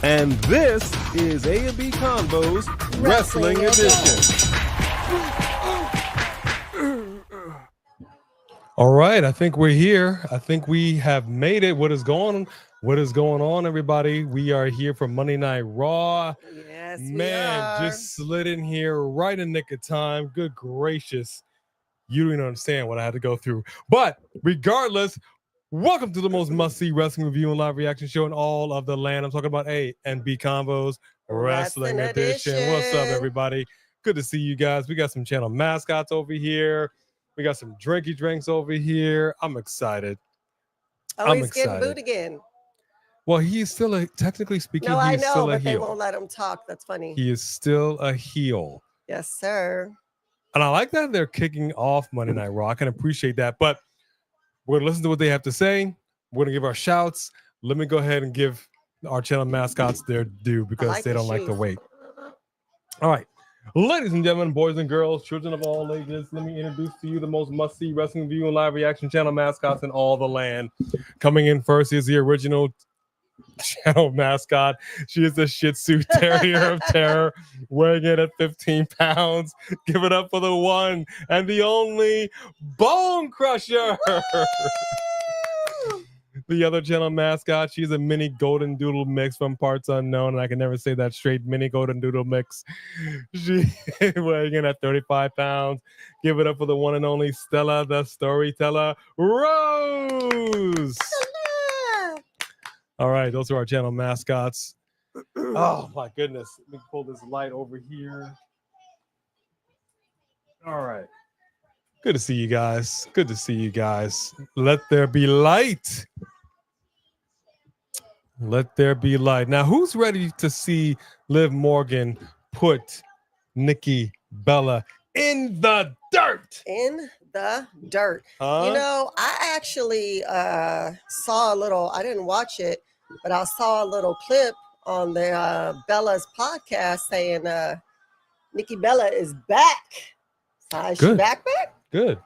And this is A&B Convo's Wrestling Edition. All right, I think we're here. I think we have made it. What is going on, everybody? We are here for Monday Night Raw. Yes, man, just slid in here right in nick of time. Good gracious. You don't even understand what I had to go through. But regardless, welcome to the most must-see wrestling review and live reaction show in all of the land. I'm talking about A&B Convo's Wrestling Edition. What's up, everybody? Good to see you guys. We got some channel mascots over here. We got some drinky drinks over here. I'm excited. Oh, he's getting booed again. Well, he's still technically speaking, no, he's I know, still a but heel. they won't let him talk. That's funny. He is still a heel. Yes, sir. And I like that they're kicking off Monday Night Raw. I can appreciate that. But we're going to listen to what they have to say. We're going to give our shouts. Let me go ahead and give our channel mascots their due because they don't like to wait. All right. Ladies and gentlemen, boys and girls, children of all ages, let me introduce to you the most must-see wrestling view and live reaction channel mascots in all the land. Coming in first is the original channel mascot. She is the Shih Tzu Terrier of Terror, weighing in at 15 pounds. Give it up for the one and the only Bone Crusher. The other channel mascot, she's a mini golden doodle mix from parts unknown, and I can never say that straight. Mini golden doodle mix. She weighing in at 35 pounds. Give it up for the one and only Stella, the storyteller, Rose. All right, those are our channel mascots. Oh my goodness. Let me pull this light over here. All right. Good to see you guys. Good to see you guys. Let there be light. Let there be light. Now, who's ready to see Liv Morgan put Nikki Bella in the dirt? In the dirt. Huh? You know, I actually saw a little, I didn't watch it, but I saw a little clip on the Bella's podcast saying Nikki Bella is back. Is she back? Good.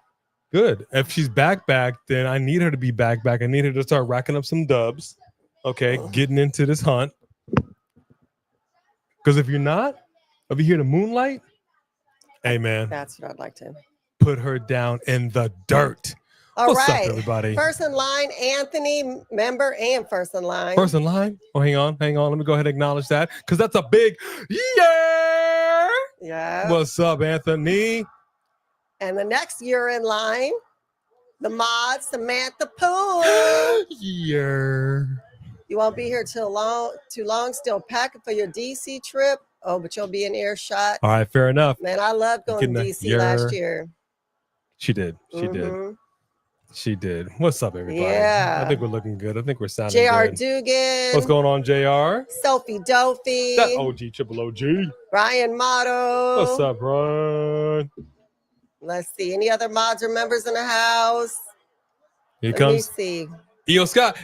If she's back, then I need her to be back. I need her to start racking up some dubs. Okay, getting into this hunt. Because if you're not, if you're here to moonlight, hey man, that's what I'd like to put her down in the dirt. What's up, everybody? First in line, Anthony, member and first in line. First in line? Oh, hang on. Let me go ahead and acknowledge that because that's a big yeah. Yeah. What's up, Anthony? And the next year in line, the mod, Samantha Poole. Yeah. You won't be here too long. Still packing for your DC trip. Oh, but you'll be in earshot. All right, fair enough. Man, I loved going to DC last year. She did. She did. What's up, everybody? Yeah. I think we're looking good. I think we're sounding JR good. Dugan. What's going on, JR? Sophie Dopey. That OG, triple OG. Brian Motto. What's up, Brian? Let's see. Any other mods or members in the house? Here comes. Let me see. Io Scott,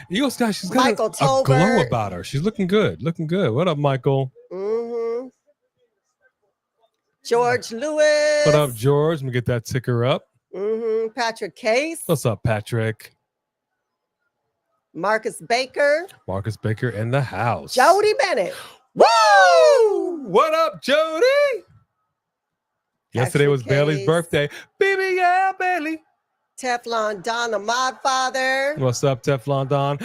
she's got a glow about her. She's looking good. What up, Michael? George Lewis. What up, George? Let me get that ticker up. Patrick Case. What's up, Patrick? Marcus Baker. Marcus Baker in the house. Jody Bennett. Woo! What up, Jody? Yesterday was Bailey's birthday. Baby, yeah, Bailey. Teflon Don, the mod father. What's up, Teflon Don?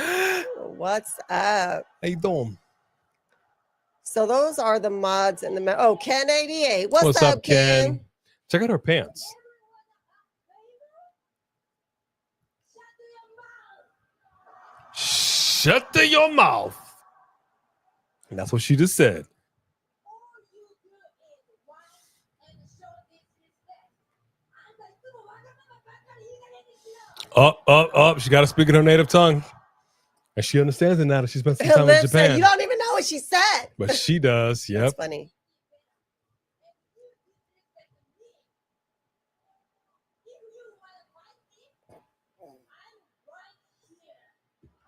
What's up? How you doing? So those are the mods and the Ken 88. What's up, Ken? Check out her pants. Shut your mouth. And that's what she just said. Up. She got to speak in her native tongue. And she understands it now that she spent some time in Japan. You don't even know what she said. But she does. Yep. That's funny.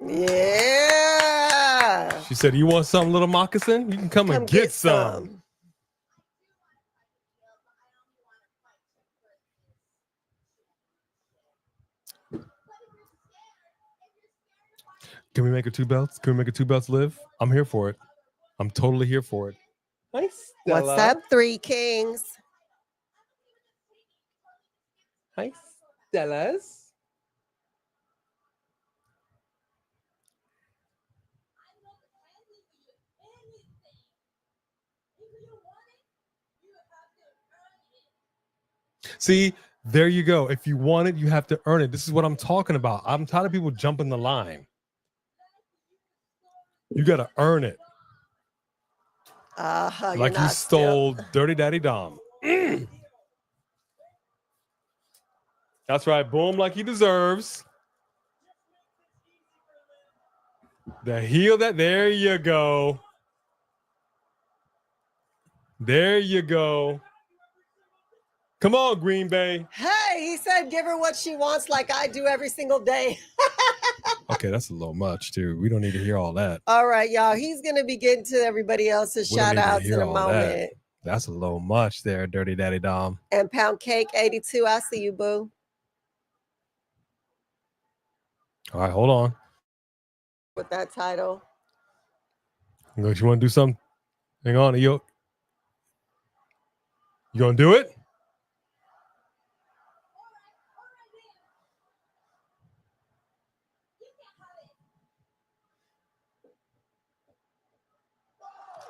Yeah. She said, you want something, little moccasin? You can come and get some. Can we make it 2 belts? Can we make it 2 belts live? I'm here for it. I'm totally here for it. Hi, Stella. What's up, Three Kings? Hi, Stellas. See, there you go. If you want it, you have to earn it. This is what I'm talking about. I'm tired of people jumping the line. You got to earn it. Like you stole Dirty Daddy Dom. That's right. Boom, like he deserves. The heel that. There you go. There you go. Come on, Green Bay. Hey, he said give her what she wants like I do every single day. Okay, that's a little much, too. We don't need to hear all that. All right, y'all. He's going to be getting to everybody else's shout outs in a moment. That's a little much there, Dirty Daddy Dom. And Pound Cake 82, I see you, boo. All right, hold on. With that title. You want to do something? Hang on. You going to do it?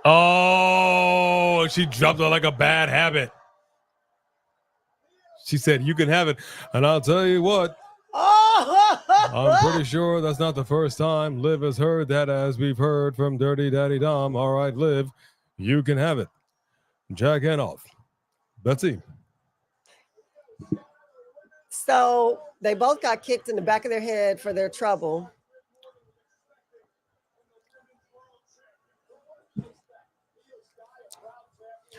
Oh, she dropped it like a bad habit. She said, you can have it. And I'll tell you what. I'm pretty sure that's not the first time Liv has heard that, as we've heard from Dirty Daddy Dom. All right, Liv, you can have it. Jack Hanoff. Betsy. So they both got kicked in the back of their head for their trouble.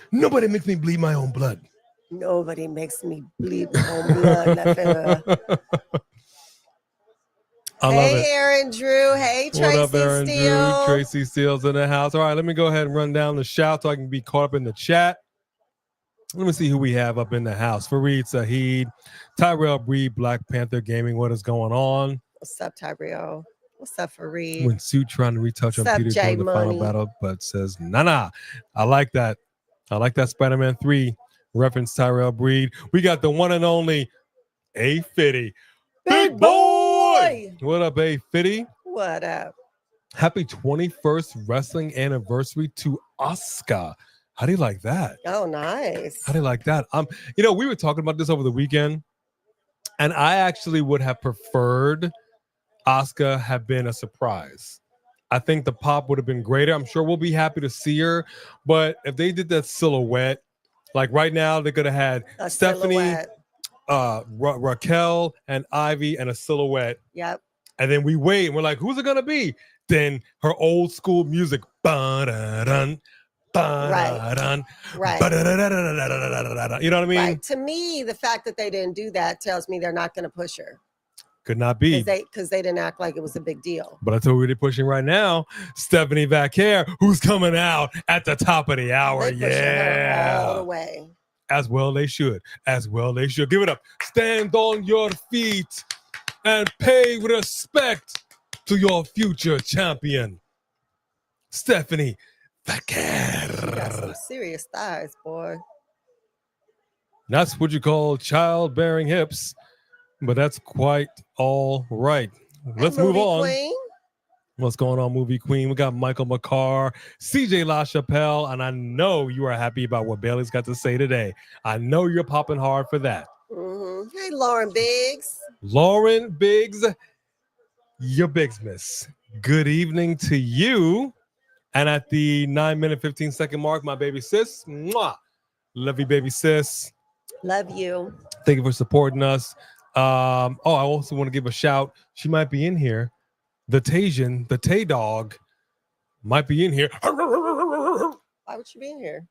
Nobody makes me bleed my own blood. Nobody makes me bleed my own blood. Hey, Aaron Drew. Hey, Tracy What up, Aaron Steele. Drew? Tracy Steele's in the house. All right, let me go ahead and run down the shout so I can be caught up in the chat. Let me see who we have up in the house. Fareed Saheed, Tyrell Breed, Black Panther Gaming. What is going on? What's up, Tyrell? What's up, Fareed? When Sue trying to retouch on Peter during the final battle, but says, nah. I like that. I like that Spider-Man 3 reference, Tyrell Breed. We got the one and only A Fitty. Big boy! What up, A Fitty? What up? Happy 21st wrestling anniversary to Asuka. How do you like that? Oh, nice. How do you like that? We were talking about this over the weekend, and I actually would have preferred Asuka have been a surprise. I think the pop would have been greater. I'm sure we'll be happy to see her, but if they did that silhouette, like right now, they could have had a Stephanie, Raquel, and Ivy, and a silhouette. Yep. And then we wait, and we're like, who's it gonna be? Then her old school music. Ba-da-dun, ba-da-dun, right. Ba-da-da-da-da-da-da-da-da. You know what I mean? Right. To me, the fact that they didn't do that tells me they're not going to push her. Could not be. Because they didn't act like it was a big deal. But I told you they're pushing right now. Stephanie Vaquer, who's coming out at the top of the hour. Her all the way. As well they should. Give it up. Stand on your feet and pay respect to your future champion, Stephanie Vaquer. She got some serious thighs, boy. That's what you call childbearing hips. But that's quite all right. Let's move on. Queen. What's going on, Movie Queen? We got Michael McCarr, CJ LaChapelle, and I know you are happy about what Bayley's got to say today. I know you're popping hard for that. Mm-hmm. Hey, Lauren Biggs. Lauren Biggs, your Biggs miss. Good evening to you. And at the 9-minute, 15-second mark, my baby sis. Mwah. Love you, baby sis. Love you. Thank you for supporting us. I also want to give a shout. She might be in here. The Tajin, the Tay dog, might be in here. Why would she be in here?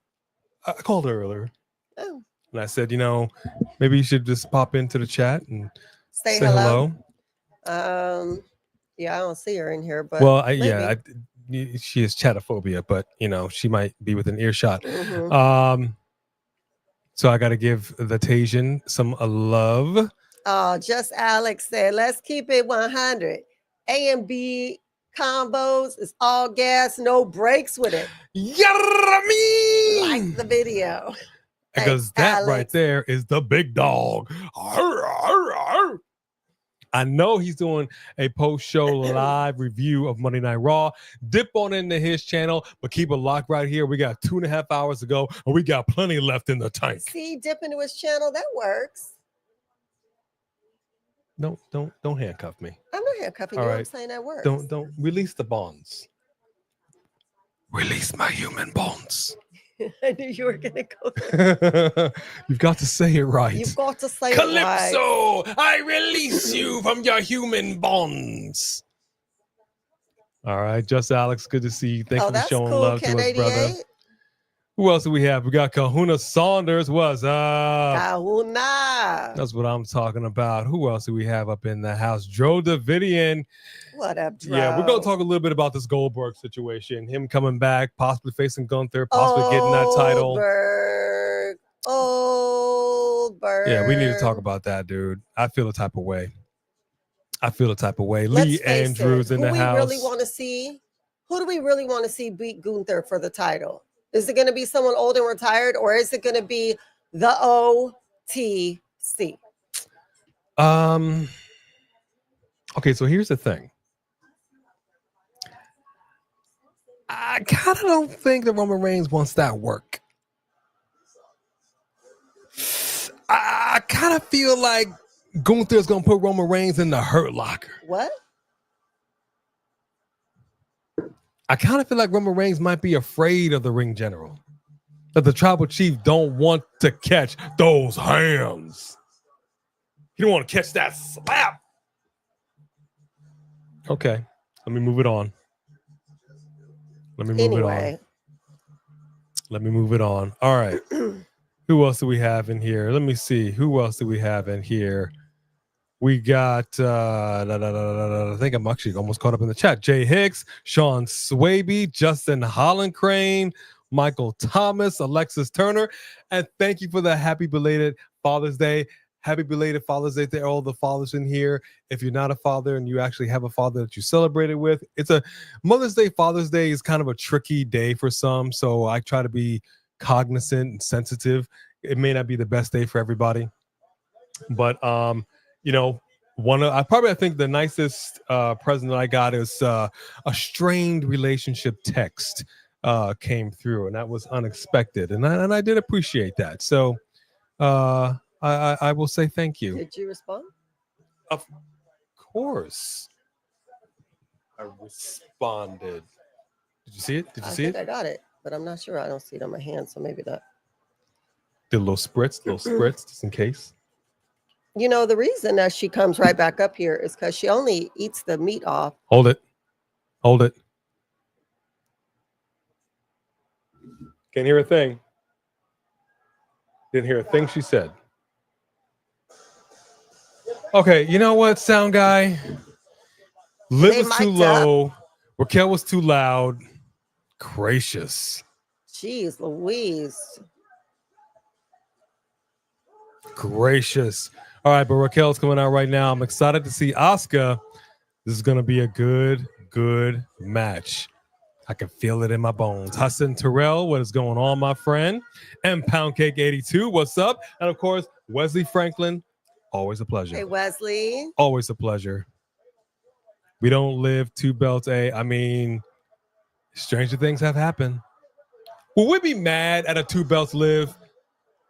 I called her earlier. Oh. And I said, maybe you should just pop into the chat and say hello. Yeah, I don't see her in here, but she is chatophobia, but she might be within earshot. Mm-hmm. So I got to give the Tajin some love. Oh, just Alex said, let's keep it 100. A and B combos. It's all gas, no breaks with it. Yummy! Like the video. Because Thanks, that Alex. right there is the big dog. Arr, arr, arr. I know he's doing a post-show live review of Monday Night Raw. Dip on into his channel, but keep it locked right here. We got 2.5 hours to go, and we got plenty left in the tank. See, dip into his channel. That works. No, don't handcuff me. I'm not handcuffing you. I'm saying that works. Don't release the bonds. Release my human bonds. I knew you were gonna go there. You've got to say it right. You've got to say Calypso, it right. I release you from your human bonds. All right, just Alex, good to see you. Thank you for showing love to us, brother. Who else do we have? We got Kahuna Saunders. What's up? Kahuna. That's what I'm talking about. Who else do we have up in the house? Dro Davidian. What up, Dro? Yeah, we're going to talk a little bit about this Goldberg situation. Him coming back, possibly facing Gunther, possibly getting that title. Goldberg. Yeah, we need to talk about that, dude. I feel the type of way. Let's Lee Andrews in the house. Who do we really want to see beat Gunther for the title? Is it going to be someone old and retired, or is it going to be the OTC? Okay, so here's the thing. I kind of don't think that Roman Reigns wants that work. I kind of feel like Gunther's going to put Roman Reigns in the Hurt Locker. What? I kind of feel like Roman Reigns might be afraid of the ring general. That the tribal chief don't want to catch those hands. He don't want to catch that slap. Okay, let me move it on. Let me move it on. All right. Who else do we have in here? Let me see. Who else do we have in here? We got, I think I'm actually almost caught up in the chat. Jay Hicks, Sean Swaby, Justin Hollencrane, Michael Thomas, Alexis Turner. And thank you for the happy belated Father's Day. Happy belated Father's Day to all the fathers in here. If you're not a father and you actually have a father that you celebrated with, it's a Mother's Day, Father's Day is kind of a tricky day for some. So I try to be cognizant and sensitive. It may not be the best day for everybody. But, you know, I think the nicest present that I got is a strained relationship text came through, and that was unexpected, and I did appreciate that. So I will say thank you. Did you respond? Of course, I responded. Did you see it? I think I got it, but I'm not sure. I don't see it on my hand, so maybe not. Did a little spritz, just in case. You know, the reason that she comes right back up here is because she only eats the meat off. Hold it. Can't hear a thing. Didn't hear a thing she said. Okay, you know what, sound guy? Liv was too low. Raquel was too loud. Gracious. Jeez Louise. Gracious. All right, but Raquel's coming out right now. I'm excited to see Asuka. This is going to be a good match. I can feel it in my bones. Hassan Terrell, what is going on, my friend? And Poundcake 82, what's up? And of course, Wesley Franklin, always a pleasure. Hey, Wesley. Always a pleasure. We don't live two belts. I mean, stranger things have happened. Will we be mad at a two belts live?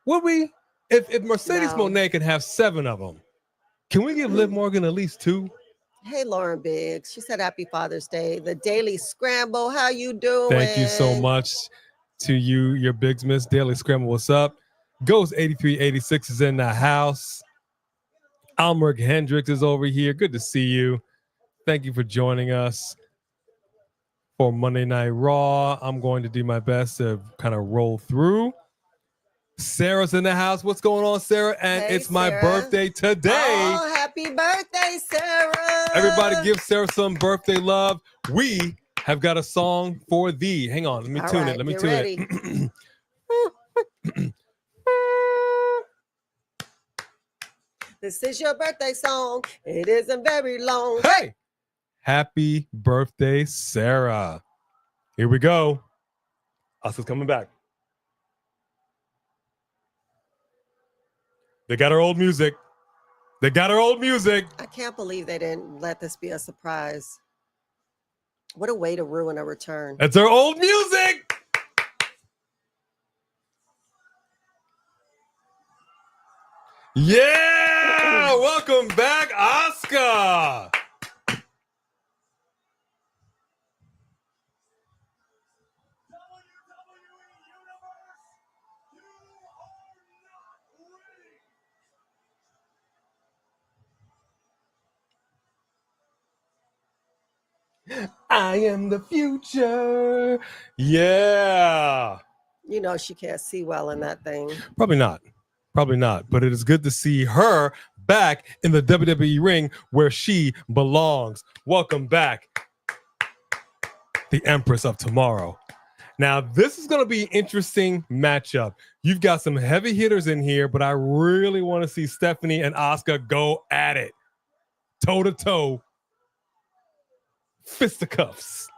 Would we? If Mercedes Moné can have 7 of them, can we give Liv Morgan at least 2? Hey, Lauren Biggs. She said happy Father's Day. The Daily Scramble. How you doing? Thank you so much to you, your Biggs Miss. Daily Scramble, what's up? Ghost 8386 is in the house. Almeric Hendricks is over here. Good to see you. Thank you for joining us for Monday Night Raw. I'm going to do my best to kind of roll through. Sarah's in the house. What's going on, Sarah? And hey, it's my birthday today. Oh, happy birthday, Sarah. Everybody give Sarah some birthday love. We have got a song for thee. Hang on. Let me tune it. Let me tune it. This is your birthday song. It isn't very long. Hey, Happy birthday, Sarah. Here we go. Asuka's coming back. They got her old music. They got her old music. I can't believe they didn't let this be a surprise. What a way to ruin a return. That's her old music. Yeah! Welcome back, Asuka. I am the future. Yeah. You know she can't see well in that thing. Probably not. Probably not. But it is good to see her back in the WWE ring where she belongs. Welcome back, the Empress of Tomorrow. Now, this is going to be an interesting matchup. You've got some heavy hitters in here, but I really want to see Stephanie and Asuka go at it. Toe to toe. Fisticuffs.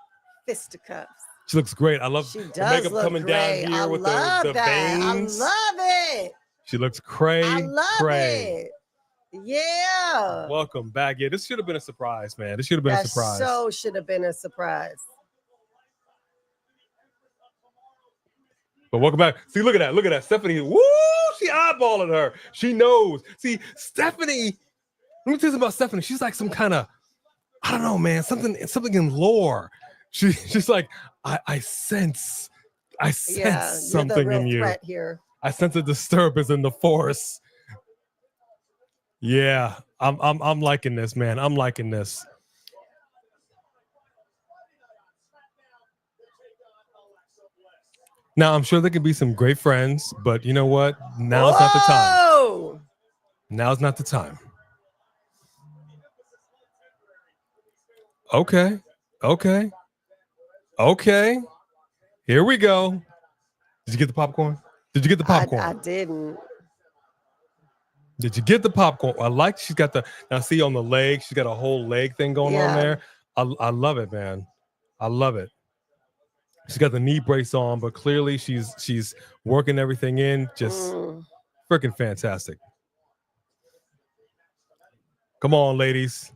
Fisticuffs. She looks great. I love the makeup coming great. down here with the veins. I love it. She looks cray. I love it. Yeah. Welcome back. Yeah, this should have been a surprise, man. This should have been a surprise. So should have been a surprise. But welcome back. See, look at that. Look at that. Stephanie. Woo! She eyeballing her. She knows. See, Stephanie. Let me tell you something about Stephanie. She's like some kind of, I don't know, man. Something in lore. She's like, I sense something in you. Threat here. I sense a disturbance in the force. Yeah, I'm liking this, man. I'm liking this. Now, I'm sure there could be some great friends, but you know what? Now's not the time. Now's not the time. Okay. Here we go. Did you get the popcorn? Did you get the popcorn? I didn't. Did you get the popcorn? I like she's got the, now see on the leg, she's got a whole leg thing going on there. I love it, man. I love it. She's got the knee brace on, but clearly she's working everything in. Just freaking fantastic. Come on, ladies.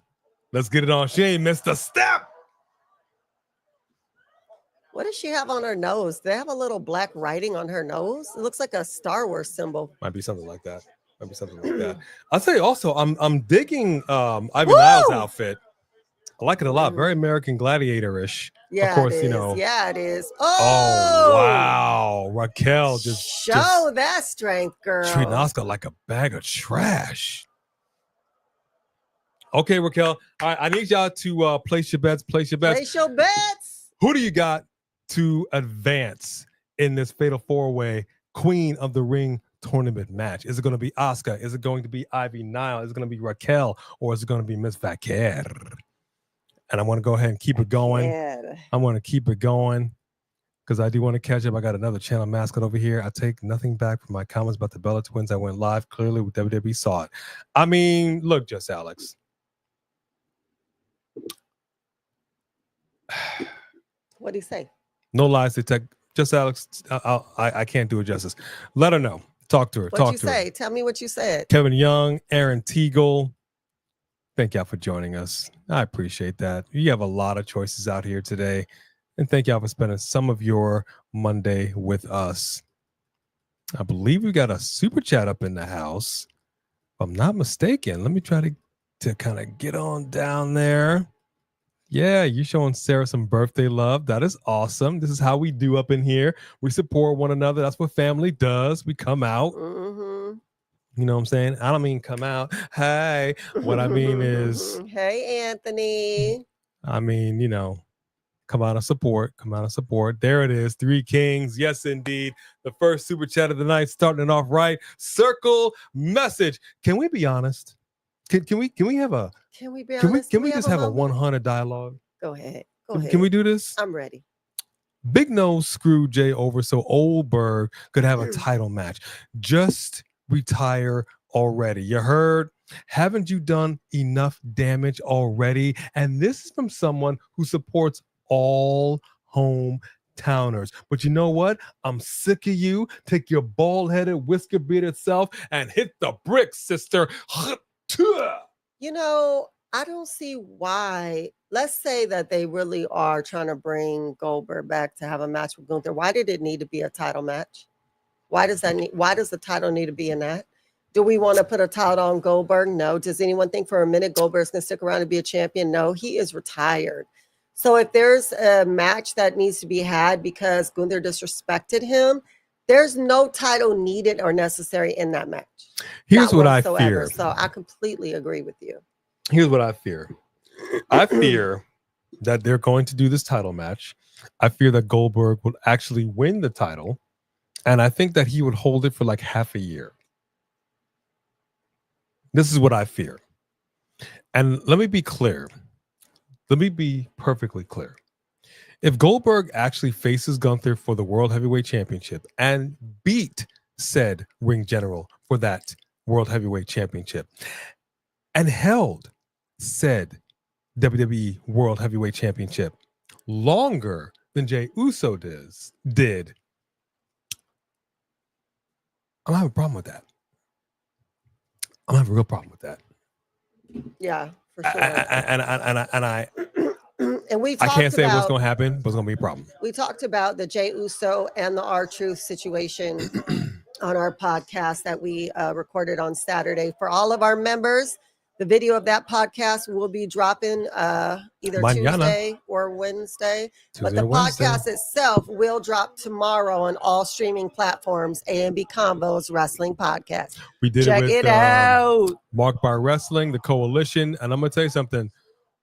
Let's get it on. She ain't missed a step. What does she have on her nose? Do they have a little black writing on her nose? It looks like a Star Wars symbol. Might be something like that. I'll tell you also, I'm digging Ivy Nile's outfit. I like it a lot. Very American Gladiator-ish. Yeah, of course, it is. you know. Yeah, it is. Oh, wow. Raquel just show that strength, girl. Treating Asuka like a bag of trash. Okay, Raquel. All right, I need y'all to place your bets. Place your bets. Who do you got to advance in this Fatal 4-Way Queen of the Ring tournament match? Is it going to be Asuka? Is it going to be Ivy Nile? Is it going to be Raquel? Or is it going to be Miss Vaquer? And I want to go ahead and keep it going. I want to keep it going because I do want to catch up. I got another channel mascot over here. I take nothing back from my comments about the Bella twins. I went live clearly with WWE saw it. I mean, look, Just Alex. What'd he say? No lies, detect. Just Alex, I can't do it justice. Let her know. Talk to her. What'd you say? Tell me what you said. Kevin Young, Aaron Teagle. Thank y'all for joining us. I appreciate that. You have a lot of choices out here today. And thank y'all for spending some of your Monday with us. I believe we got a super chat up in the house. If I'm not mistaken. Let me try to kind of get on down there. Yeah, you're showing Sarah some birthday love. That is awesome. This is how we do up in here. We support one another. That's what family does. We come out. You know what I'm saying? I don't mean come out. Hey, what I mean is, hey, Anthony. I mean, you know, come out and support. Come out and support. There it is. 3 Kings. Yes, indeed. The first super chat of the night, starting it off right. Circle message. Can we be honest? Can we have a? Can we be honest? Can we just have a 100 dialogue? Go ahead. Can we do this? I'm ready. Big Nose screwed Jey over so Oldberg could have a title match. Just retire already. You heard? Haven't you done enough damage already? And this is from someone who supports all hometowners. But you know what? I'm sick of you. Take your bald-headed, whisker-bearded self and hit the bricks, sister. You know, I don't see why. Let's say that they really are trying to bring Goldberg back to have a match with Gunther. Why did it need to be a title match? Why does the title need to be in that? Do we want to put a title on Goldberg? No. Does anyone think for a minute Goldberg's going to stick around and be a champion? No, he is retired. So if there's a match that needs to be had because Gunther disrespected him, there's no title needed or necessary in that match. Here's what I fear. So I completely agree with you. Here's what I fear. I fear that they're going to do this title match. I fear that Goldberg will actually win the title. And I think that he would hold it for like half a year. This is what I fear. And let me be clear. Let me be perfectly clear. If Goldberg actually faces Gunther for the World Heavyweight Championship and beat said ring general for that World Heavyweight Championship and held said WWE World Heavyweight Championship longer than Jey Uso did, I'm having a problem with that. I'm having a real problem with that. Yeah, for sure. And we I can't say what's going to happen, but it's going to be a problem. We talked about the Jey Uso and the R-Truth situation on our podcast that we recorded on Saturday. For all of our members, the video of that podcast will be dropping either Tuesday or Wednesday. But the podcast itself will drop tomorrow on all streaming platforms. A&B Combos Wrestling Podcast. We did Check it out. Marked by Wrestling, the Coalition. And I'm going to tell you something.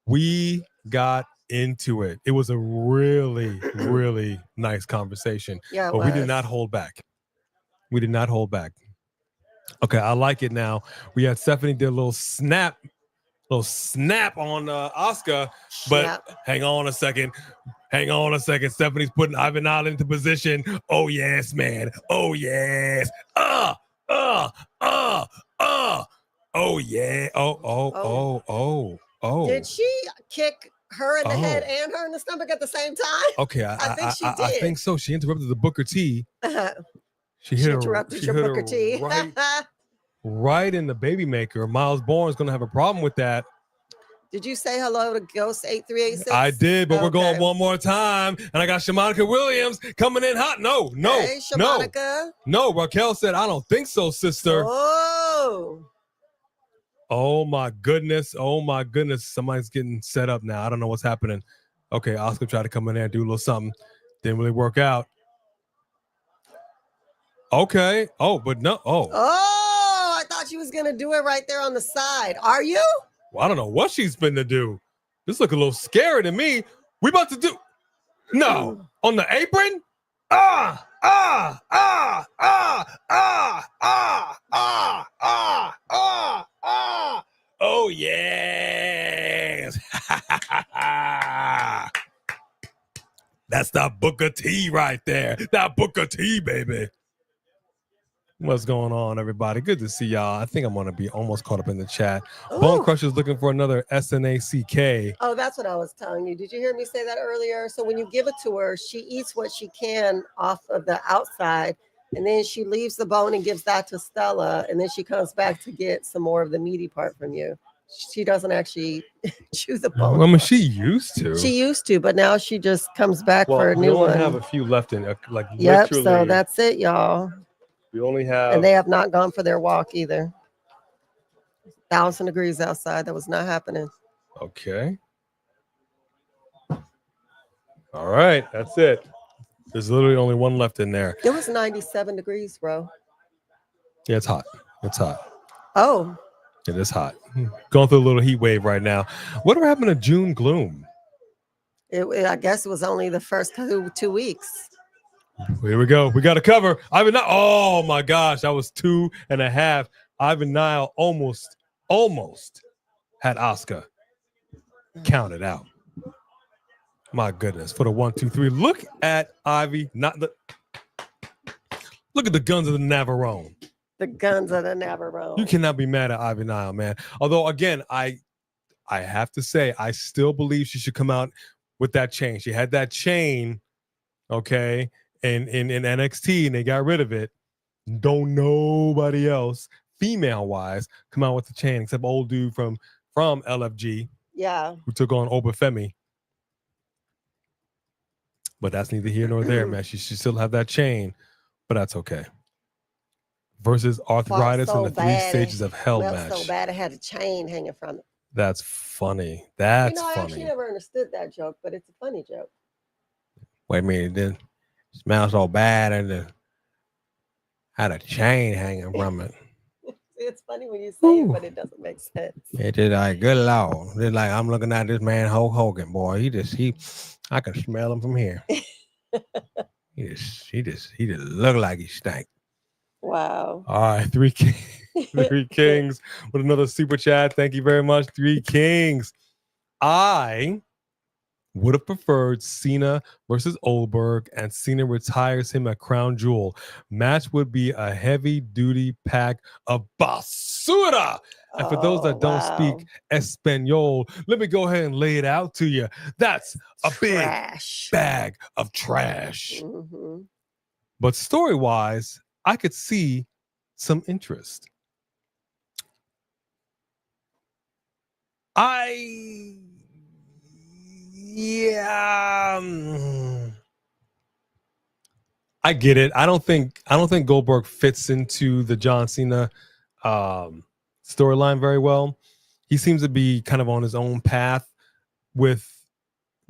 We got into it. It was a really, really nice conversation. Yeah, but we did not hold back. We did not hold back. Okay, I like it now. We had Stephanie did a little snap on Asuka, but hang on a second. Stephanie's putting Ivy Nile into position. Oh yes, man. Oh yes. Oh yeah. Oh. Did she kick her in the head and her in the stomach at the same time? Okay, I think she did. I think so. She interrupted the Booker T. She interrupted your Booker T. Right in the baby maker. Miles Bourne's going to have a problem with that. Did you say hello to Ghost 8386? I did, but we're going one more time. And I got Shamanika Williams coming in hot. No. Hey, Shamanika. No, Raquel said, I don't think so, sister. Oh my goodness. Somebody's getting set up now. I don't know what's happening. Okay, Asuka tried to come in there and do a little something. Didn't really work out. Okay. But no. I thought she was going to do it right there on the side. Are you? Well, I don't know what she's finna do. This look a little scary to me. We about to do... No. On the apron? Oh, yes. That's that Booker T right there. That Booker T, baby. What's going on, everybody? Good to see y'all. I think I'm going to be almost caught up in the chat. Ooh. Bone Crusher's looking for another SNACK. Oh, that's what I was telling you. Did you hear me say that earlier? So when you give it to her, she eats what she can off of the outside, and then she leaves the bone and gives that to Stella, and then she comes back to get some more of the meaty part from you. She doesn't actually chew the bone. Well, I mean, she used to. She used to, but now she just comes back for a new one. We only have a few left in, literally. So that's it, y'all. We only have... And they have not gone for their walk either. 1,000 degrees outside. That was not happening. Okay. All right. That's it. There's literally only one left in there. It was 97 degrees, bro. Yeah, it's hot. Oh. It is hot. Going through a little heat wave right now. Whatever happened to June gloom? I guess it was only the first 2 weeks. Here we go. We got to cover. Ivy Nile. Oh my gosh, that was 2.5. Ivy Nile almost had Asuka counted out. My goodness, for the 1, 2, 3. Look at Ivy. Look at the guns of the Navarone. The guns of the Navarone. You cannot be mad at Ivy Nile, man. Although, again, I have to say, I still believe she should come out with that chain. She had that chain, okay, in NXT, and they got rid of it. Don't nobody else, female-wise, come out with the chain except old dude from LFG. Yeah. Who took on Obafemi. But that's neither here nor there, man. She should still have that chain, but that's okay. Versus arthritis in the 3 stages of hell match. So bad it had a chain hanging from it. That's funny. That's funny. I actually never understood that joke, but it's a funny joke. Wait a minute, it didn't smell so bad and it had a chain hanging from it. It's funny when you say it, but it doesn't make sense. It did like good Lord. It's like I'm looking at this man Hulk Hogan, boy. I can smell him from here. he just look like he stank. Wow. All right, Three Kings with another super chat. Thank you very much, Three Kings. I would have preferred Cena versus Oldberg, and Cena retires him at Crown Jewel. Match would be a heavy-duty pack of basura. And for those that don't speak Espanol, let me go ahead and lay it out to you. That's a big bag of trash. Mm-hmm. But story-wise, I could see some interest. I get it. I don't think Goldberg fits into the John Cena storyline very well. He seems to be kind of on his own path. With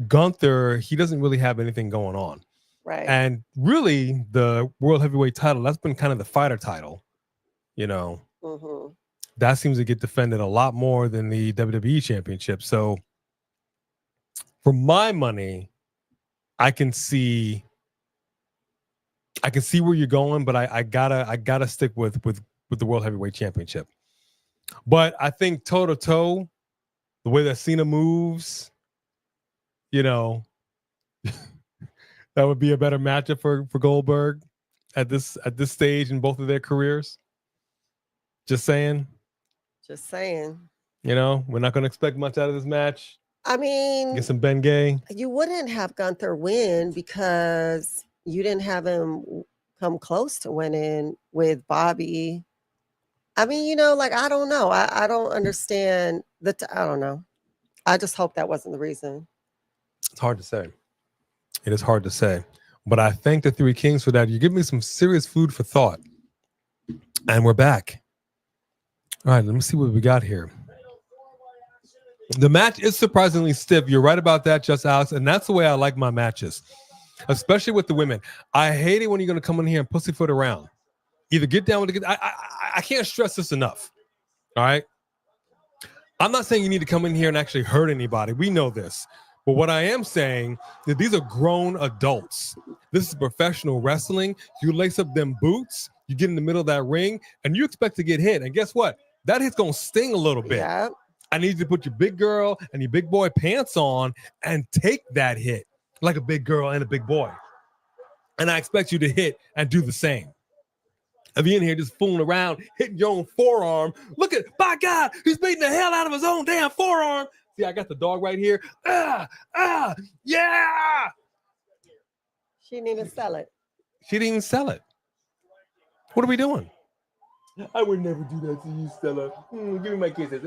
Gunther, he doesn't really have anything going on. Right. And really, the World Heavyweight title, that's been kind of the fighter title. Mm-hmm. That seems to get defended a lot more than the WWE Championship. So, for my money, I can see where you're going, but I gotta stick with the World Heavyweight Championship. But I think toe to toe, the way that Cena moves, that would be a better matchup for Goldberg at this stage in both of their careers. Just saying. We're not going to expect much out of this match. I mean, get some Ben Gay. You wouldn't have Gunther win because you didn't have him come close to winning with Bobby. I mean, I don't know. I don't understand I don't know. I just hope that wasn't the reason. It's hard to say. It is hard to say. But I thank the Three Kings for that. You give me some serious food for thought. And we're back. All right, let me see what we got here. The match is surprisingly stiff. You're right about that, Just Alex. And that's the way I like my matches, especially with the women. I hate it when you're going to come in here and pussyfoot around. Either get down with it. I can't stress this enough. All right. I'm not saying you need to come in here and actually hurt anybody. We know this. But what I am saying is these are grown adults. This is professional wrestling. You lace up them boots, you get in the middle of that ring, and you expect to get hit. And guess what? That hit's going to sting a little bit. Yeah. I need you to put your big girl and your big boy pants on and take that hit like a big girl and a big boy. And I expect you to hit and do the same. If you're in here just fooling around, hitting your own forearm, look at, by God, he's beating the hell out of his own damn forearm. See, I got the dog right here. Yeah. She didn't even sell it. What are we doing? I would never do that to you, Stella. Give me my kisses.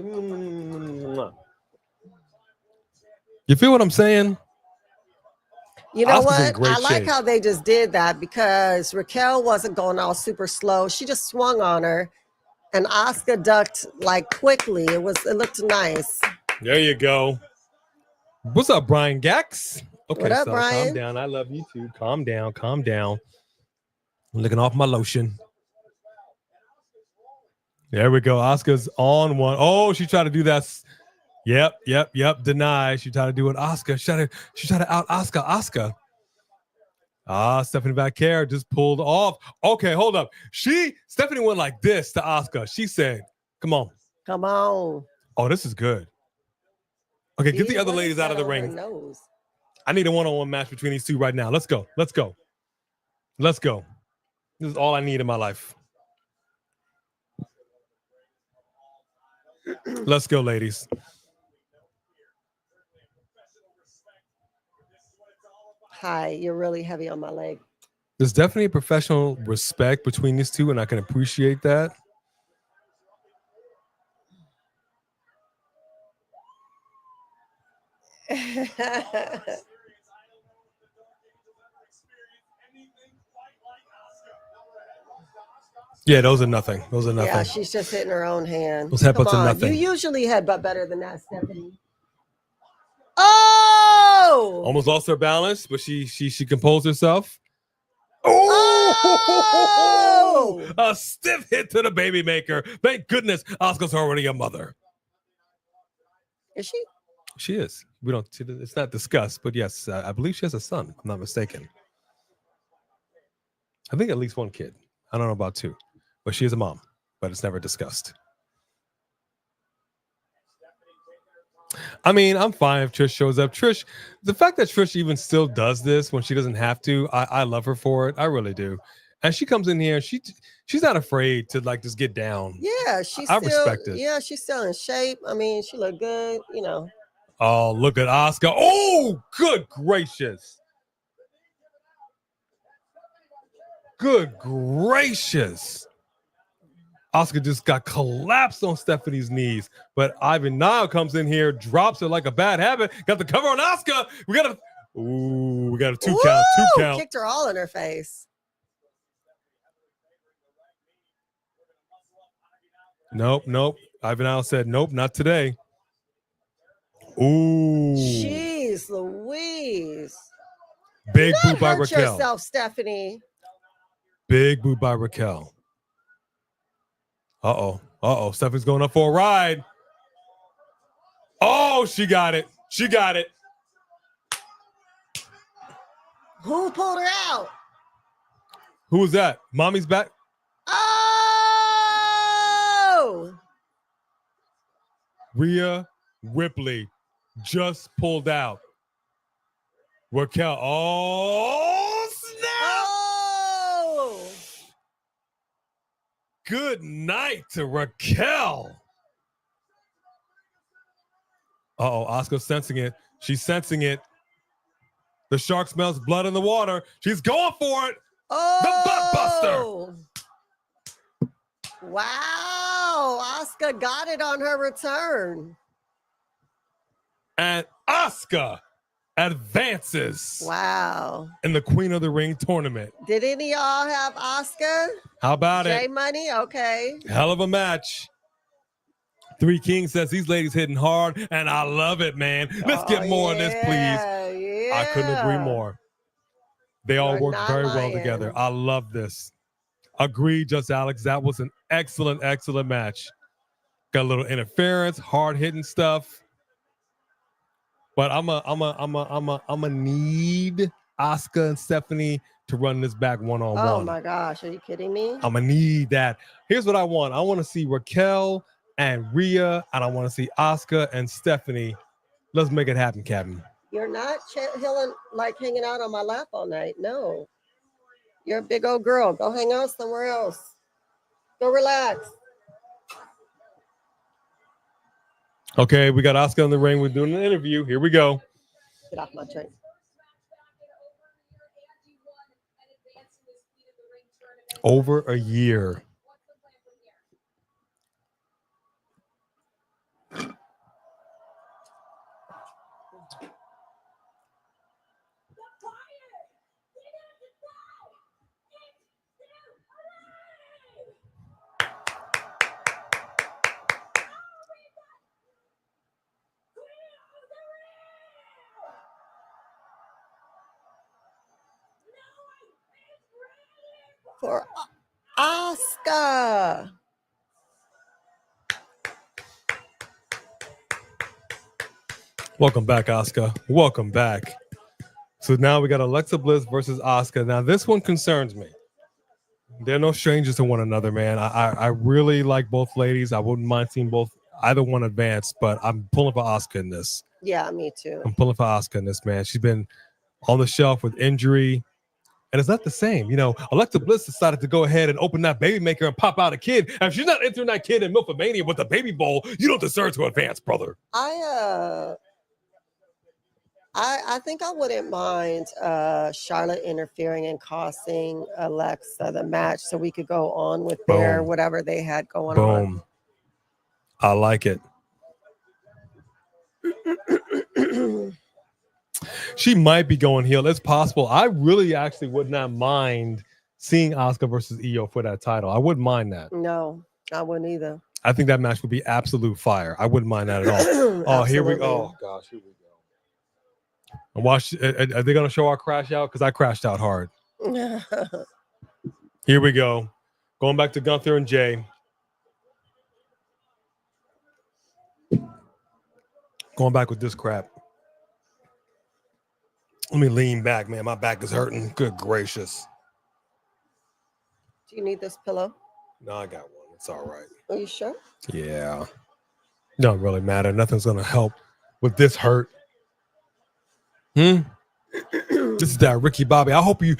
You feel what I'm saying? You know Asuka's what? I like shape. how they just did that because Raquel wasn't going all super slow. She just swung on her, and Asuka ducked like quickly. It looked nice. There you go. What's up, Brian Gax? Okay, what up, so Brian? calm down. I love you too. Calm down. I'm licking off my lotion. There we go. Asuka's on one. Oh, she tried to do that. Yep. Deny. She tried to do it. Asuka. She tried to out Asuka. Stephanie Vaquer just pulled off. Okay, hold up. Stephanie went like this to Asuka. She said, come on. Oh, this is good. Okay, get the other ladies out of the ring. I need a one-on-one match between these two right now. Let's go. This is all I need in my life. Let's go, ladies. Hi, you're really heavy on my leg. There's definitely a professional respect between these two, and I can appreciate that. Yeah, those are nothing. Those are nothing. Yeah, she's just hitting her own hand. Those headbutts Come are on, nothing. you usually headbutt better than that, Stephanie. Oh! Almost lost her balance, but she composed herself. Oh! A stiff hit to the baby maker. Thank goodness Asuka's already a mother. Is she? She is. We don't. It's not discussed, but yes, I believe she has a son. If I'm not mistaken. I think at least one kid. I don't know about two, but she is a mom. But it's never discussed. I mean, I'm fine if Trish shows up. Trish, the fact that Trish even still does this when she doesn't have to, I love her for it. I really do. And she comes in here, she's not afraid to like just get down. Yeah, I respect it. Yeah, she's still in shape. I mean, she looked good, you know. Oh, look at Asuka. Oh, good gracious. Good gracious. Asuka just got collapsed on Stephanie's knees, but Ivy Nile comes in here, drops it like a bad habit. Got the cover on Asuka. We got a 2 count. 2 count. Kicked her all in her face. Nope. Ivy Nile said, nope, not today. Ooh. Jeez Louise. Big boot by Hurt Raquel. yourself, Stephanie. Big boot by Raquel. Uh-oh. Stephanie's going up for a ride. Oh, she got it. Who pulled her out? Who was that? Mommy's back? Oh! Rhea Ripley just pulled out. Raquel. Oh, snap! Oh! Good night to Raquel. Uh-oh, Asuka's sensing it. She's sensing it. The shark smells blood in the water. She's going for it. Oh! The butt buster. Wow. Asuka got it on her return. And Asuka advances. Wow. In the Queen of the Ring tournament. Did any of y'all have Asuka? How about J it? Money? Okay. Hell of a match. Three Kings says these ladies hitting hard, and I love it, man. Let's get more of this, please. Yeah. I couldn't agree more. They all work very well lying. together. I love this. Agreed, Just Alex. That was an excellent match. Got a little interference, hard hitting stuff. But I'm a need Asuka and Stephanie to run this back one-on-one. Oh my gosh, are you kidding me? I'm gonna need that. Here's what I want. I want to see Raquel and Rhea, and I want to see Asuka and Stephanie. Let's make it happen, Captain. You're not hanging out on my lap all night. No. You're a big old girl. Go hang out somewhere else. Go relax. Okay, we got Asuka in the ring. We're doing an interview. Here we go. Get off my train. Over a year. For Asuka. Welcome back, Asuka. Welcome back. So now we got Alexa Bliss versus Asuka. Now this one concerns me. They're no strangers to one another, man. I really like both ladies. I wouldn't mind seeing either one advance, but I'm pulling for Asuka in this. Yeah, me too. I'm pulling for Asuka in this, man. She's been on the shelf with injury. And it's not the same. You know, Alexa Bliss decided to go ahead and open that baby maker and pop out a kid. And if she's not entering that kid in Milfomania with the baby bowl, you don't deserve to advance, brother. I think I wouldn't mind Charlotte interfering and costing Alexa the match so we could go on with their whatever they had going on. Boom. I like it. She might be going heel. It's possible. I really actually would not mind seeing Asuka versus Io for that title. I wouldn't mind that. No, I wouldn't either. I think that match would be absolute fire. I wouldn't mind that at all. Oh, here we go. Oh, gosh, here we go. And watch. Are they going to show our crash out? Because I crashed out hard. Here we go. Going back to Gunther and Jey. Going back with this crap. Let me lean back, man. My back is hurting. Good gracious. Do you need this pillow? No, I got one. It's all right. Are you sure? Yeah. Don't really matter. Nothing's going to help with this hurt. This is that Ricky Bobby. I hope you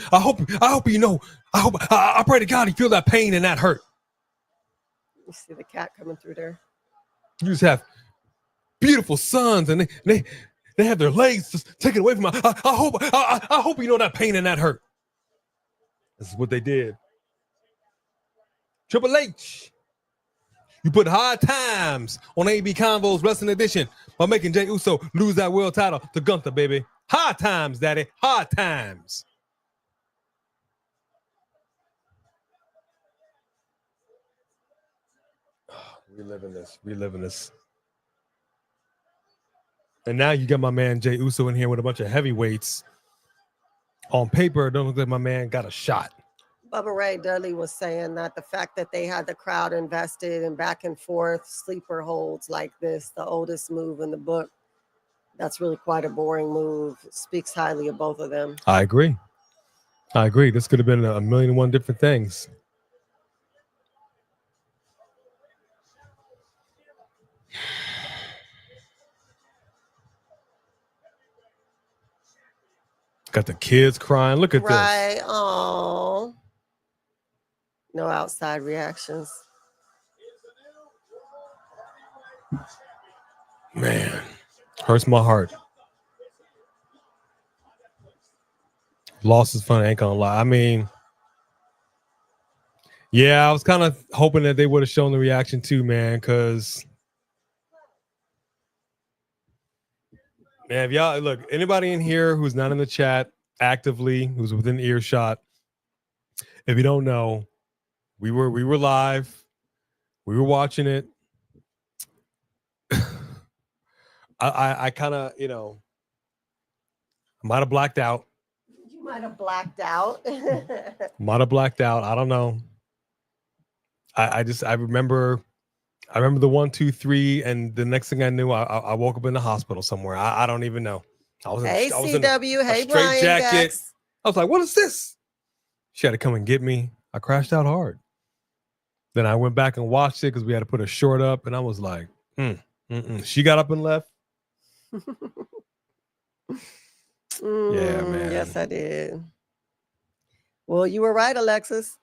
know. I pray to God you feel that pain and that hurt. You see the cat coming through there. You just have beautiful sons and they have their legs just taken away from me. I hope you know that pain and that hurt. This is what they did. Triple H. You put hard times on AB Convo's Wrestling Edition by making Jey Uso lose that world title to Gunther, baby. Hard times, daddy. Hard times. Reliving this. And now you got my man Jey Uso in here with a bunch of heavyweights. On paper, it don't look like my man got a shot. Bubba Ray Dudley was saying that the fact that they had the crowd invested in back and forth sleeper holds like this, the oldest move in the book, that's really quite a boring move. It speaks highly of both of them. I agree. This could have been a million and one different things. Got the kids crying. Look at this. Right. Oh. No outside reactions. Man, hurts my heart. Loss is fun, ain't gonna lie. I mean, yeah, I was kind of hoping that they would have shown the reaction too, man, because man, if y'all look, anybody in here who's not in the chat actively, who's within earshot, if you don't know, we were live, we were watching it. I kind of, might have blacked out. You might have blacked out. Might have blacked out. I don't know. I remember the 1, 2, 3, and the next thing I knew, I woke up in the hospital somewhere. I don't even know. I was in a straight jacket. I was like, "What is this?" She had to come and get me. I crashed out hard. Then I went back and watched it because we had to put a short up, and I was like, She got up and left. Yeah, man. Yes, I did. Well, you were right, Alexis.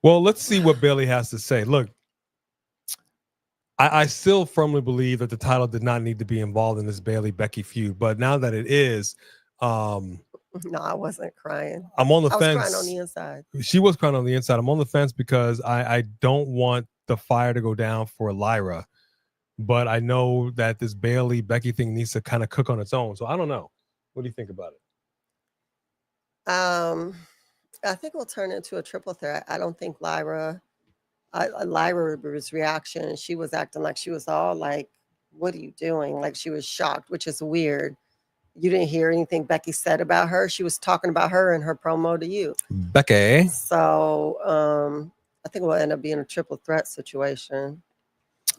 Well, let's see what Bayley has to say. Look, I still firmly believe that the title did not need to be involved in this Bayley-Becky feud, but now that it is, no, I wasn't crying. I'm on the fence. I was crying on the inside. She was crying on the inside. I'm on the fence because I don't want the fire to go down for Lyra, but I know that this Bayley-Becky thing needs to kind of cook on its own. So I don't know. What do you think about it? I think we'll turn into a triple threat. I don't think Lyra's reaction, she was acting like she was all like, "What are you doing?" Like she was shocked, which is weird. You didn't hear anything Becky said about her. She was talking about her in her promo to you, Becky. So I think we'll end up being a triple threat situation.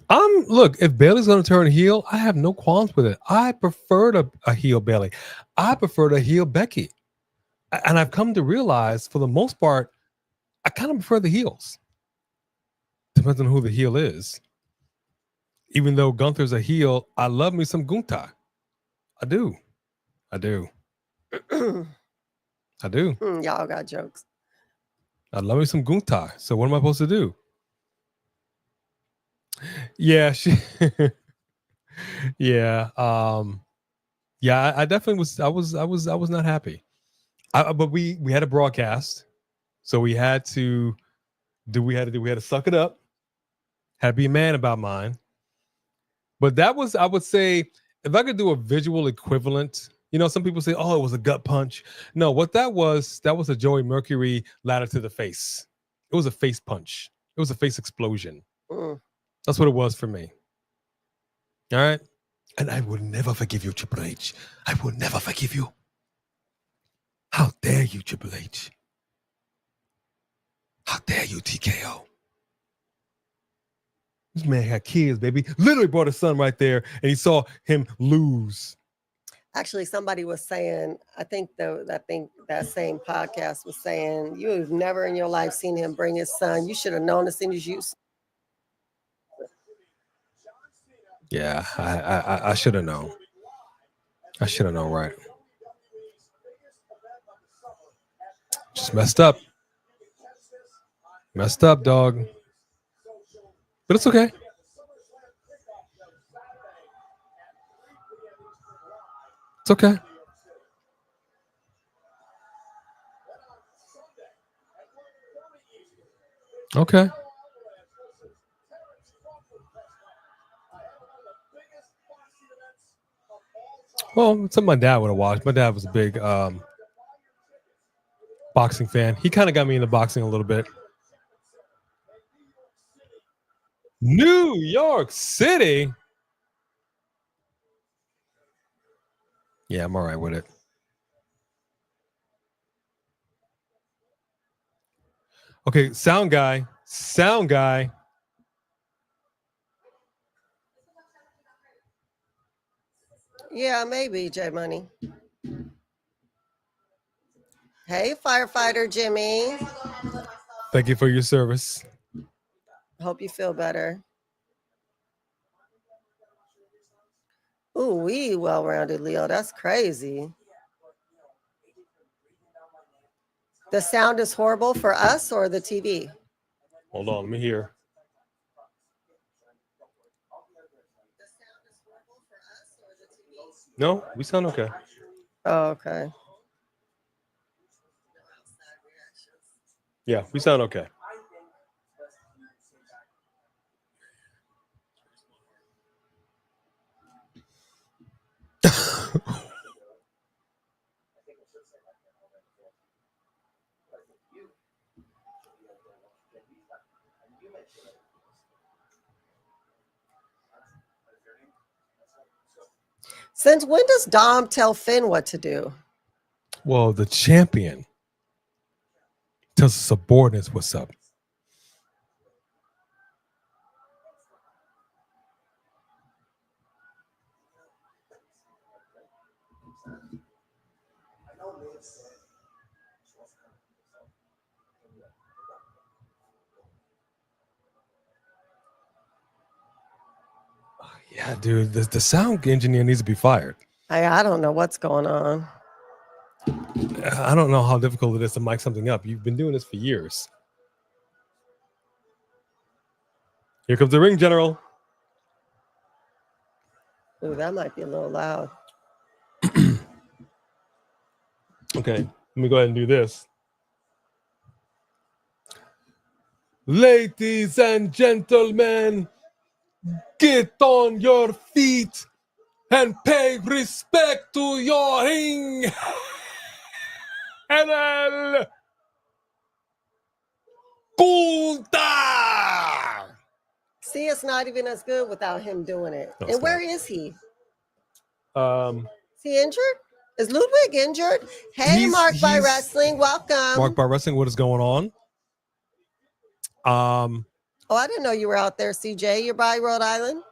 Look, if Bayley's going to turn heel, I have no qualms with it. I prefer a heel Bayley. I prefer to heel Becky. And I've come to realize, for the most part, I kind of prefer the heels. Depends on who the heel is. Even though Gunther's a heel, I love me some Gunther. I do. I do. Y'all got jokes. I love me some Gunta. So what am I supposed to do? Yeah, yeah. Yeah, I definitely was. I was not happy. But we had a broadcast, so we had to do. We had to suck it up. Had to be a man about mine. But that was, I would say, if I could do a visual equivalent. Some people say, "Oh, it was a gut punch." No, what that was a Joey Mercury ladder to the face. It was a face punch. It was a face explosion. That's what it was for me. All right. And I will never forgive you, Triple H. I will never forgive you. How dare you, Triple H? How dare you, TKO? This man had kids, baby. Literally brought his son right there, and he saw him lose. Actually, somebody was saying, I think that same podcast was saying, you've never in your life seen him bring his son. You should have known as soon as you. Yeah, I should have known. I should have known, right? Just messed up. Messed up, dog. But it's okay. It's okay. Okay. Well, it's something my dad would have watched. My dad was a big boxing fan. He kind of got me into boxing a little bit. New York City. Yeah, I'm all right with it. Okay, sound guy. Yeah, maybe, J Money. Hey, firefighter Jimmy. Thank you for your service. Hope you feel better. Ooh, we well-rounded, Leo. That's crazy. The sound is horrible for us or the TV? Hold on, let me hear. No, we sound okay. Oh, okay. Yeah, we sound okay. Since when does Dom tell Finn what to do? Well, the champion tells the subordinates what's up. Yeah, dude, the sound engineer needs to be fired. I don't know what's going on. I don't know how difficult it is to mic something up. You've been doing this for years. Here comes the ring general. Ooh, that might be a little loud. Okay, let me go ahead and do this. Ladies and gentlemen, get on your feet and pay respect to your ring. General Gunta. See, it's not even as good without him doing it. No, and where is he? Is he injured? Is Ludwig injured? Hey, Mark by Wrestling, welcome. Mark by Wrestling, what is going on? Oh, I didn't know you were out there, CJ. You're by Rhode Island?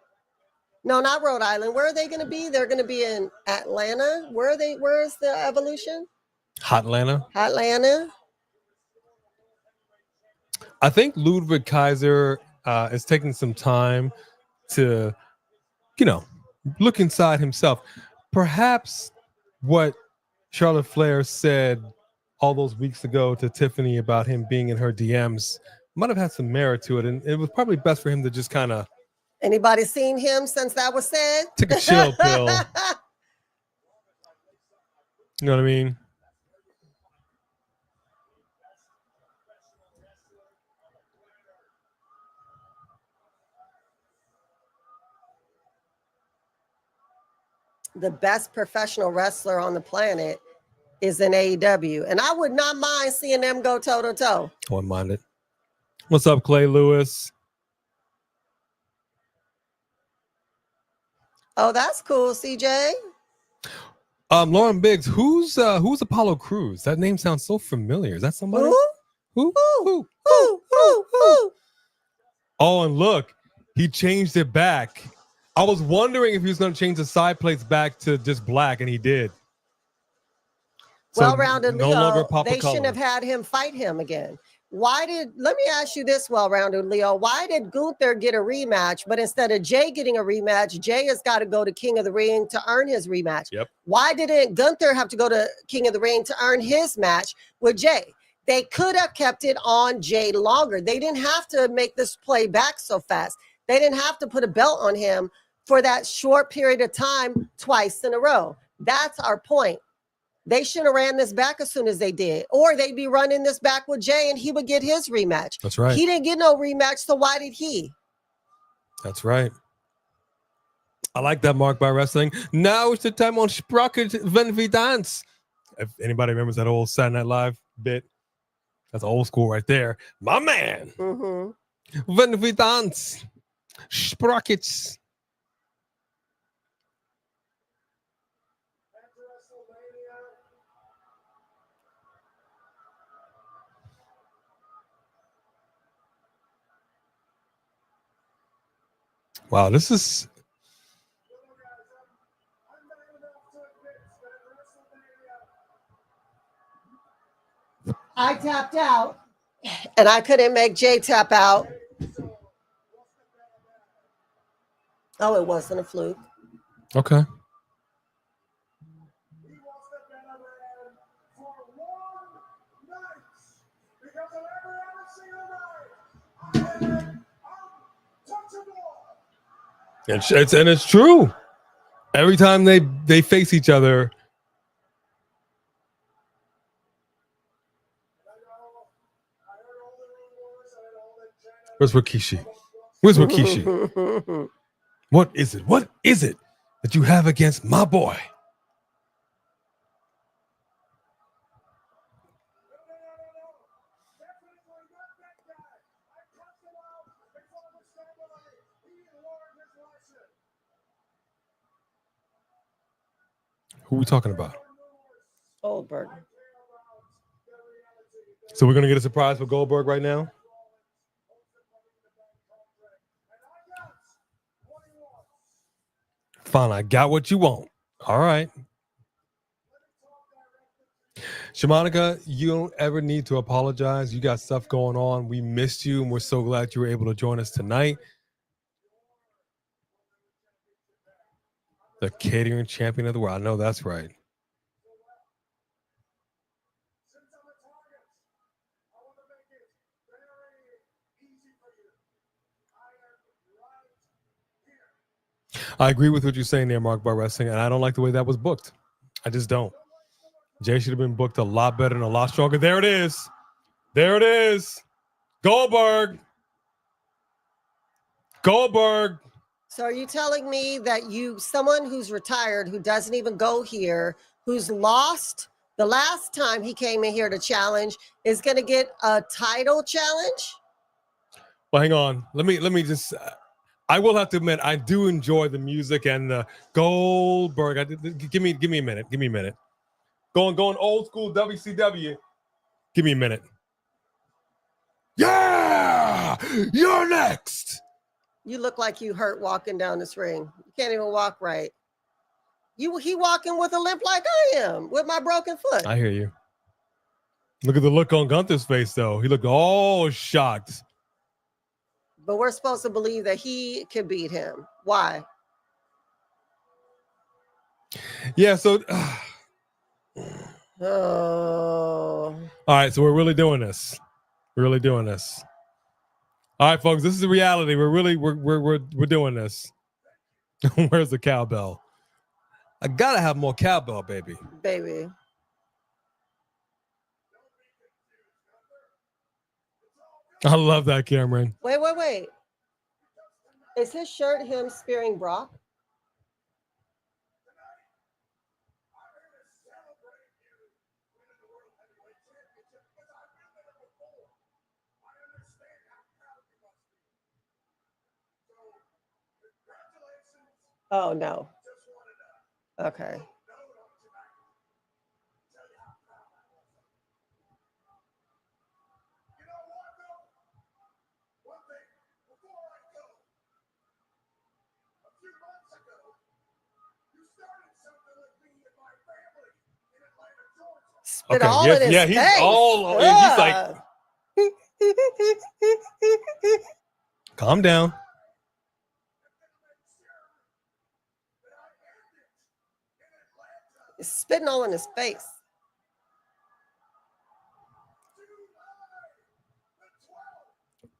No, not Rhode Island. Where are they going to be? They're going to be in Atlanta. Where are they? Where is the Evolution? Hotlanta. Hotlanta. I think Ludwig Kaiser is taking some time to, look inside himself. Perhaps what Charlotte Flair said all those weeks ago to Tiffany about him being in her DMs might have had some merit to it, and it was probably best for him to just kind of Anybody seen him since that was said? take a chill pill. You know what I mean? The best professional wrestler on the planet is in AEW, and I would not mind seeing them go toe to toe. I wouldn't mind it. What's up, Clay Lewis? Oh, that's cool, CJ. Lauren Biggs, who's Apollo Crews? That name sounds so familiar. Is that somebody? Who? Who? Oh, and look, he changed it back. I was wondering if he was going to change the side plates back to just black, and he did. So Well-rounded no Leo, longer pop they color. shouldn't have had him fight him again. Let me ask you this, well-rounded Leo, why did Gunther get a rematch, but instead of Jey getting a rematch, Jey has got to go to King of the Ring to earn his rematch? Yep. Why didn't Gunther have to go to King of the Ring to earn his match with Jey? They could have kept it on Jey longer. They didn't have to make this play back so fast. They didn't have to put a belt on him for that short period of time twice in a row. That's our point. They should have ran this back as soon as they did, or they'd be running this back with Jey and he would get his rematch. That's right. He didn't get no rematch, so why did he? That's right. I like that, Mark by Wrestling. Now it's the time on Sprocket When We Dance. If anybody remembers that old Saturday Night Live bit, that's old school right there. My man. Mm-hmm. When we dance. Sprockets. Wow, this is... I tapped out, and I couldn't make Jey tap out. Oh, it wasn't a fluke. Okay. It's true. Every time they face each other, where's Rikishi? Where's Rikishi? What is it? What is it that you have against my boy? Who are we talking about? Goldberg. So we're going to get a surprise for Goldberg right now? Fine, I got what you want. All right. Shamanica, you don't ever need to apologize. You got stuff going on. We missed you, and we're so glad you were able to join us tonight. The catering champion of the world. I know that's right. I agree with what you're saying there, Mark, about wrestling, and I don't like the way that was booked. I just don't. Jey should have been booked a lot better and a lot stronger. There it is. There it is. Goldberg. Goldberg. So are you telling me that someone who's retired, who doesn't even go here, who's lost the last time he came in here to challenge, is going to get a title challenge? Well, hang on. Let me just... I will have to admit, I do enjoy the music and the Goldberg. Give me a minute. Give me a minute. Going old school WCW. Give me a minute. Yeah! You're next! You look like you hurt walking down this ring. You can't even walk right. He walking with a limp like I am, with my broken foot. I hear you. Look at the look on Gunther's face, though. He looked all shocked. But we're supposed to believe that he can beat him. Why? Yeah, so Oh. All right, so we're really doing this. We're really doing this. All right, folks, this is the reality. We're doing this. Where's the cowbell? I gotta have more cowbell, baby. Baby. I love that, Cameron. Wait. Is his shirt him spearing Brock? Oh, no. Okay. Spit all in his face. He's all. He's like, calm down. He's spitting all in his face.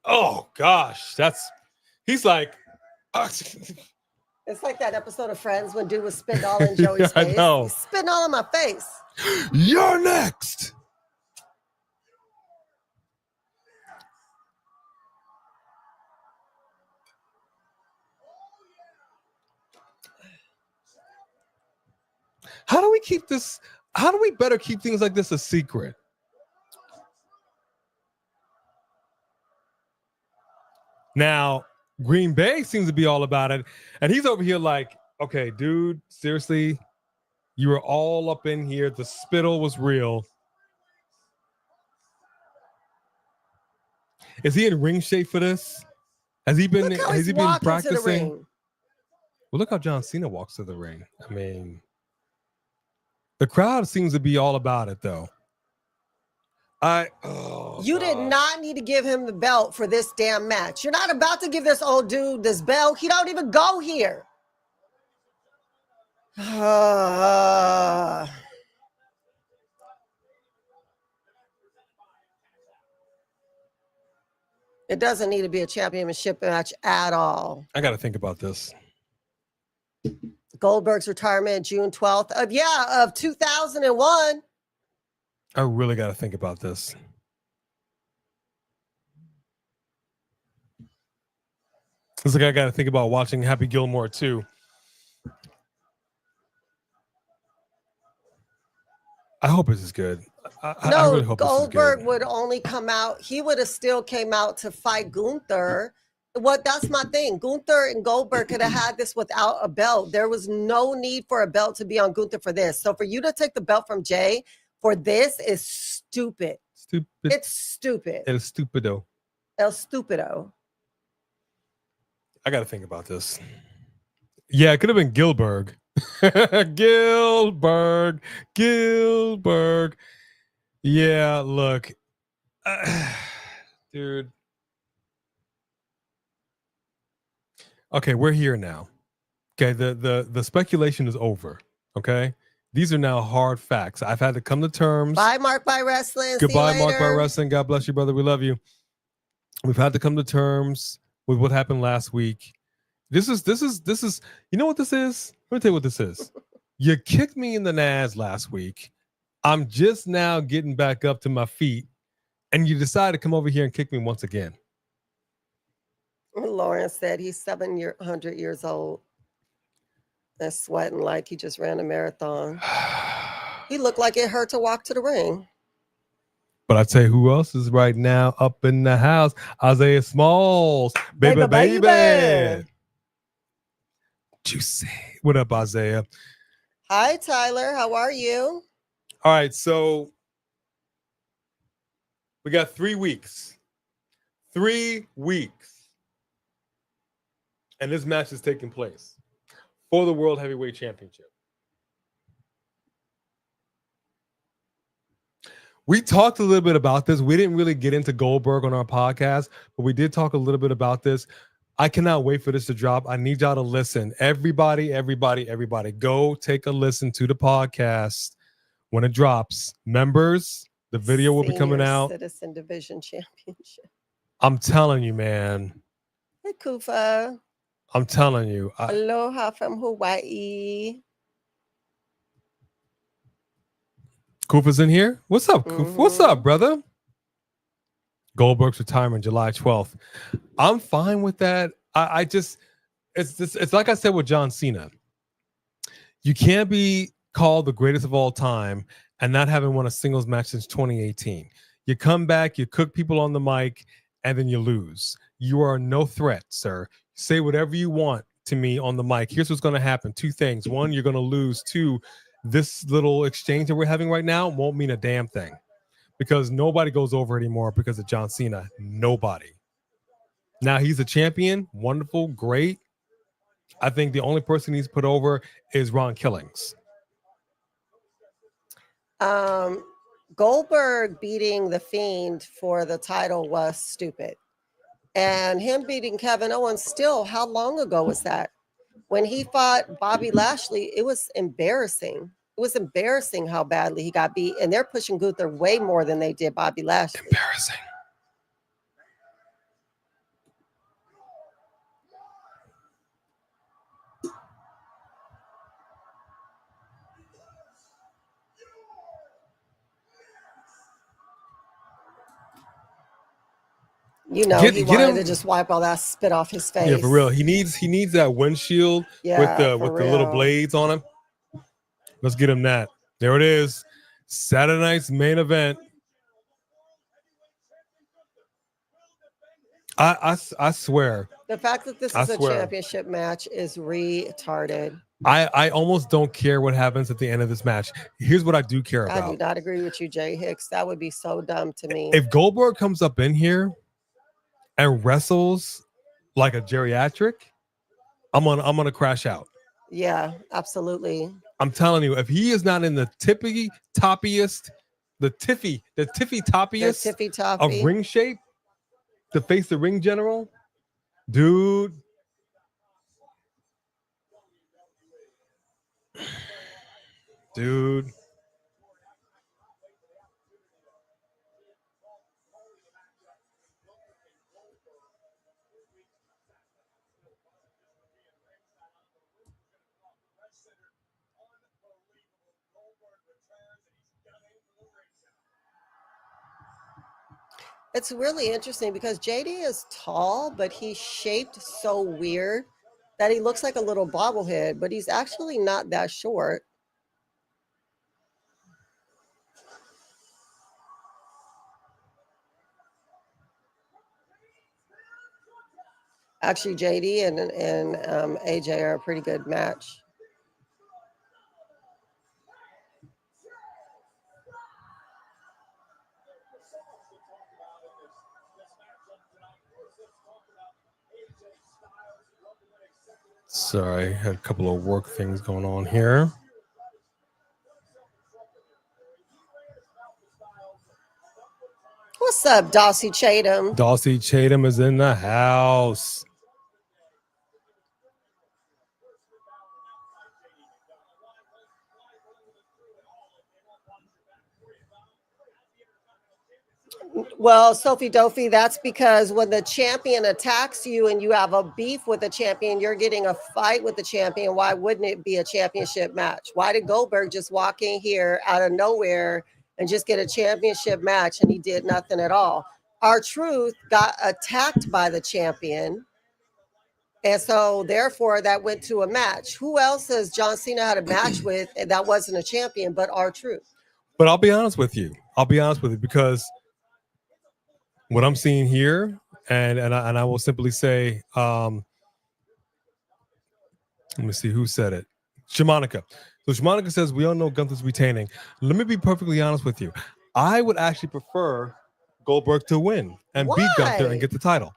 Oh gosh, he's like. It's like that episode of Friends when dude was spitting all in Joey's I face. know. He's spitting all in my face. You're next. How do we keep this? How do we better keep things like this a secret? Now, Green Bay seems to be all about it. And he's over here like, okay, dude, seriously, you were all up in here. The spittle was real. Is he in ring shape for this? Has he been practicing? Well, look how John Cena walks to the ring. I mean, the crowd seems to be all about it, though. You did not need to give him the belt for this damn match. You're not about to give this old dude this belt. He don't even go here. It doesn't need to be a championship match at all. I got to think about this. Goldberg's retirement June 12th of 2001. I really got to think about this. It's like I got to think about watching Happy Gilmore too. I hope this is good. I really hope Goldberg would only come out. He would have still came out to fight Gunther. That's my thing. Gunther and Goldberg could have had this without a belt. There was no need for a belt to be on Gunther for this. So for you to take the belt from Jey for this is stupid. It's stupid. El stupido. El stupido. I got to think about this. Yeah, it could have been Gilbert. Gilbert. Yeah, look. Dude. Okay, we're here now. Okay, the speculation is over. Okay? These are now hard facts. I've had to come to terms. Bye, Mark by Wrestling. Goodbye, Mark by Wrestling. God bless you, brother. We love you. We've had to come to terms with what happened last week. This is you know what this is? Let me tell you what this is. You kicked me in the nads last week. I'm just now getting back up to my feet, and you decide to come over here and kick me once again. Lawrence said he's 700 years old. And sweating like he just ran a marathon. He looked like it hurt to walk to the ring. But I tell you who else is right now up in the house. Isaiah Smalls. Baby. Juicy. What up, Isaiah? Hi, Tyler. How are you? All right, so we got 3 weeks. 3 weeks. And this match is taking place for the World Heavyweight Championship. We talked a little bit about this. We didn't really get into Goldberg on our podcast, but we did talk a little bit about this. I cannot wait for this to drop. I need y'all to listen. Everybody, go take a listen to the podcast. when it drops, members, the video will be coming Senior out. Citizen Division Championship. I'm telling you, man. Hey, Kufa. I'm telling you. Aloha from Hawaii. Kufa's in here. What's up, Kufa? What's up, brother? Goldberg's retirement July 12th. I'm fine with that. I just, it's like I said with John Cena. You can't be called the greatest of all time and not having won a singles match since 2018. You come back, you cook people on the mic, and then you lose. You are no threat, sir. Say whatever you want to me on the mic. Here's what's going to happen. Two things. One, you're going to lose. Two, this little exchange that we're having right now won't mean a damn thing because nobody goes over anymore because of John Cena. Nobody. Now he's a champion. Wonderful. Great. I think the only person he's put over is Ron Killings. Goldberg beating The Fiend for the title was stupid. And him beating Kevin Owens still, how long ago was that? When he fought Bobby Lashley, it was embarrassing. It was embarrassing how badly he got beat. And they're pushing Gunther way more than they did Bobby Lashley. Embarrassing. You know, he wanted to just wipe all that spit off his face. Yeah, for real. He needs that windshield with the little blades on him. Let's get him that. There it is. Saturday night's main event. I swear. The fact that this is a championship match is retarded. I almost don't care what happens at the end of this match. Here's what I do care about. I do not agree with you, Jay Hicks. That would be so dumb to me. If Goldberg comes up in here and wrestles like a geriatric, I'm gonna crash out. Yeah, absolutely. I'm telling you, if he is not in the tippy toppiest of ring shape to face the ring general, dude. It's really interesting because JD is tall, but he's shaped so weird that he looks like a little bobblehead, but he's actually not that short. Actually, JD and AJ are a pretty good match. Sorry, had a couple of work things going on here. What's up, Dawsey Chatham? Dawsey Chatham is in the house. Well, Sophie Dophie, that's because when the champion attacks you and you have a beef with the champion, you're getting a fight with the champion. Why wouldn't it be a championship match? Why did Goldberg just walk in here out of nowhere and just get a championship match and he did nothing at all? R-Truth got attacked by the champion. And so therefore that went to a match. Who else has John Cena had a match with and that wasn't a champion but R-Truth? But I'll be honest with you because what I'm seeing here, and I will simply say, let me see who said it. Shamanica. So Shamanica says, we all know Gunther's retaining. Let me be perfectly honest with you. I would actually prefer Goldberg to win and beat Gunther and get the title.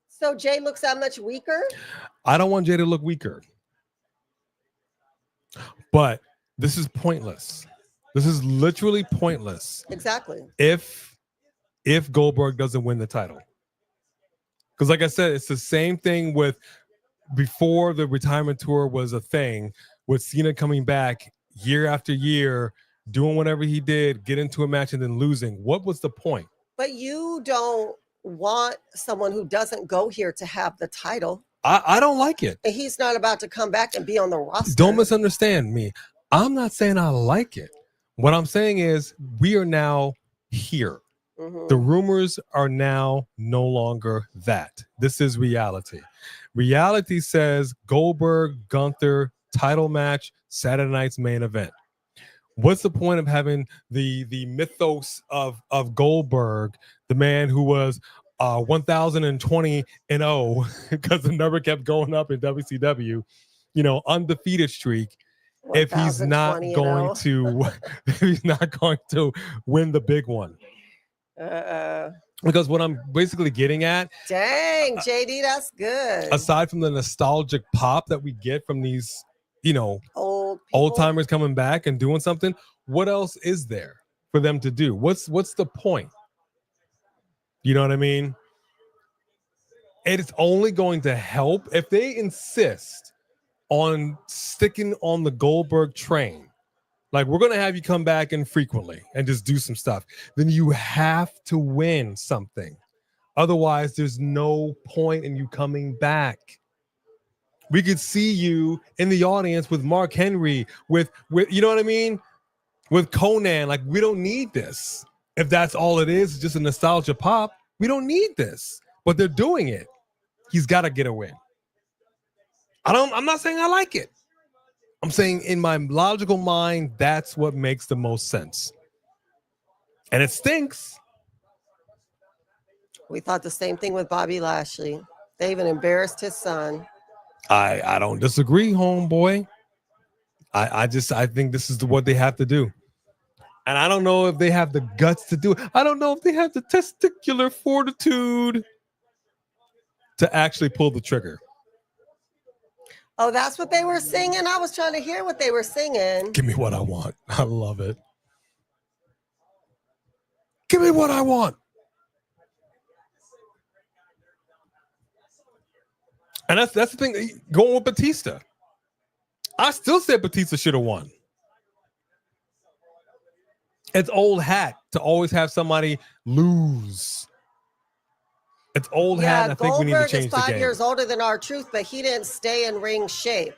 So Jay looks that much weaker? I don't want Jay to look weaker. But this is pointless. This is literally pointless. Exactly. If Goldberg doesn't win the title. Because like I said, it's the same thing with before the retirement tour was a thing, with Cena coming back year after year doing whatever he did, get into a match and then losing. What was the point? But you don't want someone who doesn't go here to have the title. I don't like it. And he's not about to come back and be on the roster. Don't misunderstand me. I'm not saying I like it. What I'm saying is we are now here. Mm-hmm. The rumors are now no longer that. This is reality. Reality says Goldberg, Gunther, title match, Saturday night's main event. What's the point of having the mythos of Goldberg, the man who was 1,020-0 because the number kept going up in WCW, undefeated streak, if he's not going to if he's not going to win the big one. Because what I'm basically getting at, dang, JD, that's good. Aside from the nostalgic pop that we get from these, old timers coming back and doing something, what else is there for them to do? What's the point? You know what I mean? It's only going to help if they insist on sticking on the Goldberg train. Like, we're going to have you come back infrequently and just do some stuff. Then you have to win something. Otherwise, there's no point in you coming back. We could see you in the audience with Mark Henry, with you know what I mean? With Conan. Like, we don't need this. If that's all it is, just a nostalgia pop, we don't need this. But they're doing it. He's got to get a win. I'm not saying I like it. I'm saying in my logical mind, that's what makes the most sense. And it stinks. We thought the same thing with Bobby Lashley. They even embarrassed his son. I don't disagree, homeboy. I think this is what they have to do. And I don't know if they have the guts to do it. I don't know if they have the testicular fortitude to actually pull the trigger. Oh, that's what they were singing? I was trying to hear what they were singing. Give me what I want. I love it. Give me what I want. And that's the thing, going with Batista. I still said Batista should have won. It's old hat to always have somebody lose. It's old hat, and I think we need to change the game. Goldberg is 5 years older than R-Truth, but he didn't stay in ring shape.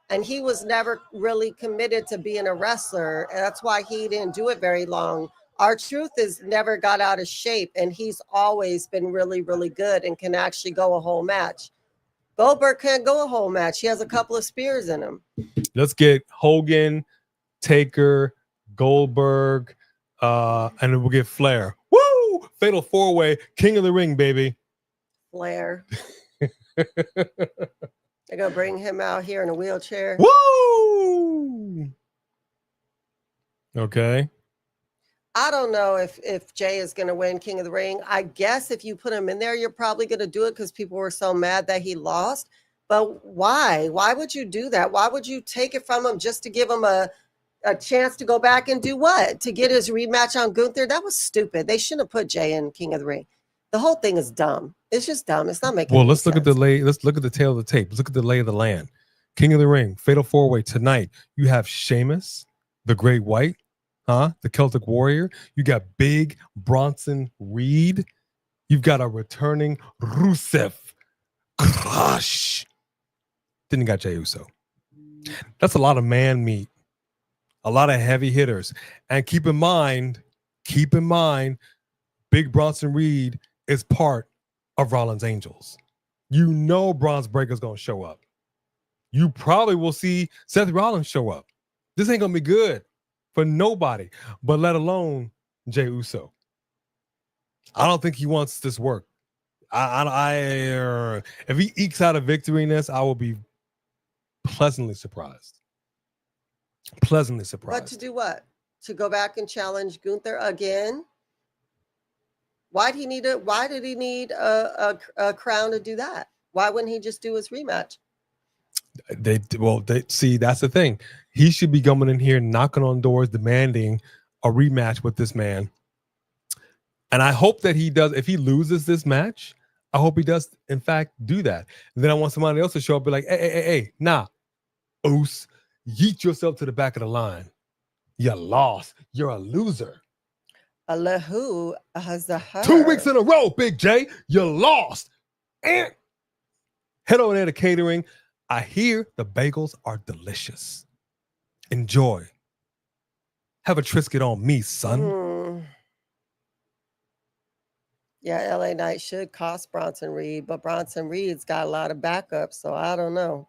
And he was never really committed to being a wrestler. And that's why he didn't do it very long. R-Truth has never got out of shape, and he's always been really, really good and can actually go a whole match. Goldberg can't go a whole match. He has a couple of spears in him. Let's get Hogan, Taker, Goldberg, and then we'll get Flair. Woo! Fatal 4-way, King of the Ring, baby. Flair. They're going to bring him out here in a wheelchair. Woo! Okay. I don't know if Jey is going to win King of the Ring. I guess if you put him in there, you're probably going to do it because people were so mad that he lost. But why? Why would you do that? Why would you take it from him just to give him a chance to go back and do what? To get his rematch on Gunther? That was stupid. They shouldn't have put Jey in King of the Ring. The whole thing is dumb. It's just dumb. It's not making. Well, let's look at the lay. Let's look at the tail of the tape. Let's look at the lay of the land. King of the Ring, Fatal 4-way tonight. You have Sheamus, the Great White, the Celtic Warrior. You got Big Bronson Reed. You've got a returning Rusev. Crush. Then you got Jey Uso. That's a lot of man meat. A lot of heavy hitters. And keep in mind, Big Bronson Reed is part of Rollins Angels. You know Bronze Breaker's going to show up. You probably will see Seth Rollins show up. This ain't going to be good for nobody, but let alone Jey Uso. I don't think he wants this work. If he ekes out a victory in this, I will be pleasantly surprised. Pleasantly surprised. But to do what? To go back and challenge Gunther again? Why did he need a crown to do that? Why wouldn't he just do his rematch? They see, that's the thing. He should be coming in here, knocking on doors, demanding a rematch with this man. And I hope that he does. If he loses this match, I hope he does, in fact, do that. And then I want somebody else to show up and be like, hey, nah, Oos, yeet yourself to the back of the line. You lost. You're a loser. A lahu has a her. 2 weeks in a row, Big J. You lost. And head over there to catering. I hear the bagels are delicious. Enjoy. Have a Triscuit on me, son. Yeah, LA Knight should cost Bronson Reed, but Bronson Reed's got a lot of backups, so I don't know.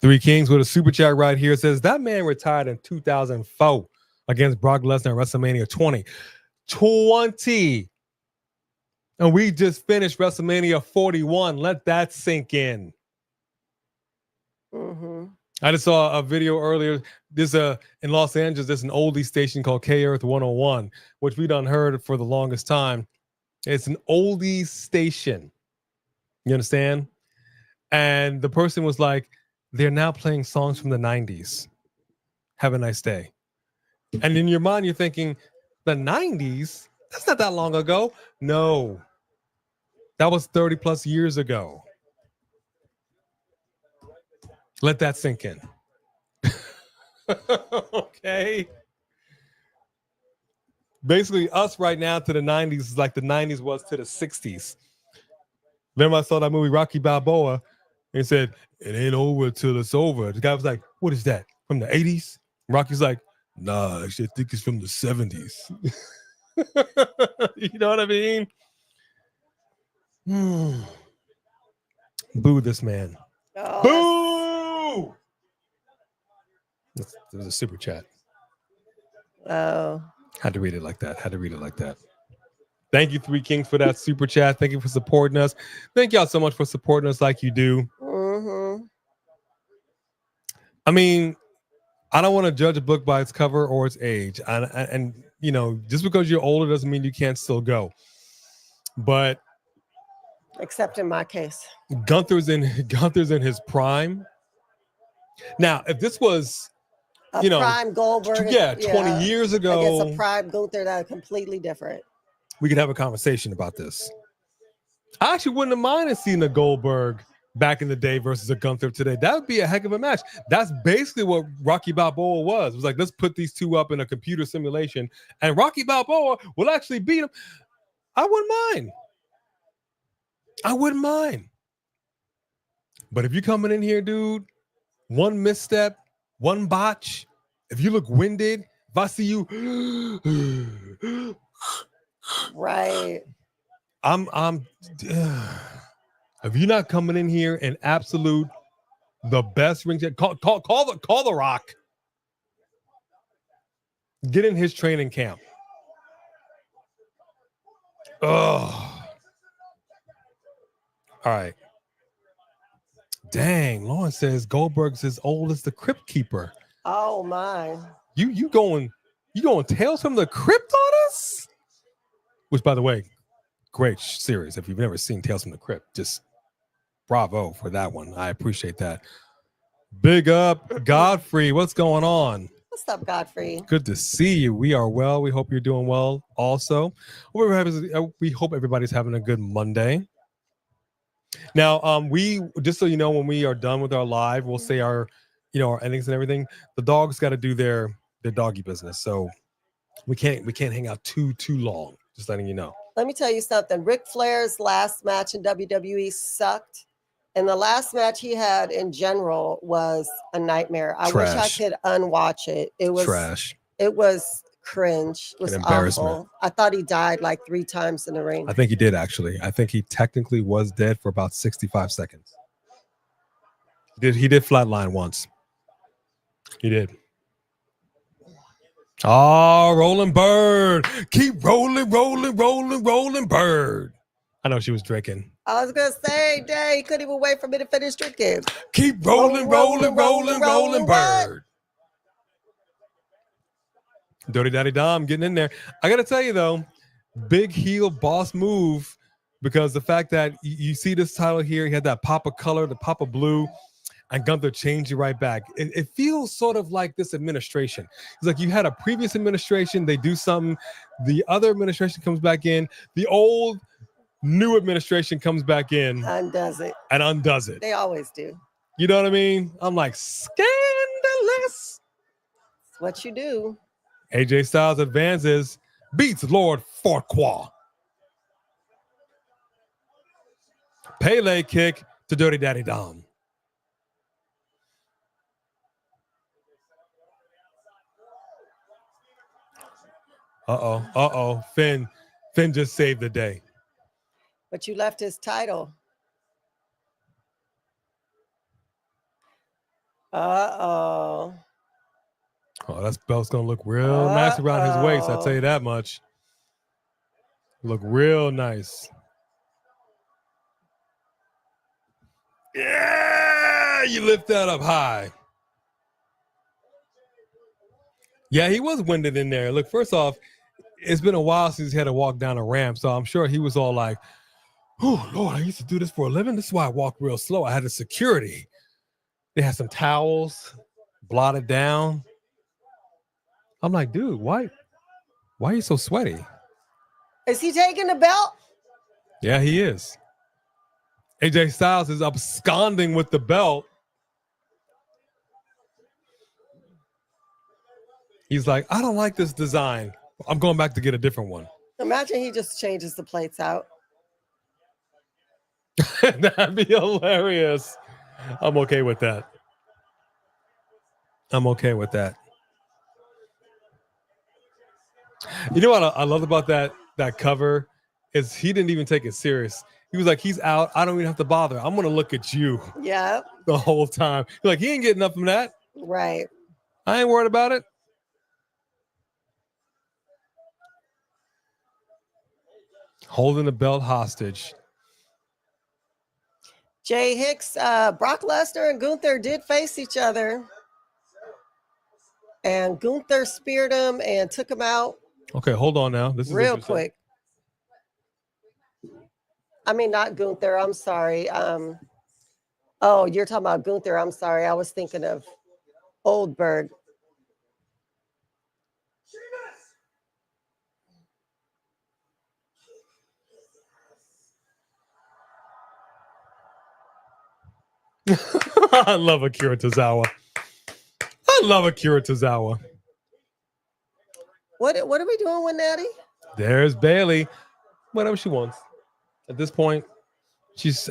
Three Kings with a super chat right here says that man retired in 2004 against Brock Lesnar at WrestleMania 20. And we just finished WrestleMania 41. Let that sink in. I just saw a video earlier. There's in Los Angeles, there's an oldie station called K Earth 101, which we done heard for the longest time. It's an oldie station. You understand? And the person was like, they're now playing songs from the 90s. Have a nice day. And in your mind, you're thinking, the 90s? That's not that long ago. No. That was 30 plus years ago. Let that sink in. Okay. Basically, us right now to the 90s is like the 90s was to the 60s. Remember, I saw that movie Rocky Balboa and said, it ain't over till it's over. The guy was like, what is that? From the 80s? Rocky's like, nah, I actually think it's from the 70s. You know what I mean? Boo this man. Boo! There was a super chat. Oh. Had to read it like that. Thank you, Three Kings, for that super chat. Thank you for supporting us. Thank y'all so much for supporting us like you do. I mean, I don't want to judge a book by its cover or its age. And you know, just because you're older doesn't mean you can't still go. But except in my case. Gunther's in his prime. Now, if this was prime Goldberg, 20 years ago, against a prime Gunther, that's completely different. We could have a conversation about this. I actually wouldn't have minded seeing a Goldberg back in the day versus a Gunther today. That would be a heck of a match. That's basically what Rocky Balboa was. It was like, let's put these two up in a computer simulation, and Rocky Balboa will actually beat him. I wouldn't mind. But if you're coming in here, dude, one misstep, one botch, if you look winded, if I see you right, if you're not coming in here in absolute the best ring check, call the Rock. Get in his training camp. Oh. All right. Dang, Lauren says Goldberg's as old as the Crypt Keeper. Oh my. You going Tales from the Crypt on us? Which, by the way, great series. If you've never seen Tales from the Crypt, just bravo for that one. I appreciate that. Big up, Godfrey. What's going on? What's up, Godfrey? Good to see you. We are well. We hope you're doing well also. We hope everybody's having a good Monday. Now, we just so you know, when we are done with our live, we'll say our endings and everything. The dogs got to do their doggy business, so we can't hang out too long. Just letting you know. Let me tell you something. Ric Flair's last match in WWE sucked, and the last match he had in general was a nightmare. I wish I could unwatch it. It was trash. It was cringe. It was awful. I thought he died like 3 times in the ring. I think he did, actually. I think he technically was dead for about 65 seconds. He did flatline once. He did. Oh, rolling bird. Keep rolling, bird. I know she was drinking. I was going to say, dang, he couldn't even wait for me to finish drinking. Keep rolling, bird. Dirty Daddy Dom getting in there. I got to tell you, though, big heel boss move, because the fact that you see this title here, he had that pop of color, the pop of blue, and Gunther changed it right back. It feels sort of like this administration. It's like you had a previous administration, they do something, the other administration comes back in, the old new administration comes back in. Undoes it. And undoes it. They always do. You know what I mean? I'm like, scandalous. It's what you do. AJ Styles advances, beats Lord Farquaad. Pele kick to Dirty Daddy Dom. Finn just saved the day. But you left his title. Oh, that belt's gonna look real nice around his waist. I'll tell you that much. Look real nice. Yeah, you lift that up high. Yeah, he was winded in there. Look, first off, it's been a while since he had to walk down a ramp, so I'm sure he was all like, "Oh Lord, I used to do this for a living. This is why I walk real slow. I had a security. They had some towels, blotted down." I'm like, dude, why are you so sweaty? Is he taking the belt? Yeah, he is. AJ Styles is absconding with the belt. He's like, I don't like this design. I'm going back to get a different one. Imagine he just changes the plates out. That'd be hilarious. I'm okay with that. You know what I love about that cover is he didn't even take it serious. He was like, he's out. I don't even have to bother. I'm going to look at you. Yeah. The whole time. Like, he ain't getting nothing from that. Right. I ain't worried about it. Holding the belt hostage. Jay Hicks, Brock Lesnar and Gunther did face each other. And Gunther speared him and took him out. Okay, hold on now. This is real quick. I mean, not Gunther. I'm sorry. Oh, you're talking about Gunther. I'm sorry. I was thinking of Oldberg. I love Akira Tozawa. What are we doing with Natty? There's Bayley. Whatever she wants. At this point,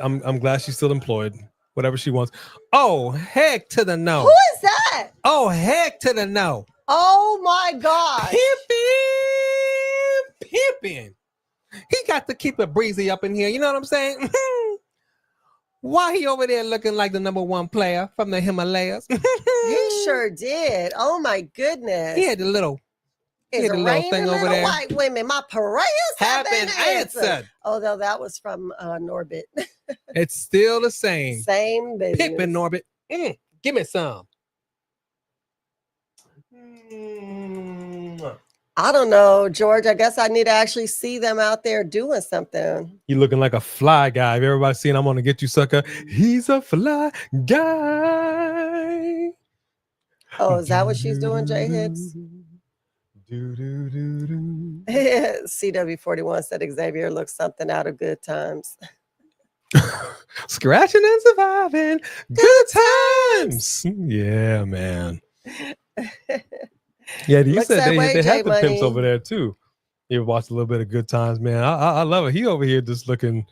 I'm glad she's still employed. Whatever she wants. Oh, heck to the no. Who is that? Oh, heck to the no. Oh my God. Pimpin'. He got to keep it breezy up in here. You know what I'm saying? Why he over there looking like the #1 player from the Himalayas? He sure did. Oh my goodness. He had the little thing over there. White women, my prayers have been answered. Although that was from Norbit. It's still the same. Same business. Pippin' Norbit. Give me some. I don't know, George. I guess I need to actually see them out there doing something. You looking like a fly guy. If everybody's seen I'm gonna get you, sucker. He's a fly guy. Oh, is that what she's doing, Jay Hicks? CW41 said Xavier looks something out of Good Times. Scratching and surviving. Good times. Yeah, man. Yeah, you said they had the pimps over there too. You watched a little bit of Good Times, man. I love it. He over here just looking.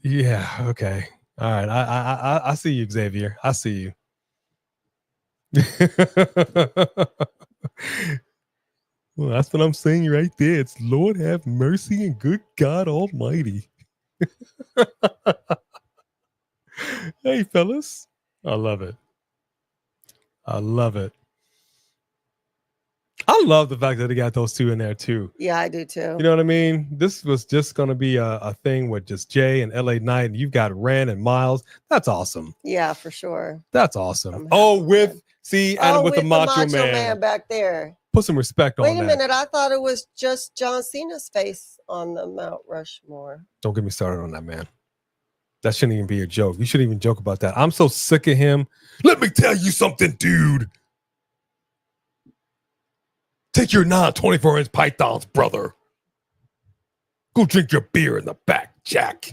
Yeah, okay. All right. I see you, Xavier. I see you. Well, that's what I'm saying right there. It's Lord have mercy and good God Almighty. Hey, fellas. I love it. I love the fact that they got those two in there too. Yeah, I do too. You know what I mean? This was just going to be a thing with just Jay and LA Knight, and you've got Ren and Miles. That's awesome. Yeah, for sure. That's awesome. With the Macho Man back there. Put some respect on that. Wait a minute. I thought it was just John Cena's face on the Mount Rushmore. Don't get me started on that, man. That shouldn't even be a joke. You shouldn't even joke about that. I'm so sick of him. Let me tell you something, dude. Take your 24-inch pythons, brother. Go drink your beer in the back, Jack.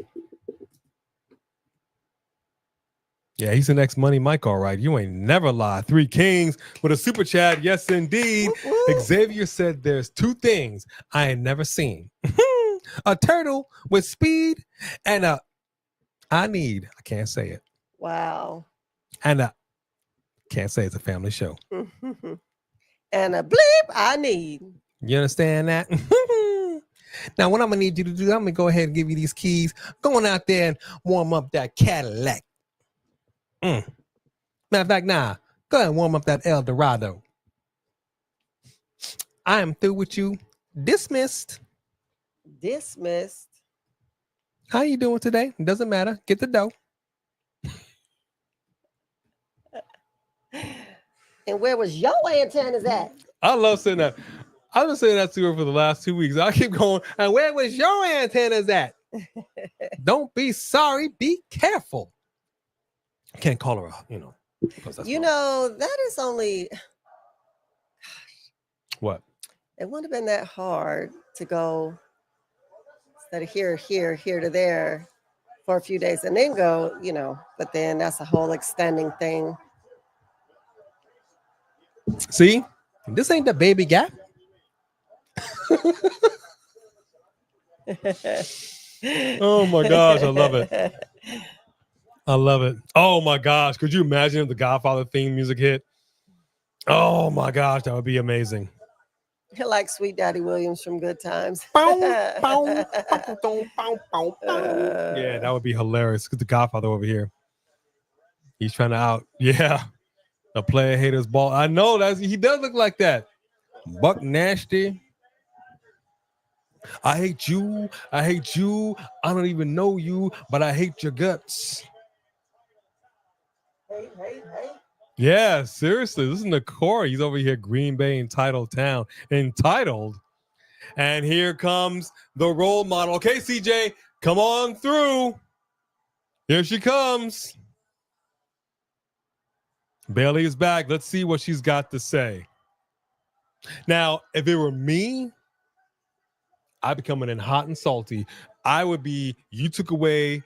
Yeah, he's the next Money Mike, all right. You ain't never lie. 3 Kings with a super chat. Yes, indeed. Whoop, whoop. Xavier said there's 2 things I ain't never seen. A turtle with speed and I can't say it. Wow. And can't say it's a family show. And a bleep I need. You understand that? Now, what I'm going to need you to do, I'm going to go ahead and give you these keys. Go on out there and warm up that Cadillac. Matter of fact, go ahead and warm up that El Dorado. I am through with you. Dismissed. Dismissed. How you doing today? Doesn't matter. Get the dough. And where was your antennas at? I love saying that. I've been saying that to her for the last 2 weeks. I keep going, and where was your antennas at? Don't be sorry. Be careful. I can't call her out, You know, that is only... What? It wouldn't have been that hard to go instead of here to there for a few days and then go, but then that's a whole extending thing. See, this ain't the baby gap. Oh my gosh, I love it. I love it. Oh my gosh, could you imagine if the Godfather theme music hit? Oh my gosh, that would be amazing. Like Sweet Daddy Williams from Good Times. Yeah, that would be hilarious. Because the Godfather over here, he's trying to a player haters ball. I know he does look like that. Buck Nasty. I hate you. I don't even know you, but I hate your guts. Hey. Yeah, seriously. Listen to Corey. He's over here, Green Bay entitled town. Entitled. And here comes the role model. Okay, CJ, come on through. Here she comes. Bayley is back. Let's see what she's got to say. Now, if it were me, I'd be coming in hot and salty. I would be, you took away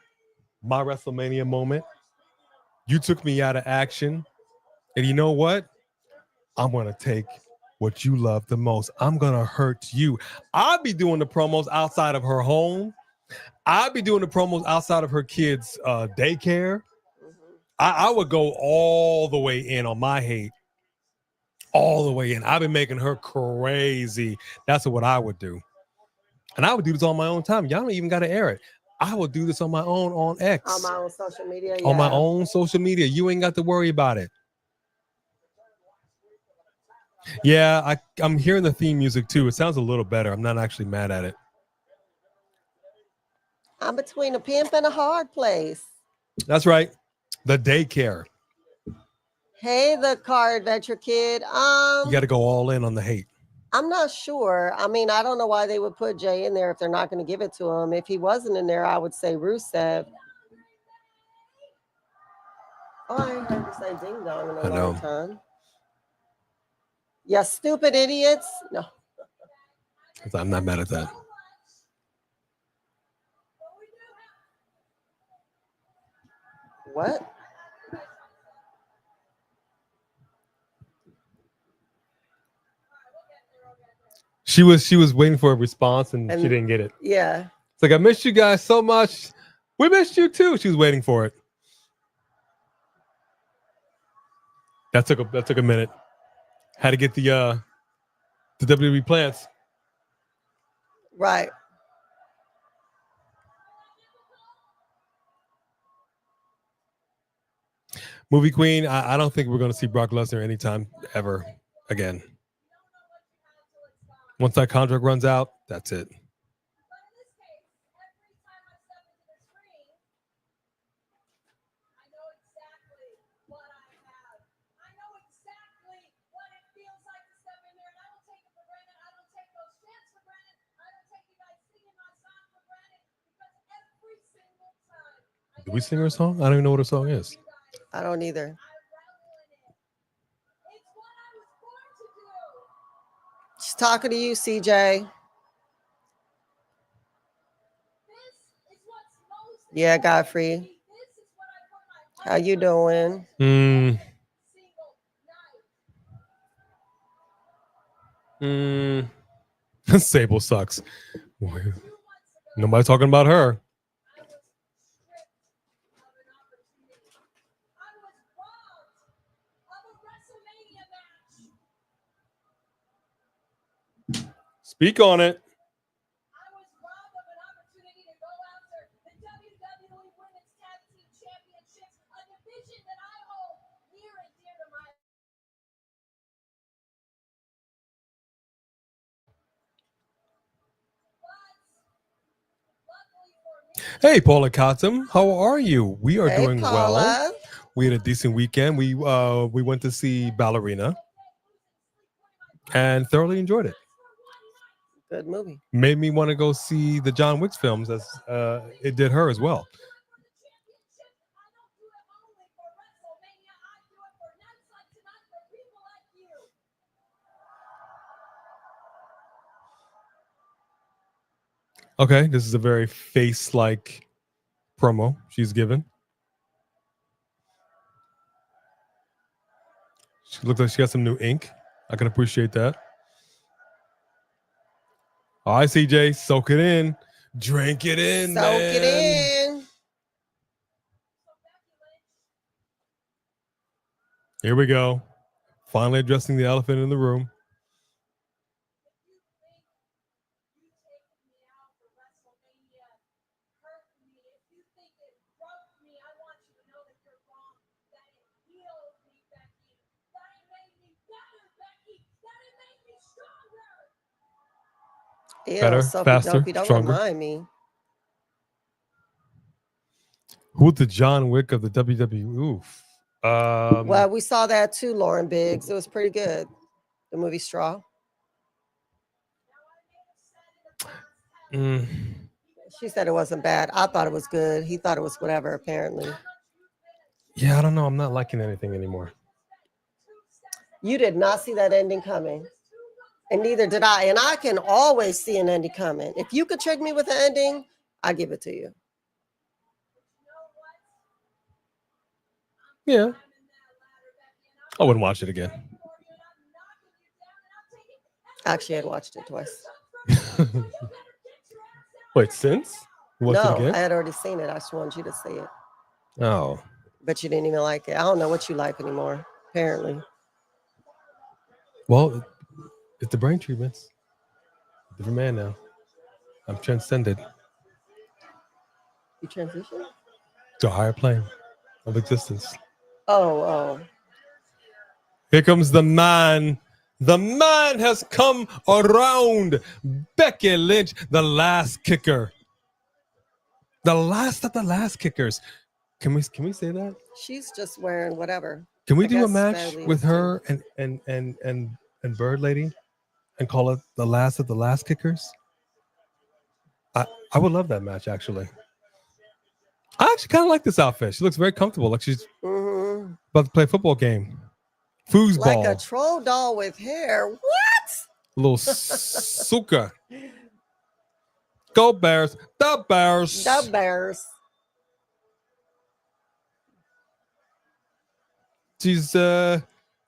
my WrestleMania moment. You took me out of action. And you know what? I'm going to take what you love the most. I'm going to hurt you. I'll be doing the promos outside of her home. I'll be doing the promos outside of her kids' daycare. I would go all the way in on my hate. All the way in. I've been making her crazy. That's what I would do. And I would do this on my own time. Y'all don't even got to air it. I will do this on my own on X. On my own social media. On my own social media. You ain't got to worry about it. Yeah, I'm hearing the theme music too. It sounds a little better. I'm not actually mad at it. I'm between a pimp and a hard place. That's right. The daycare. Hey, the car adventure kid. You got to go all in on the hate. I'm not sure. I mean, I don't know why they would put Jey in there if they're not going to give it to him. If he wasn't in there, I would say Rusev. Oh, I ain't heard you say ding dong in a long time. Yeah, stupid idiots. No. I'm not mad at that. What? She was waiting for a response and she didn't get it. Yeah. It's like, I missed you guys so much. We missed you too. She was waiting for it. That took a minute. Had to get the WWE plants. Right. Movie Queen, I don't think we're going to see Brock Lesnar anytime ever again. Once that contract runs out, that's it. Did we sing her song? I don't even know what her song is. I don't either. She's talking to you, CJ. Yeah, Godfrey. How you doing? Sable sucks. Nobody talking about her. Speak on it. Hey, Paula Cottom, how are you? We are Hey, doing Paula. well. We had a decent weekend. We went to see Ballerina and thoroughly enjoyed it. Good movie. Made me want to go see the John Wick films as it did her as well. Okay, this is a very face-like promo she's given. She looks like she got some new ink. I can appreciate that. All right, CJ, soak it in. Drink it in, Soak it in. Here we go. Finally addressing the elephant in the room. Ew, Better, Soapy faster, Dopey, don't stronger. remind me. Who's the John Wick of the WWE? Oof. Well, we saw that too, Lauren Biggs. It was pretty good. The movie Straw. She said it wasn't bad. I thought it was good. He thought it was whatever, apparently. Yeah, I don't know. I'm not liking anything anymore. You did not see that ending coming. And neither did I. And I can always see an ending coming. If you could trick me with an ending, I give it to you. Yeah. I wouldn't watch it again. Actually, I'd watched it twice. Wait, since? No, I had already seen it. I just wanted you to see it. Oh. But you didn't even like it. I don't know what you like anymore, apparently. Well, it's the brain treatments. Different man now. I'm transcended. You transition? To a higher plane of existence. Oh. Here comes the man. The man has come around. Becky Lynch, the last kicker. The last of the last kickers. Can we say that? She's just wearing whatever. Can we do a match with her and Bird Lady and call it the last of the last kickers? I would love that match, actually. I actually kind of like this outfit. She looks very comfortable, like she's about to play a football game. Foosball. Like a troll doll with hair. What? A little Asuka. Go Bears. The Bears. The Bears. She's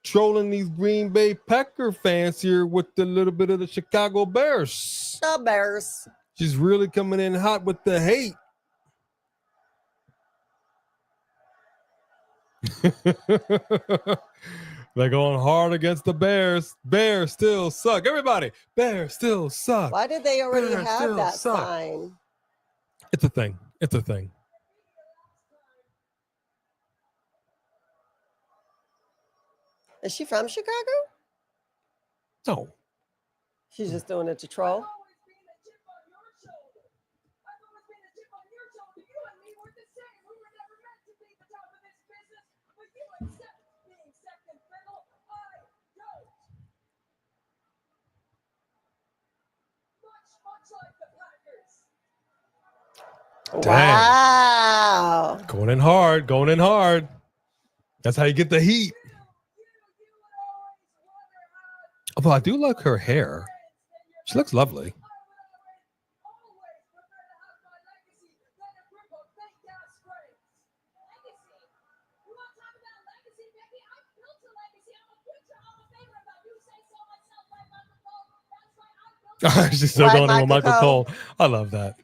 trolling these Green Bay Packer fans here with a little bit of the Chicago Bears. The Bears. She's really coming in hot with the hate. They're going hard against the Bears. Bears still suck. Everybody, Bears still suck. Why did they already have that sign? It's a thing. It's a thing. Is she from Chicago? No. She's just doing it to troll. Dang. Wow. Going in hard. Going in hard. That's how you get the heat. Although I do like her hair. She looks lovely. She's still Right, going in with Michael Michael Cole? Cole. I love that.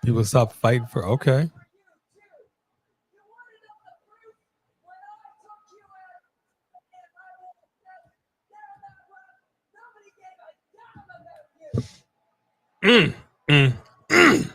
People stop fighting for okay. Mm, mm, mm.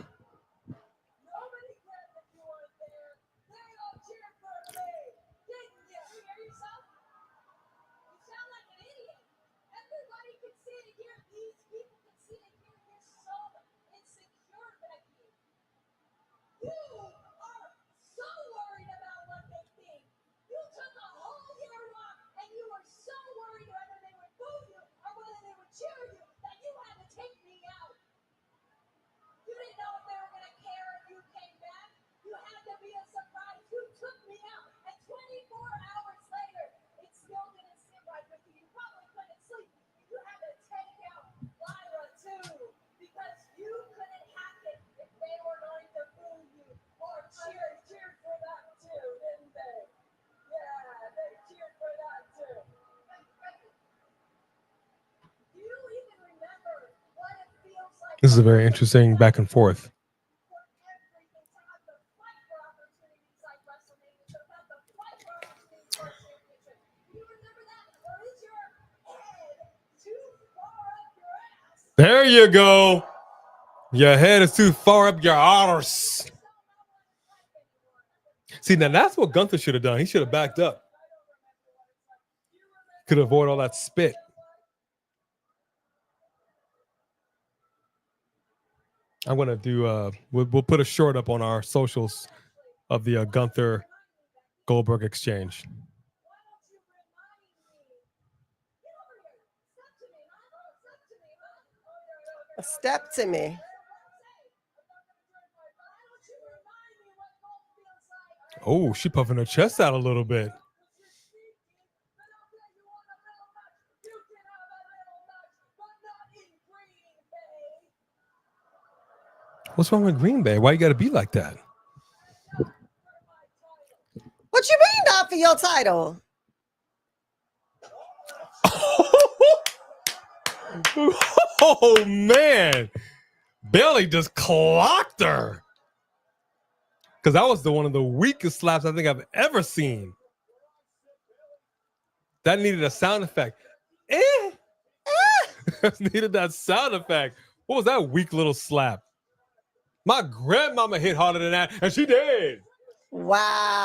This is a very interesting back and forth. There you go. Your head is too far up your arse. See, now that's what Gunther should have done. He should have backed up. Could avoid all that spit. I'm gonna do. We'll put a short up on our socials of the Gunther Goldberg exchange. Step to me. Oh, she puffing her chest out a little bit. What's wrong with Green Bay? Why you got to be like that? What you mean not for your title? Oh man, Bayley just clocked her. Because that was one of the weakest slaps I think I've ever seen. That needed a sound effect. Needed that sound effect. What was that weak little slap? My grandmama hit harder than that, and she did. Wow.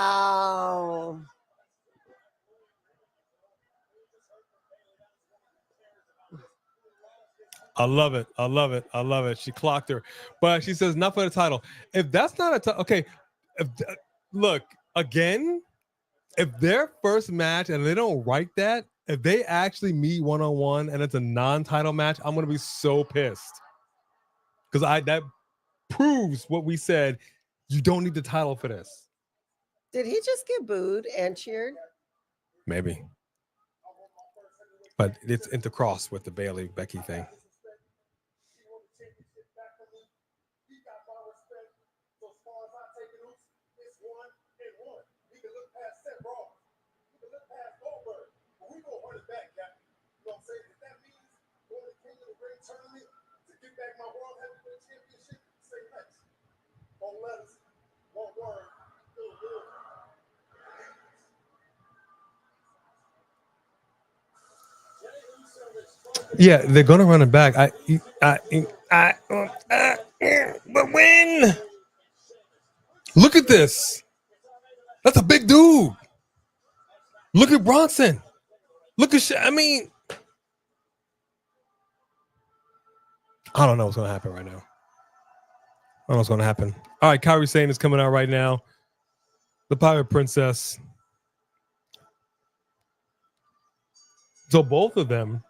I love it. I love it. I love it. She clocked her. But she says, not for the title. If that's not a title, okay. Look, again, if their first match and they don't write that, if they actually meet one-on-one and it's a non-title match, I'm going to be so pissed. Because that proves what we said. You don't need the title for this. Did he just get booed and cheered? Maybe. But it's intercrossed with the Bayley Becky thing. Yeah, they're gonna run it back. But when? Look at this. That's a big dude. Look at Bronson. Look at I mean, I don't know what's gonna happen right now. I don't know what's gonna happen. All right, Kairi Sane is coming out right now. The Pirate Princess. So both of them,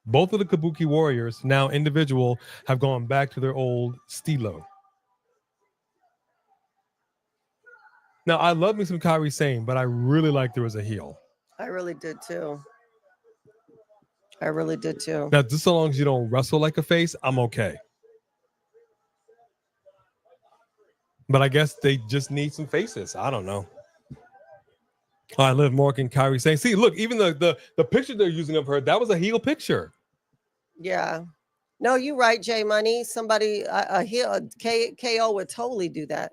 both of the Kabuki Warriors, now individual, have gone back to their old stilo. Now, I love me some Kairi Sane, but I really liked her as a heel. I really did too. I really did too. Now, just so long as you don't wrestle like a face, I'm okay. But I guess they just need some faces. I don't know. All right, Liv Morgan, Kairi Sane. See, look, even the picture they're using of her, that was a heel picture. Yeah. No, you're right, J Money. Somebody, a heel, KO would totally do that.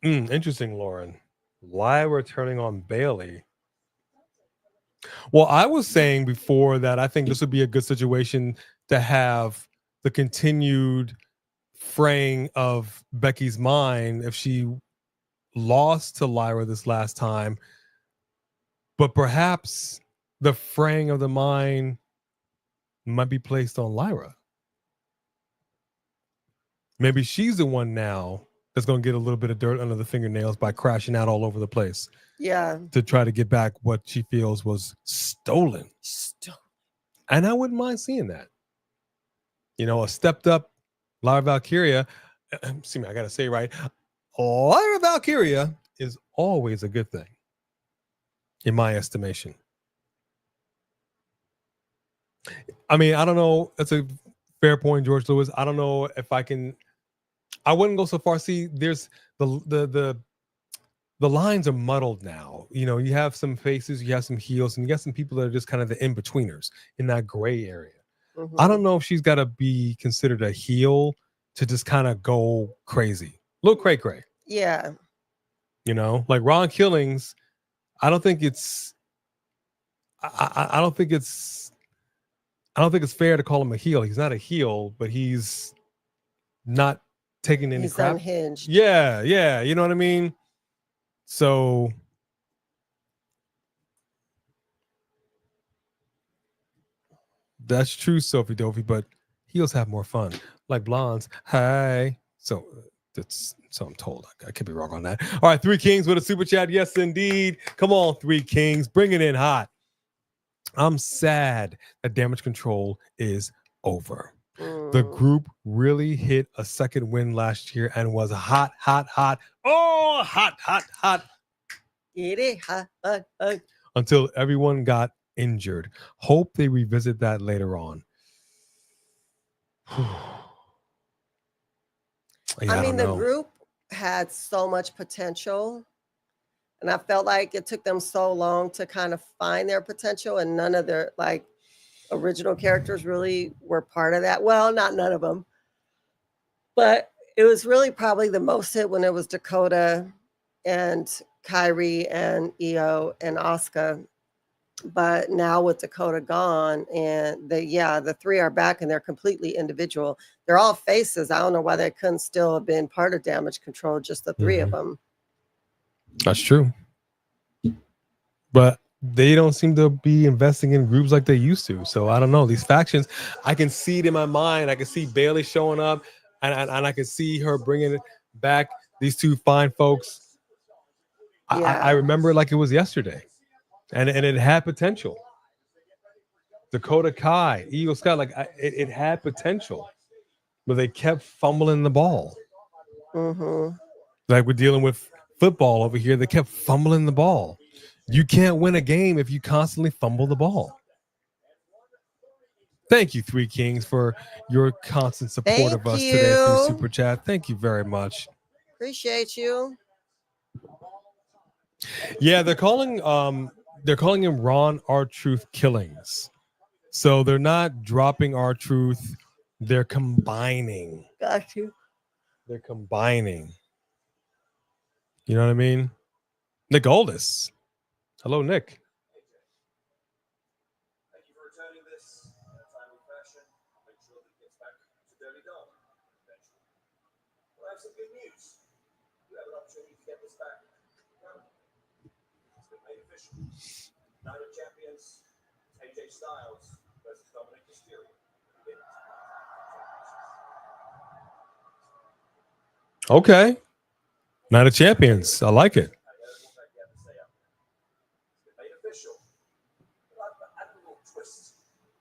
Interesting, Lauren. Why we're turning on Bayley? Well, I was saying before that I think this would be a good situation to have the continued fraying of Becky's mind if she lost to Lyra this last time, but perhaps the fraying of the mind might be placed on Lyra. Maybe she's the one now that's going to get a little bit of dirt under the fingernails by crashing out all over the place. Yeah. To try to get back what she feels was stolen. And I wouldn't mind seeing that. You know, a stepped up Lyra Valkyria. See me, I got to say it right. Lyra Valkyria is always a good thing, in my estimation. I mean, I don't know. That's a fair point, George Lewis. I don't know if I can. I wouldn't go so far. See, there's the lines are muddled now. You know, you have some faces, you have some heels, and you got some people that are just kind of the in-betweeners in that gray area. Mm-hmm. I don't know if she's got to be considered a heel to just kind of go crazy. A little cray-cray. Yeah. You know, like Ron Killings, I don't think it's fair to call him a heel. He's not a heel, but he's not taking any crap. Unhinged. Yeah, you know what I mean? So that's true, Sophie Dovey, but heels have more fun. Like blondes. Hi. So I'm told. I could be wrong on that. All right, Three Kings with a super chat. Yes, indeed. Come on, Three Kings. Bring it in hot. I'm sad that Damage Control is over. The group really hit a second win last year and was hot. Oh, hot. Get it hot. Until everyone got injured. Hope they revisit that later on. I mean, the group had so much potential, and I felt like it took them so long to kind of find their potential, and none of their original characters really were part of that. Well, not none of them, but it was really probably the most hit when it was Dakota and Kairi and Io and Asuka. But now with Dakota gone and the three are back and they're completely individual. They're all faces. I don't know why they couldn't still have been part of Damage Control, just the three of them. That's true. But they don't seem to be investing in groups like they used to. So I don't know. These factions, I can see it in my mind. I can see Bayley showing up and I can see her bringing back these two fine folks. Yeah. I remember it like it was yesterday. And it had potential. Dakota Kai, Io Sky, it had potential, but they kept fumbling the ball. Mm-hmm. Like we're dealing with football over here, they kept fumbling the ball. You can't win a game if you constantly fumble the ball. Thank you, Three Kings, for your constant support of us today through Super Chat. Thank you very much. Appreciate you. Yeah, they're calling him Ron R-Truth Killings. So they're not dropping R-Truth. They're combining. Got you. They're combining. You know what I mean? Nick Aldis. Hello, Nick. Thank you for returning this timely fashion. Make sure that it gets back to Dirty Dog eventually. Well, I have some good news. You have an opportunity to get this back. It's been made official. Night of Champions, AJ Styles versus Dominic Mysterio. Okay. Night of Champions. I like it.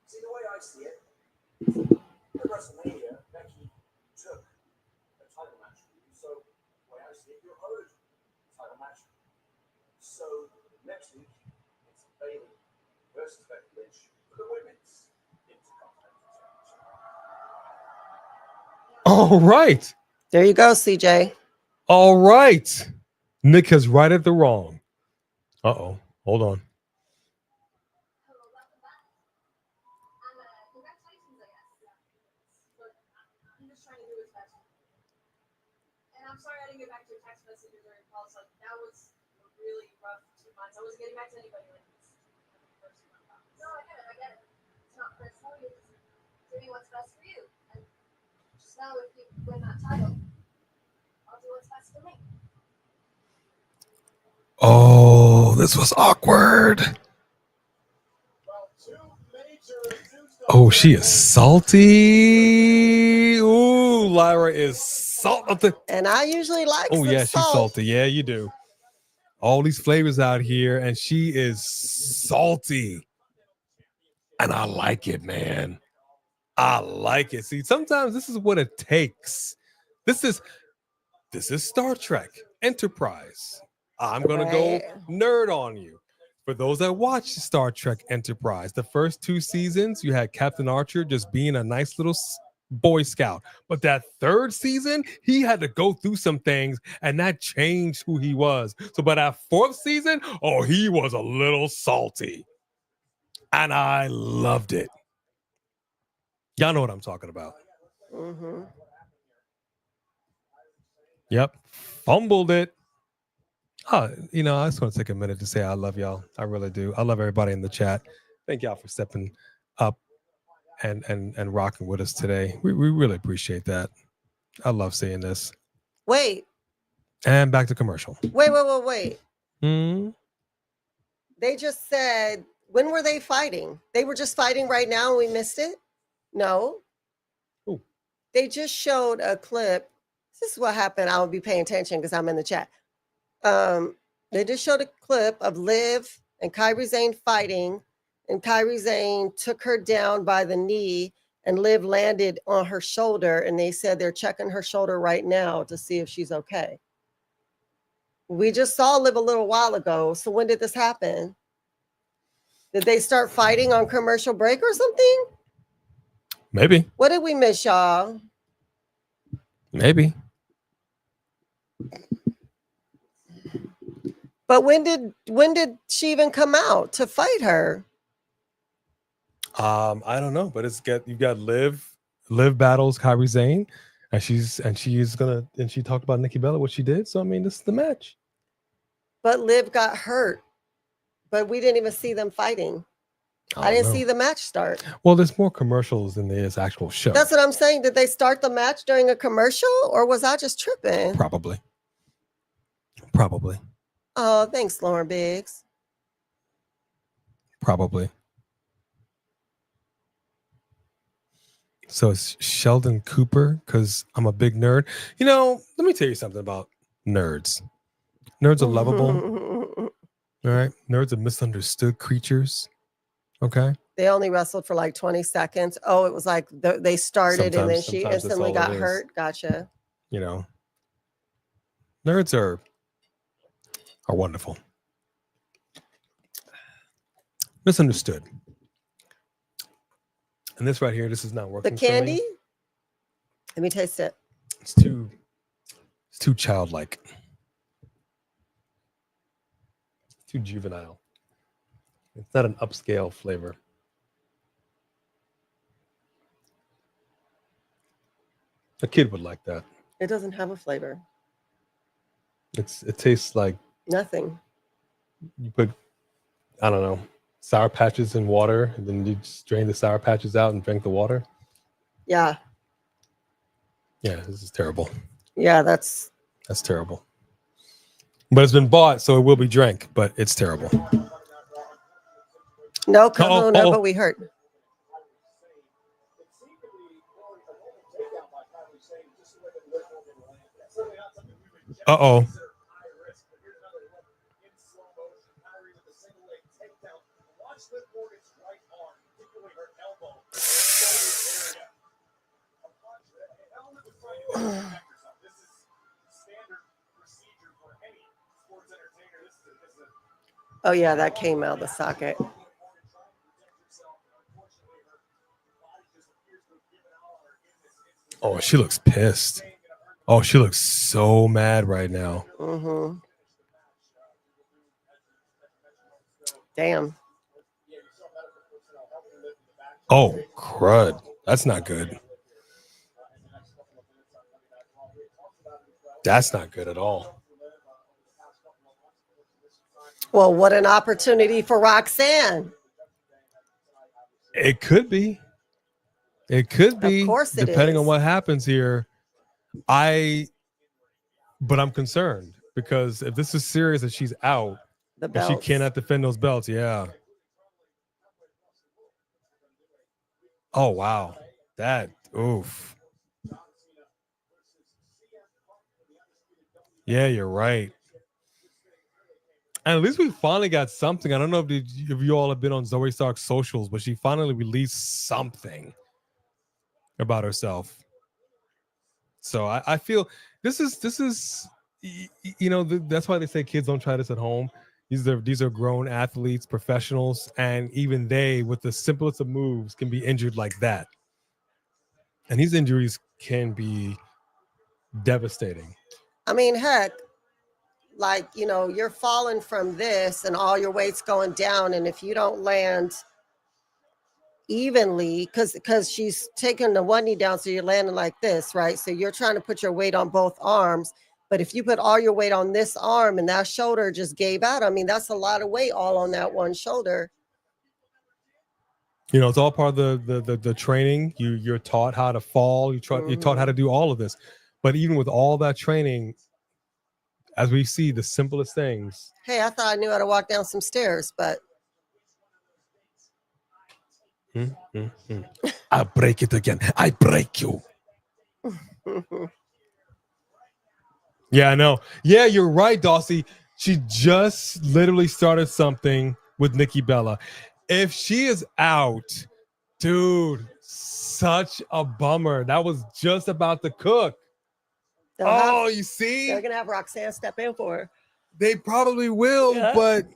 See, the way I see it, WrestleMania, Becky took a title match from you. So, the way I see it, you're owed a title match. So, next week, it's Bayley versus Becky Lynch for the women's Intercontinental Championship. All right. There you go, CJ. All right. Nick has righted the wrong. Uh-oh. Hold on. Hello, welcome back. Congratulations, I guess. But I'm just trying to do what's best. And I'm sorry I didn't get back to your text messages or your calls. Like, that was a really rough 2 months. I wasn't getting back to anybody like this. No, I get it. It's not personal. You're just doing what's best for you. And just know if you win that title, I'll do what's best for me. Oh, this was awkward. Oh, she is salty. Ooh, Lyra is salty. And I usually like Oh, some yeah, she's salt. salty. Yeah, you do. All these flavors out here, and she is salty. And I like it, man. I like it. See, sometimes this is what it takes. This is Star Trek Enterprise. I'm gonna go Right. nerd on you. For those that watch Star Trek Enterprise, the first 2 seasons, you had Captain Archer just being a nice little Boy Scout. But that 3rd season, he had to go through some things, and that changed who he was. So by that 4th season, oh, he was a little salty. And I loved it. Y'all know what I'm talking about. Mm-hmm. Yep. Fumbled it. I just want to take a minute to say I love y'all. I really do. I love everybody in the chat. Thank y'all for stepping up and rocking with us today. We really appreciate that. I love seeing this. Wait. And back to commercial. Wait. Hmm. They just said, when were they fighting? They were just fighting right now and we missed it? No. Ooh. They just showed a clip. This is what happened. I will be paying attention because I'm in the chat. They just showed a clip of Liv and Kairi Sane fighting, and Kairi Sane took her down by the knee, and Liv landed on her shoulder, and they said they're checking her shoulder right now to see if she's okay. We just saw Liv a little while ago. So when did this happen? Did they start fighting on commercial break or something? Maybe. What did we miss, y'all? Maybe. But when did she even come out to fight her? I don't know, but you've got Liv battles Kairi Sane, and she talked about Nikki Bella, what she did. So I mean, this is the match. But Liv got hurt, but we didn't even see them fighting. I didn't see the match start. Well, there's more commercials than there is actual show. That's what I'm saying. Did they start the match during a commercial, or was I just tripping? Probably. Oh, thanks, Lauren Biggs. Probably. So it's Sheldon Cooper, because I'm a big nerd. Let me tell you something about nerds. Nerds are lovable. All right. Nerds are misunderstood creatures. Okay. They only wrestled for like 20 seconds. Oh, it was like they started and then she Sometimes that's instantly all got it is. hurt. Gotcha. Nerds are wonderful. Misunderstood. And this right here, this is not The working. For me. candy? Let me taste it. It's too childlike. It's too juvenile. It's not an upscale flavor. A kid would like that. It doesn't have a flavor. It tastes like Nothing. you put, I don't know, Sour Patches in water, and then you just drain the Sour Patches out and drink the water. Yeah. Yeah, this is terrible. Yeah, that's terrible. But it's been bought, so it will be drank, but it's terrible. no kahuna, but we heard. Uh-oh. Oh yeah, that came out of the socket. Oh, she looks pissed. Oh, she looks so mad right now. Mm-hmm. Damn. Oh, crud. That's not good. That's not good at all. Well, what an opportunity for Roxanne. It could be. It could be. Of course it depending is. on what happens here. But I'm concerned because if this is serious and she's out The and she belts. cannot defend those belts, yeah. Oh, wow. That, oof. Yeah, you're right. And at least we finally got something. I don't know if you all have been on Zoe Stark's socials, but she finally released something about herself. So I feel this is that's why they say kids don't try this at home. These are grown athletes, professionals, and even they, with the simplest of moves, can be injured like that. And these injuries can be devastating. I mean, heck, like, you're falling from this and all your weight's going down. And if you don't land evenly, because she's taking the one knee down, so you're landing like this, right? So you're trying to put your weight on both arms. But if you put all your weight on this arm and that shoulder just gave out, I mean, that's a lot of weight all on that one shoulder. It's all part of the training. You're taught how to fall. You're taught how to do all of this. But even with all that training, as we see, the simplest things. Hey, I thought I knew how to walk down some stairs, but I break it again. I break you. Yeah, I know. Yeah, you're right, Dawsey. She just literally started something with Nikki Bella. If she is out, dude, such a bummer. That was just about to cook. You see? They're going to have Roxanne step in for her. They probably will, but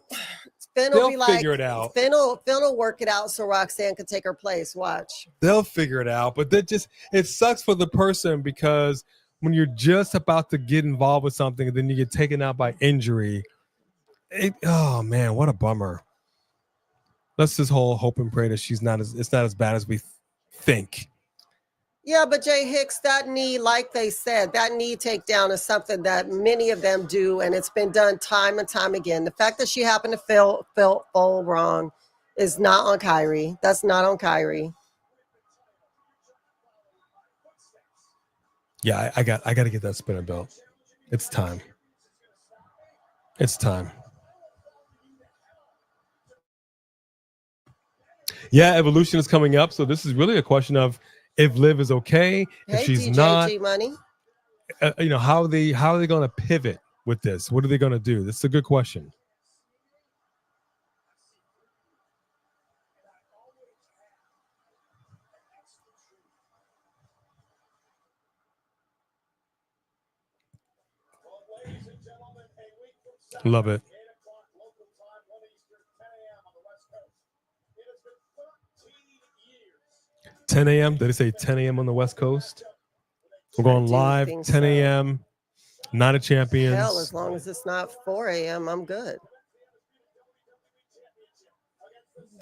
Finn they'll will be like, figure it out. Finn will work it out so Roxanne can take her place. Watch. They'll figure it out. But it sucks for the person because when you're just about to get involved with something and then you get taken out by injury, oh man, what a bummer. Let's just hope and pray that it's not as bad as we think. Yeah, but Jay Hicks, that knee, like they said, that knee takedown is something that many of them do, and it's been done time and time again. The fact that she happened to fall wrong is not on Kairi. That's not on Kairi. Yeah, I got to get that spinner belt. It's time. It's time. Yeah, Evolution is coming up, so this is really a question of if Liv is okay, if she's DJ not. G-Money. How are they going to pivot with this? What are they going to do? This is a good question. Love it. 10 a.m. Did they say 10 a.m. on the West Coast? We're going live 10 a.m. Night of Champions. Hell, as long as it's not 4 a.m., I'm good.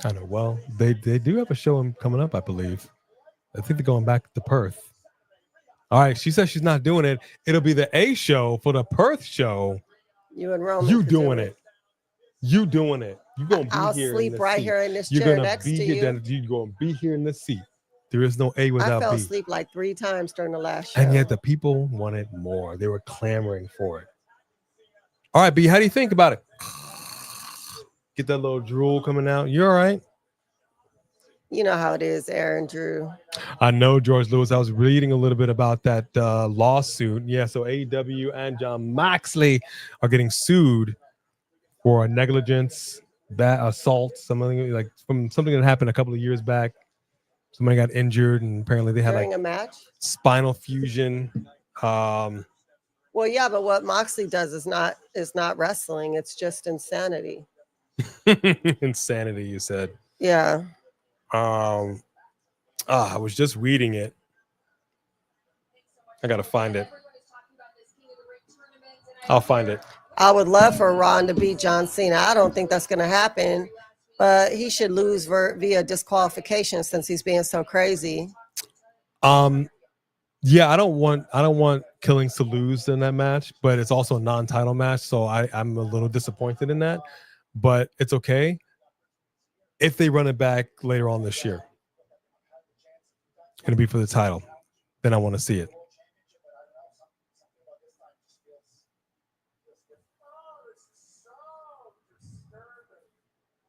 I know. Well, they do have a show coming up, I believe. I think they're going back to Perth. All right, she says she's not doing it. It'll be the A show for the Perth show. You and Roman. You doing it. You doing it. You're going to be I'll here. sleep right here in this You're chair gonna next be to here, you. You're going to be here in this seat. There is no A without B. I fell asleep like 3 times during the last show. And yet the people wanted more. They were clamoring for it. All right, B, how do you think about it? Get that little drool coming out. You all right? You know how it is, Aaron Drew. I know, George Lewis. I was reading a little bit about that lawsuit. Yeah, so AEW and John Moxley are getting sued for negligence, assault, something that happened a couple of years back. Somebody got injured, and apparently they had during a match, spinal fusion. Well, yeah, but what Moxley does is not wrestling. It's just insanity. Insanity, you said. Yeah. I was just reading it. I gotta find it. I'll find it. I would love for Ron to beat John Cena. I don't think that's going to happen, but he should lose via disqualification since he's being so crazy. Yeah, I don't want Killings to lose in that match, but it's also a non-title match, so I'm a little disappointed in that. But it's okay if they run it back later on this year. It's gonna be for the title. Then I want to see it.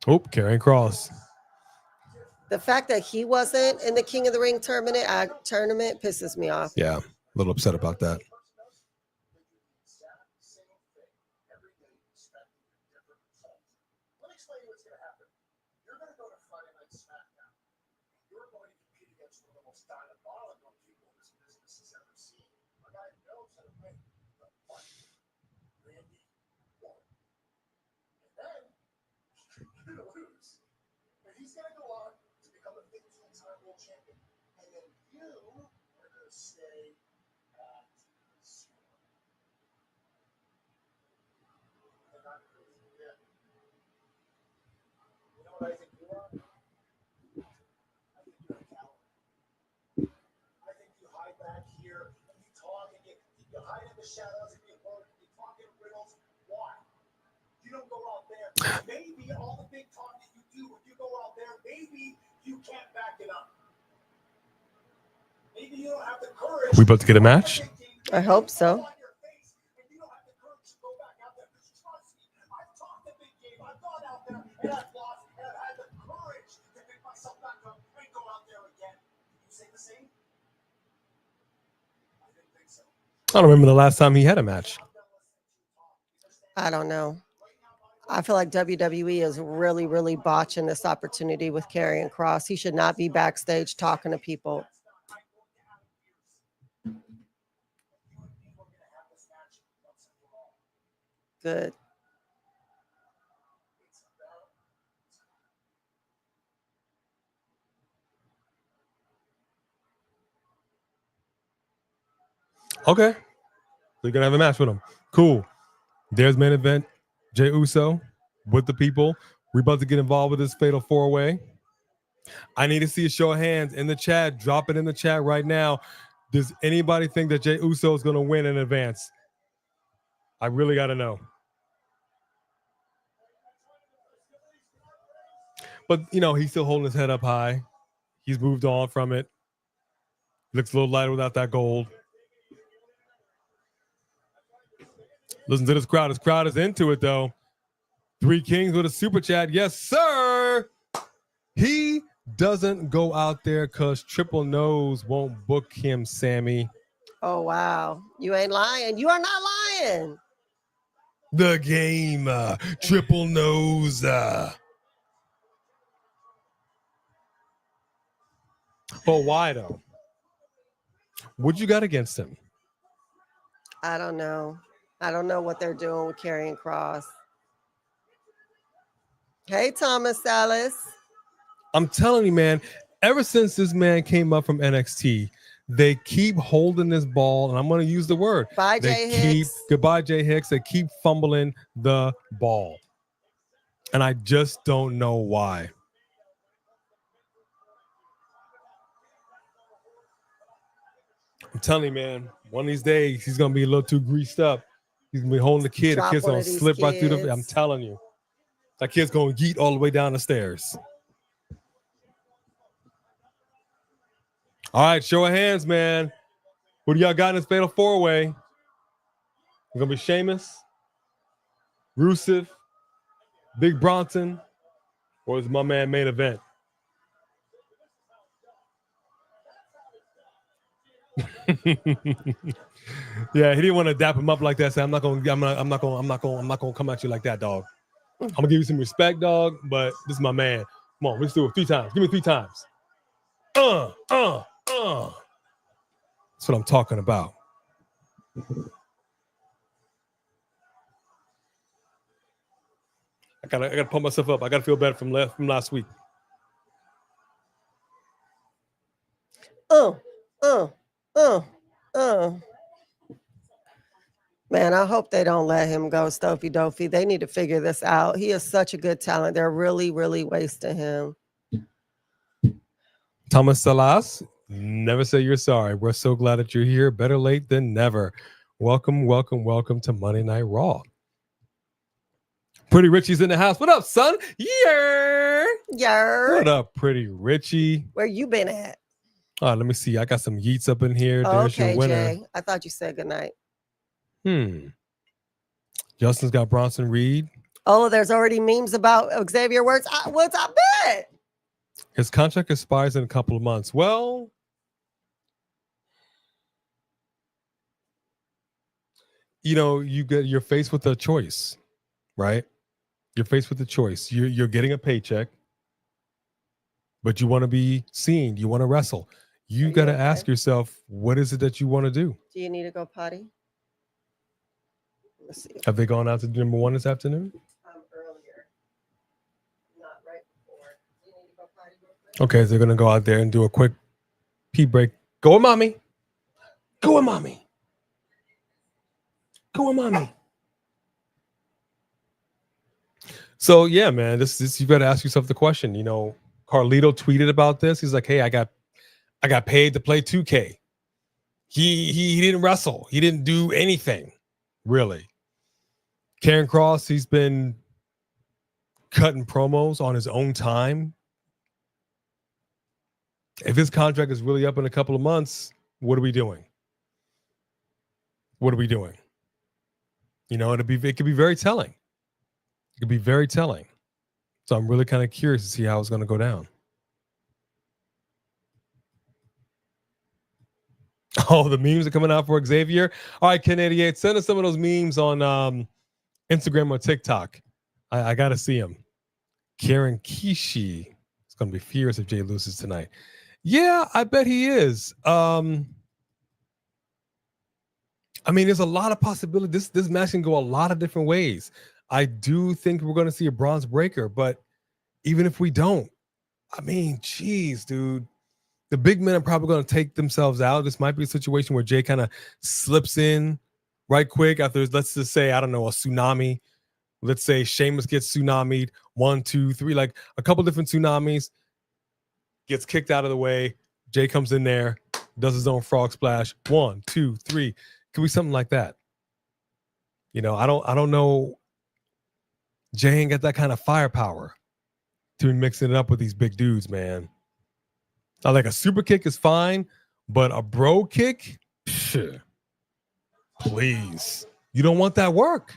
Oh, Karrion Kross. The fact that he wasn't in the King of the Ring tournament pisses me off. Yeah, a little upset about that. Let me explain what's going to happen. You're going to go to Friday Night SmackDown. You're going to compete against one of the most diabolical people this business has ever seen. A guy knows how to make the money. Randy Orton. And then you're going to lose. And he's going to go on to become a 15-time world champion. And then you are going to stay at zero. And I'm crazy again. You know what I think you are? I think you're a coward. I think you hide back here and you talk and you hide in the shadows and you talk in riddles. Why? You don't go out there. Maybe all the big talk that you do, when you go out there, maybe you can't back it up. Maybe you don't have the courage. We about to get a match? I hope so. I don't remember the last time he had a match. I don't know. I feel like WWE is really, really botching this opportunity with Karrion Kross. He should not be backstage talking to people. Good. Okay. So you're going to have a match with him. Cool. There's main event. Jey Uso with the people. We're about to get involved with this fatal four-way. I need to see a show of hands in the chat. Drop it in the chat right now. Does anybody think that Jey Uso is going to win in advance? I really got to know. But, you know, he's still holding his head up high. He's moved on from it. Looks a little lighter without that gold. Listen to this crowd. This crowd is into it, though. Three Kings with a super chat. Yes, sir. He doesn't go out there because Triple Nose won't book him, Sammy. Oh, wow. You ain't lying. You are not lying. The game. Triple Nose. But why, though? What you got against him? I don't know. I don't know what they're doing with Karrion Kross. Hey, Thomas Ellis. I'm telling you, man, ever since this man came up from NXT, they keep holding this ball, and I'm going to use the word. Bye, Jay Hicks. Goodbye, Jay Hicks. They keep fumbling the ball. And I just don't know why. I'm telling you, man, one of these days, he's going to be a little too greased up. He's going to be holding the kid. The kid's going to slip right through the... I'm telling you. That kid's going to yeet all the way down the stairs. All right, show of hands, man. What do y'all got in this fatal four-way? It's going to be Sheamus, Rusev, Big Bronson, or is it my man main event? Yeah, he didn't want to dap him up like that. So I'm not gonna come at you like that, dog. I'm gonna give you some respect, dog. But this is my man. Come on, let's do it 3 times. Give me 3 times. That's what I'm talking about. I gotta pump myself up. I gotta feel better from last week. Uh, uh, uh, uh. Man, I hope they don't let him go, Stofy Dofy. They need to figure this out. He is such a good talent. They're really, really wasting him. Thomas Salas, never say you're sorry. We're so glad that you're here. Better late than never. Welcome, welcome, welcome to Monday Night Raw. Pretty Richie's in the house. What up, son? Yeah. What up, Pretty Richie? Where you been at? Oh, let me see. I got some yeets up in here. Oh, There's your okay, winner. Jay. I thought you said goodnight. Justin's got Bronson Reed. Oh, there's already memes about Xavier Woods. I bet. His contract expires in a couple of months. Well, you're faced with a choice, right? You're faced with a choice. You're getting a paycheck, but you want to be seen. You want to wrestle. You got to ask yourself, what is it that you want to do? Do you need to go potty? Let's see. Have they gone out to number one this afternoon? Earlier. Not right before. Do you need to go potty real quick? Okay, so they're going to go out there and do a quick pee break. Go with mommy. Go with mommy. Go with mommy. So, yeah, man, this you got to ask yourself the question. Carlito tweeted about this. He's like, hey, I got paid to play 2K. He didn't wrestle. He didn't do anything, really. Karen Cross, he's been cutting promos on his own time. If his contract is really up in a couple of months, what are we doing? What are we doing? It could be very telling. It could be very telling. So I'm really kind of curious to see how it's going to go down. Oh, the memes are coming out for Xavier. All right, Ken 88, send us some of those memes on Instagram or TikTok. I got to see them. Karen Kishi is going to be furious if Jey loses tonight. Yeah, I bet he is. There's a lot of possibility. This match can go a lot of different ways. I do think we're going to see a bronze breaker, but even if we don't, geez, dude. The big men are probably going to take themselves out. This might be a situation where Jey kind of slips in right quick after, let's just say, I don't know, a tsunami. Let's say Sheamus gets tsunamied. 1, 2, 3, like a couple different tsunamis. Gets kicked out of the way. Jey comes in there, does his own frog splash. 1, 2, 3. Could be something like that. I don't know. Jey ain't got that kind of firepower to be mixing it up with these big dudes, man. Like a super kick is fine, but a bro kick, please. You don't want that work.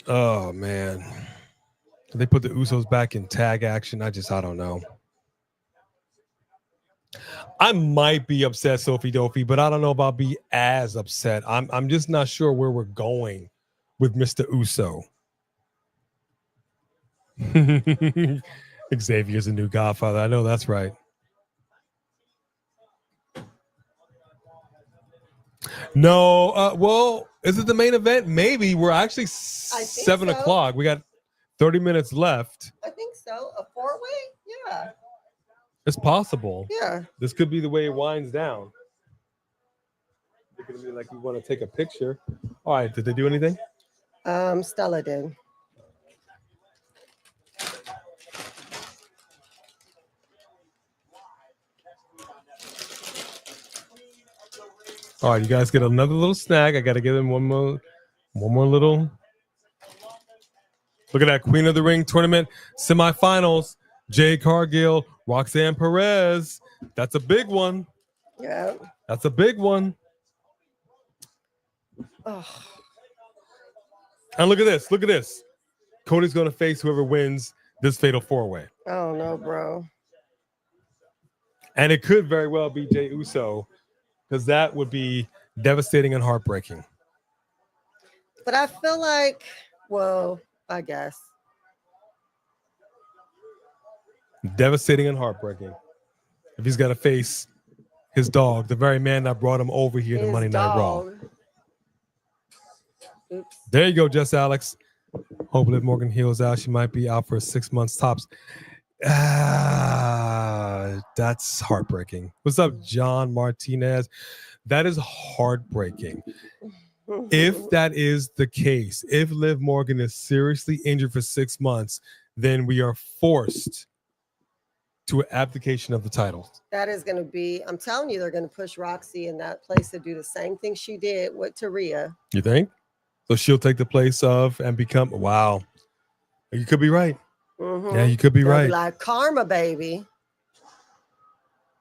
Oh, man. They put the Usos back in tag action. I don't know. I might be upset, Sophie Dopey, but I don't know about be as upset. I'm just not sure where we're going with Mr. Uso. Xavier's a new godfather. I know that's right. No, well, is it the main event? Maybe. We're actually 7 o'clock. We got 30 minutes left. I think so. A 4-way? Yeah. It's possible. Yeah. This could be the way it winds down. It's going to be like we want to take a picture. All right. Did they do anything? Stella did. All right, you guys get another little snack. I got to give them one more little. Look at that Queen of the Ring tournament semifinals. Jade Cargill, Roxanne Perez. That's a big one. Yeah. That's a big one. Oh. And look at this. Look at this. Cody's going to face whoever wins this fatal 4-way. Oh, no, bro. And it could very well be Jey Uso, because that would be devastating and heartbreaking. But I feel like, well, I guess. Devastating and heartbreaking. If he's got to face his dog, the very man that brought him over here to His Monday Night Raw. dog. Oops. There you go, Jess Alex. Hope Liv Morgan heals out. She might be out for 6 months tops. That's heartbreaking. What's up, John Martinez? That is heartbreaking. If that is the case, if Liv Morgan is seriously injured for 6 months, then we are forced to an abdication of the title. That is going to be, I'm telling you, they're going to push Roxy in that place to do the same thing she did with Taria. You think? So she'll take the place of and become, wow. You could be right. Mm-hmm. Yeah, you could be They'll right. Be like, karma, baby.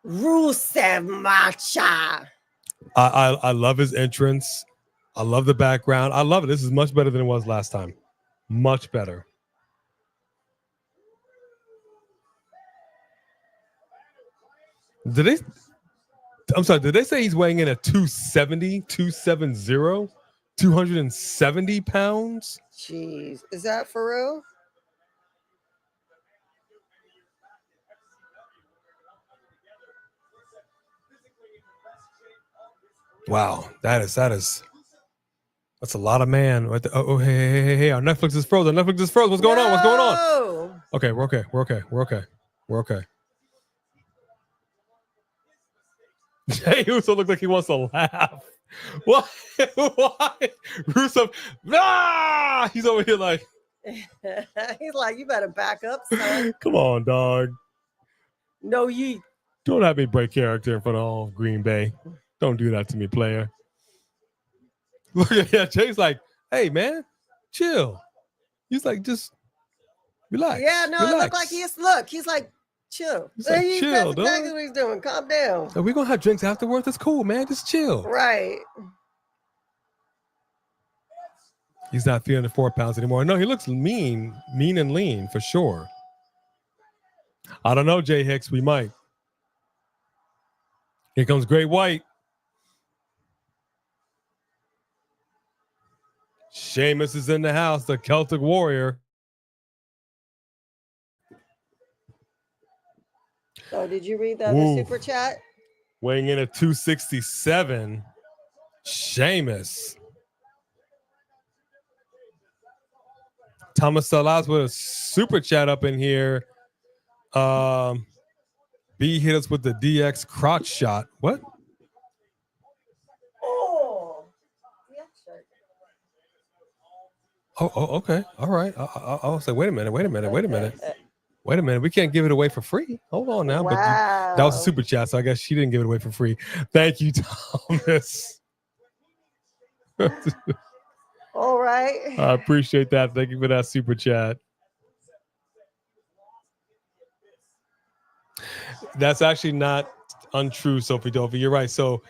Rusev Macha. I love his entrance. I love the background. I love it. This is much better than it was last time. Much better. Did they say he's weighing in at 270, 270 pounds? Jeez. Is that for real? Wow, that's a lot of man. Oh, hey, our Netflix is frozen. What's going on? What's going on? Okay, we're okay. Jey Uso looks like he wants to laugh. Why? Rusev, he's over here like. He's like, you better back up, son. Come on, dog. No, you. Don't have me break character in front of all of Green Bay. Don't do that to me, player. Look at that. Jay's like, hey, man, chill. He's like, just relax. Yeah, no, relax. it looked like he's like, chill. He's like, chill, that's exactly dog. what he's doing. Calm down. And we're going to have drinks afterwards. That's cool, man. Just chill. Right. He's not 304 pounds anymore. No, he looks mean and lean for sure. I don't know, Jay Hicks. We might. Here comes Great White. Sheamus is in the house, the Celtic Warrior. So did you read the other super chat? Weighing in at 267, Sheamus. Thomas Salas with a super chat up in here. B hit us with the DX crotch shot. What? Oh, okay. All right. I'll say, wait a minute. We can't give it away for free. Hold on now. Wow. But that was a super chat, so I guess she didn't give it away for free. Thank you, Thomas. All right. I appreciate that. Thank you for that super chat. That's actually not untrue, Sophie Dovey. You're right. So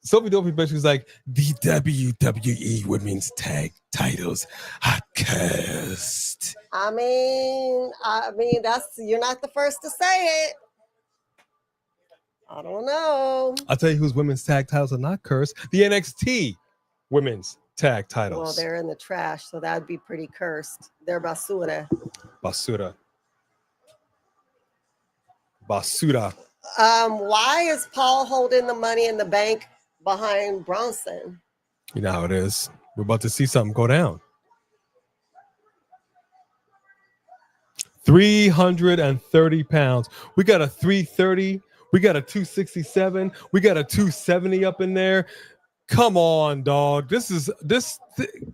Sophie Dovey basically was like, the WWE Women's Tag Titles are cursed. I mean, you're not the first to say it. I don't know. I'll tell you whose women's tag titles are not cursed. The NXT Women's Tag Titles. Well, they're in the trash, so that'd be pretty cursed. They're basura. Basura. Why is Paul holding the money in the bank behind Bronson? You know how it is. We're about to see something go down. 330 pounds. We got a 330. We got a 267. We got a 270 up in there. Come on, dog.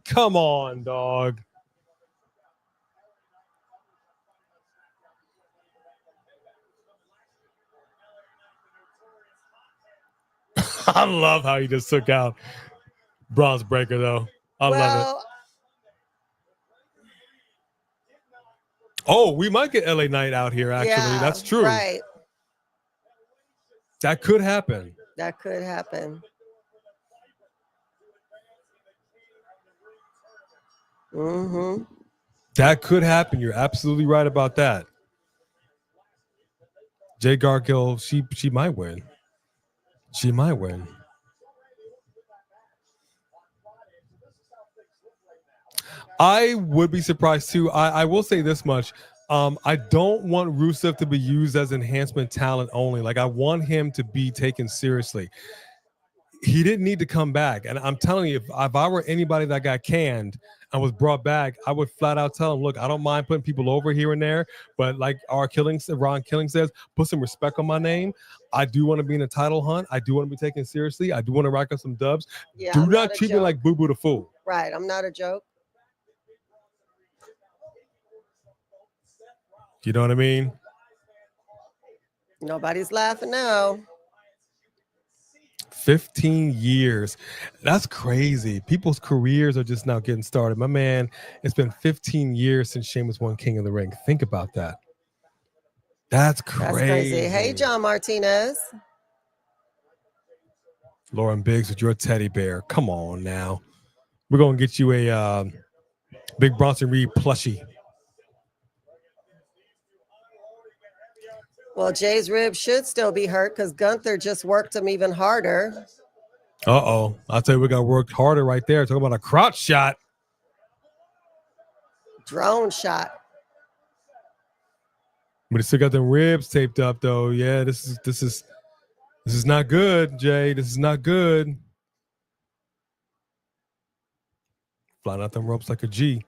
Come on, dog. I love how he just took out Bronze Breaker, though. I love it. Oh, we might get LA Knight out here, actually. Yeah, that's true. Right. That could happen. That could happen. Mm-hmm. That could happen. You're absolutely right about that. Jade Gargill, she might win. She might win. I would be surprised too. I will say this much. I don't want Rusev to be used as enhancement talent only. Like, I want him to be taken seriously. He didn't need to come back. And I'm telling you, if I were anybody that got canned and was brought back, I would flat out tell him, look, I don't mind putting people over here and there, but like Ron Killing says, put some respect on my name. I do want to be in a title hunt. I do want to be taken seriously. I do want to rack up some dubs. Yeah, Do I'm not a treat me joke. like Boo Boo the Fool. Right, I'm not a joke. You know what I mean? Nobody's laughing now. 15 years. That's crazy. People's careers are just now getting started. My man, it's been 15 years since Sheamus won King of the Ring. Think about that. That's crazy. That's crazy. Hey, John Martinez. Lauren Biggs with your teddy bear. Come on now. We're going to get you a big Bronson Reed plushie. Well, Jay's rib should still be hurt because Gunther just worked him even harder. Uh-oh. I'll tell you, we got worked harder right there. Talking about a crotch shot. Drone shot. But he still got them ribs taped up, though. Yeah, this is not good, Jay. This is not good. Flying out them ropes like a G.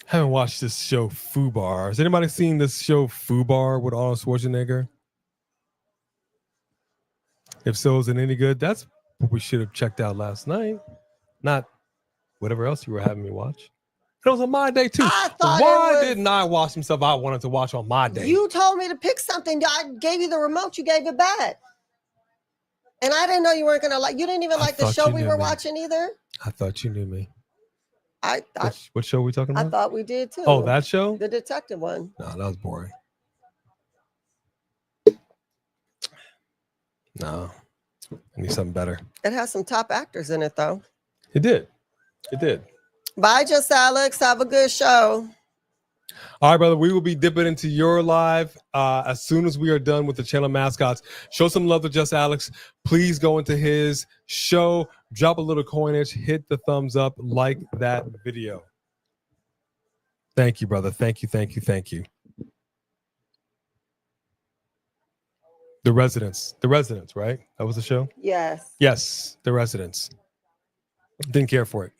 Haven't watched this show Fubar. Has anybody seen this show Fubar with Arnold Schwarzenegger? If so, is it any good? That's what we should have checked out last night. Not whatever else you were having me watch. It was on my day too. Why didn't I watch some stuff I wanted to watch on my day? You told me to pick something. I gave you the remote. You gave it back. And I didn't know you weren't going to like. You didn't even like the show we were watching either. I thought you knew me. What show are we talking about? I thought we did too. Oh, that show? The detective one. No, that was boring. No. I need something better. It has some top actors in it, though. It did. It did. Bye, Just Alex. Have a good show. All right, brother. We will be dipping into your live as soon as we are done with the channel mascots. Show some love to Just Alex. Please go into his show, drop a little coinage, hit the thumbs up, like that video. Thank you, brother. Thank you, thank you, thank you. The Residents, right? That was the show? Yes. Yes, The Residents. Didn't care for it.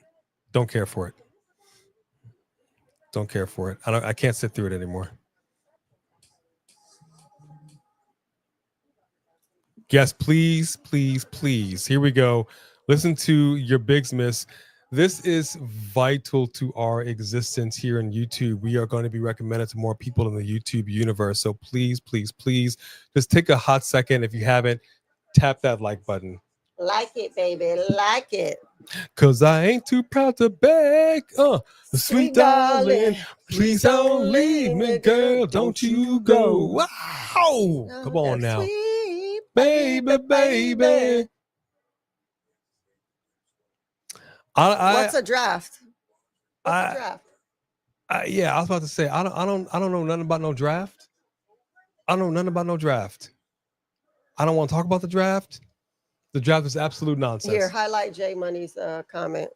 Don't care for it. Don't care for it. I can't sit through it anymore. Yes, please, please, please. Here we go. Listen to your Bigs Miss. This is vital to our existence here in YouTube. We are going to be recommended to more people in the YouTube universe. So please, please, please, just take a hot second. If you haven't, tap that like button. Like it, baby. Like it. Cause I ain't too proud to beg. Sweet darling, please don't leave me, girl. Don't you go. Wow. Come on now. Sweet Baby, baby. What's a draft? What's a draft? Yeah, I was about to say I don't know nothing about no draft. I don't know nothing about no draft. I don't want to talk about the draft. The draft is absolute nonsense. Here, highlight J Money's comment.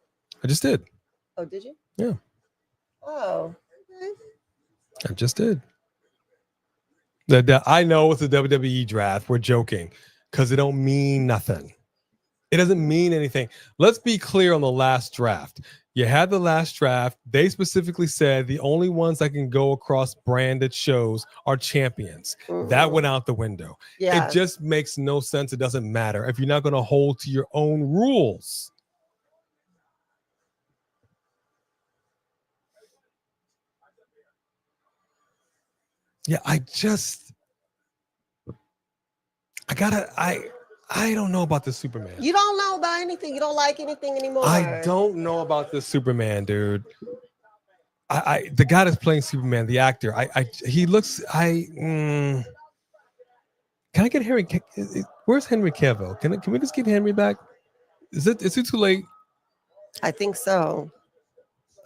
I just did. Oh, did you? Yeah. Oh. Okay. I just did. I know it's a WWE draft. We're joking because it don't mean nothing. It doesn't mean anything. Let's be clear on the last draft. You had the last draft. They specifically said the only ones that can go across branded shows are champions. Mm-hmm. That went out the window. Yeah. It just makes no sense. It doesn't matter if you're not going to hold to your own rules. Yeah, I don't know about this Superman. You don't know about anything. You don't like anything anymore. I don't know about this Superman, dude. The guy that's playing Superman, the actor, he looks. Can I get Henry? Where's Henry Cavill? Can we just get Henry back? Is it too late? I think so.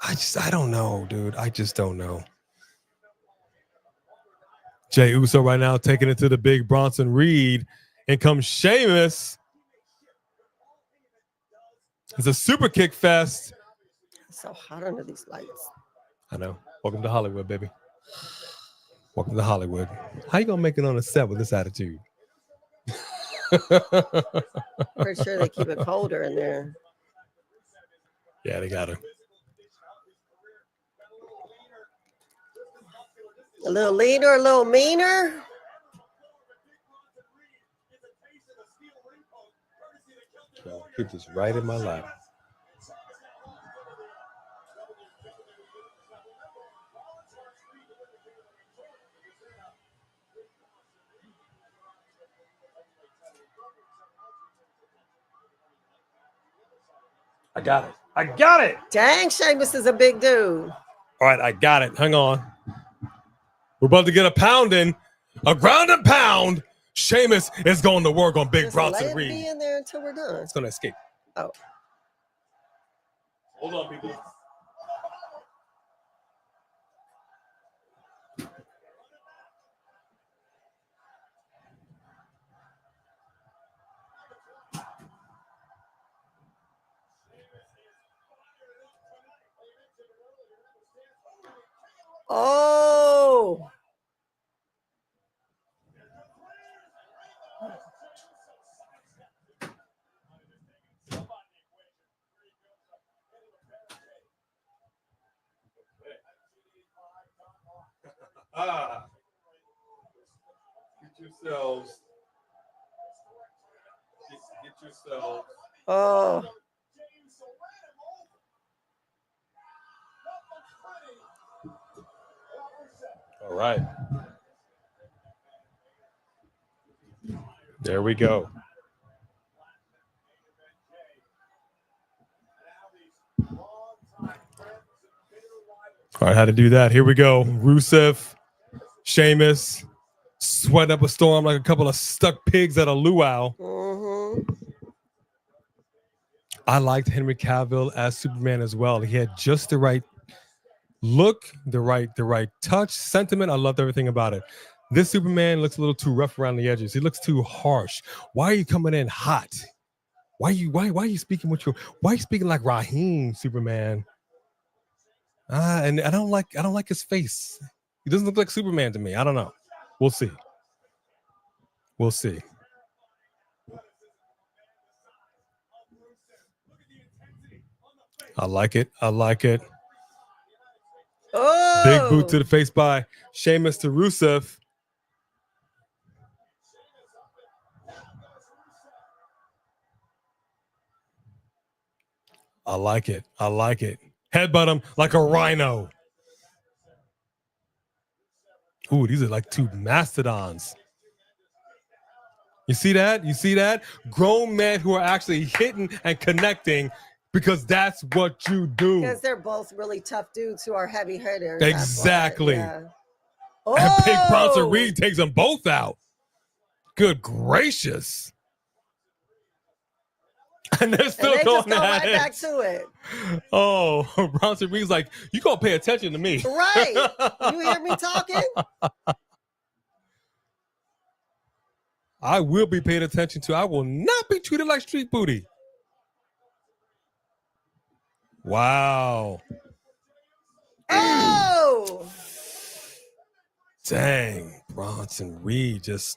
I don't know, dude. I just don't know. Jey Uso right now taking it to the big Bronson Reed. And comes Sheamus. It's a super kick fest. It's so hot under these lights. I know. Welcome to Hollywood, baby. Welcome to Hollywood. How you gonna make it on a set with this attitude? Pretty sure they keep it colder in there. Yeah, they got it. A little leaner, a little meaner. I'll keep this right in my lap. I got it. I got it. Dang, Sheamus is a big dude. All right, I got it. Hang on. We're about to get a pounding, a ground and pound. Sheamus is going to work on Big Just Bronson let it Reed. be in there until we're done. It's going to escape. Oh. Hold on, people. Oh. Get yourselves. Get yourselves. Oh. All right. There we go. All right, how to do that. Here we go. Rusev, Sheamus, sweat up a storm like a couple of stuck pigs at a luau. Mm-hmm. I liked Henry Cavill as Superman as well. He had just the right look, the right touch, sentiment. I loved everything about it. This Superman looks a little too rough around the edges. He looks too harsh. Why are you coming in hot? Why are you speaking why are you speaking like Raheem, Superman? And I don't like his face. He doesn't look like Superman to me. I don't know. We'll see. We'll see. I like it. I like it. Oh. Big boot to the face by Sheamus to Rusev. I like it. I like it. Headbutt him like a rhino. Ooh, these are like two mastodons. You see that? You see that? Grown men who are actually hitting and connecting because that's what you do. Because they're both really tough dudes who are heavy hitters. Exactly. Yeah. And Big Bronson Reed takes them both out. Good gracious. And they're still and they going just go at right it. back to it. Oh, Bronson Reed's like, you gonna pay attention to me. Right. You hear me talking? I will be paid attention to. I will not be treated like street booty. Wow. Oh. Dang. Bronson Reed just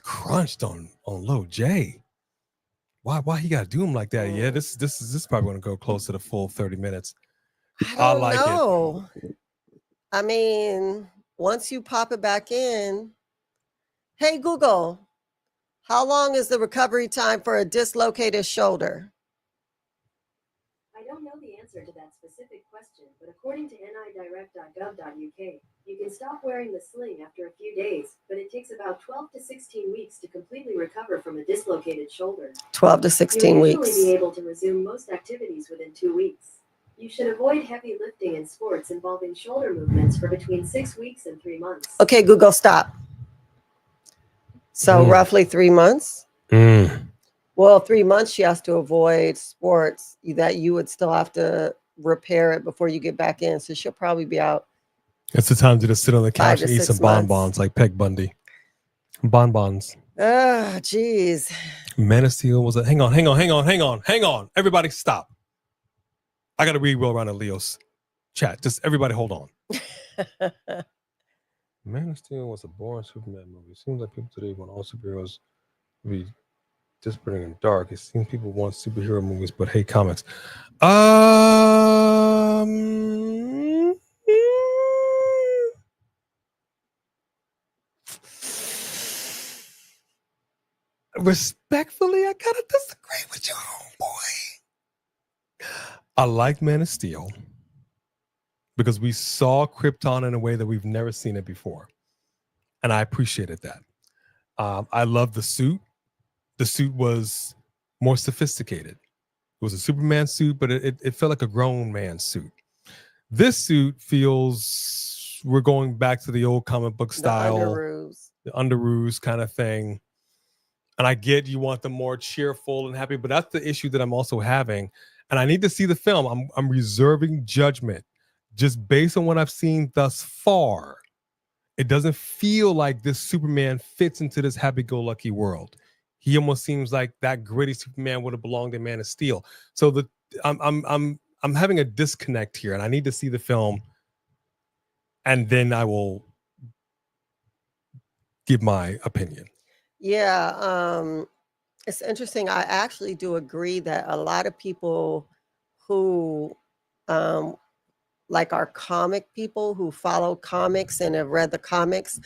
crunched on Low J. Why he gotta do him like that? Yeah, this is probably gonna go close to the full 30 minutes. I don't know. I mean, once you pop it back in. Hey, Google, how long is the recovery time for a dislocated shoulder? I don't know the answer to that specific question, but according to nidirect.gov.uk, you can stop wearing the sling after a few days, but it takes about 12 to 16 weeks to completely recover from a dislocated shoulder. 12 to 16 You'll weeks. usually be able to resume most activities within 2 weeks. You should avoid heavy lifting in sports involving shoulder movements for between 6 weeks and 3 months. Okay, Google, stop. So roughly 3 months? Well, 3 months she has to avoid sports that you would still have to repair it before you get back in. So she'll probably be out. It's the time to just sit on the couch and eat 5 to some 6 months. bonbons like Peg Bundy. Bonbons. Jeez. Man of Steel was a hang on. Everybody stop. I gotta read Will around Leo's chat. Just everybody hold on. Man of Steel was a boring Superman movie. It seems like people today want all superheroes to be disparate and dark. It seems people want superhero movies but hate comics. Respectfully, I gotta disagree with you, homeboy. I like Man of Steel because we saw Krypton in a way that we've never seen it before, and I appreciated that. I love the suit. The suit was more sophisticated. It was a Superman suit, but it felt like a grown man suit. This suit feels we're going back to the old comic book style, the underoos kind of thing. And I get you want them more cheerful and happy, but that's the issue that I'm also having. And I need to see the film. I'm reserving judgment just based on what I've seen thus far. It doesn't feel like this Superman fits into this happy-go-lucky world. He almost seems like that gritty Superman would have belonged in Man of Steel. So I'm having a disconnect here, and I need to see the film, and then I will give my opinion. Yeah, it's interesting. I actually do agree that a lot of people who like our comic people who follow comics and have read the comics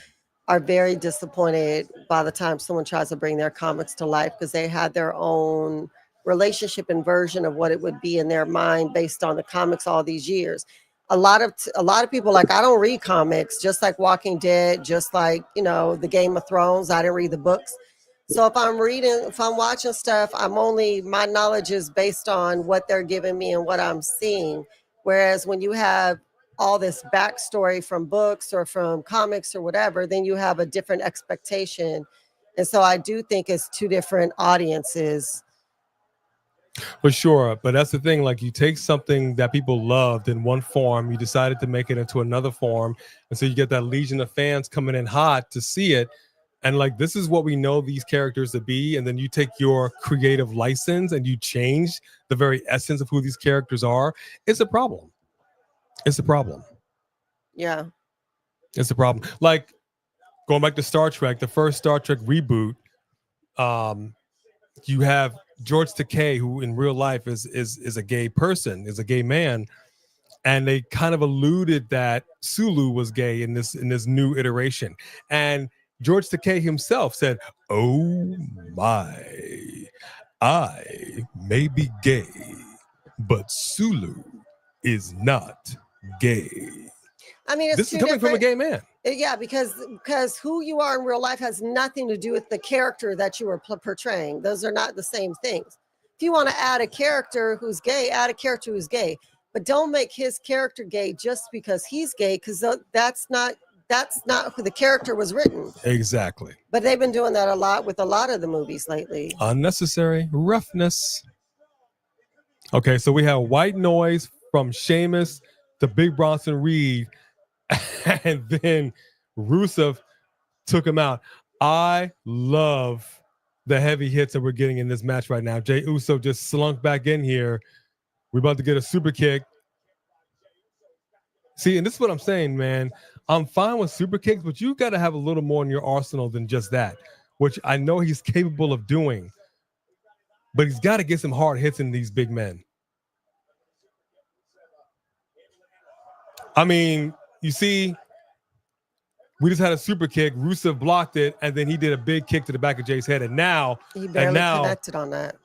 are very disappointed by the time someone tries to bring their comics to life because they had their own relationship and version of what it would be in their mind based on the comics all these years. A lot of people, like, I don't read comics, just like Walking Dead, just like, the Game of Thrones. I didn't read the books. So if I'm watching stuff, my knowledge is based on what they're giving me and what I'm seeing. Whereas when you have all this backstory from books or from comics or whatever, then you have a different expectation. And so I do think it's two different audiences. For sure. But that's the thing. Like, you take something that people loved in one form, you decided to make it into another form. And so you get that legion of fans coming in hot to see it. And like, this is what we know these characters to be. And then you take your creative license and you change the very essence of who these characters are. It's a problem. It's a problem. Yeah. It's a problem. Like, going back to Star Trek, the first Star Trek reboot, you have George Takei, who in real life is a gay person, is a gay man. And they kind of alluded that Sulu was gay in this new iteration. And George Takei himself said, "Oh my, I may be gay, but Sulu is not gay." I mean, this is coming from a gay man. Yeah, because who you are in real life has nothing to do with the character that you are portraying. Those are not the same things. If you want to add a character who's gay, add a character who's gay. But don't make his character gay just because he's gay, because that's not who the character was written. Exactly. But they've been doing that a lot with a lot of the movies lately. Unnecessary roughness. Okay, so we have white noise from Sheamus to Big Bronson Reed, and then Rusev took him out. I love the heavy hits that we're getting in this match right now. Jey Uso just slunk back in here. We're about to get a super kick. See, and this is what I'm saying, man. I'm fine with super kicks, but you got to have a little more in your arsenal than just that, which I know he's capable of doing. But he's got to get some hard hits in these big men. I mean, you see, we just had a super kick. Rusev blocked it, and then he did a big kick to the back of Jay's head. And now he barely connected on that.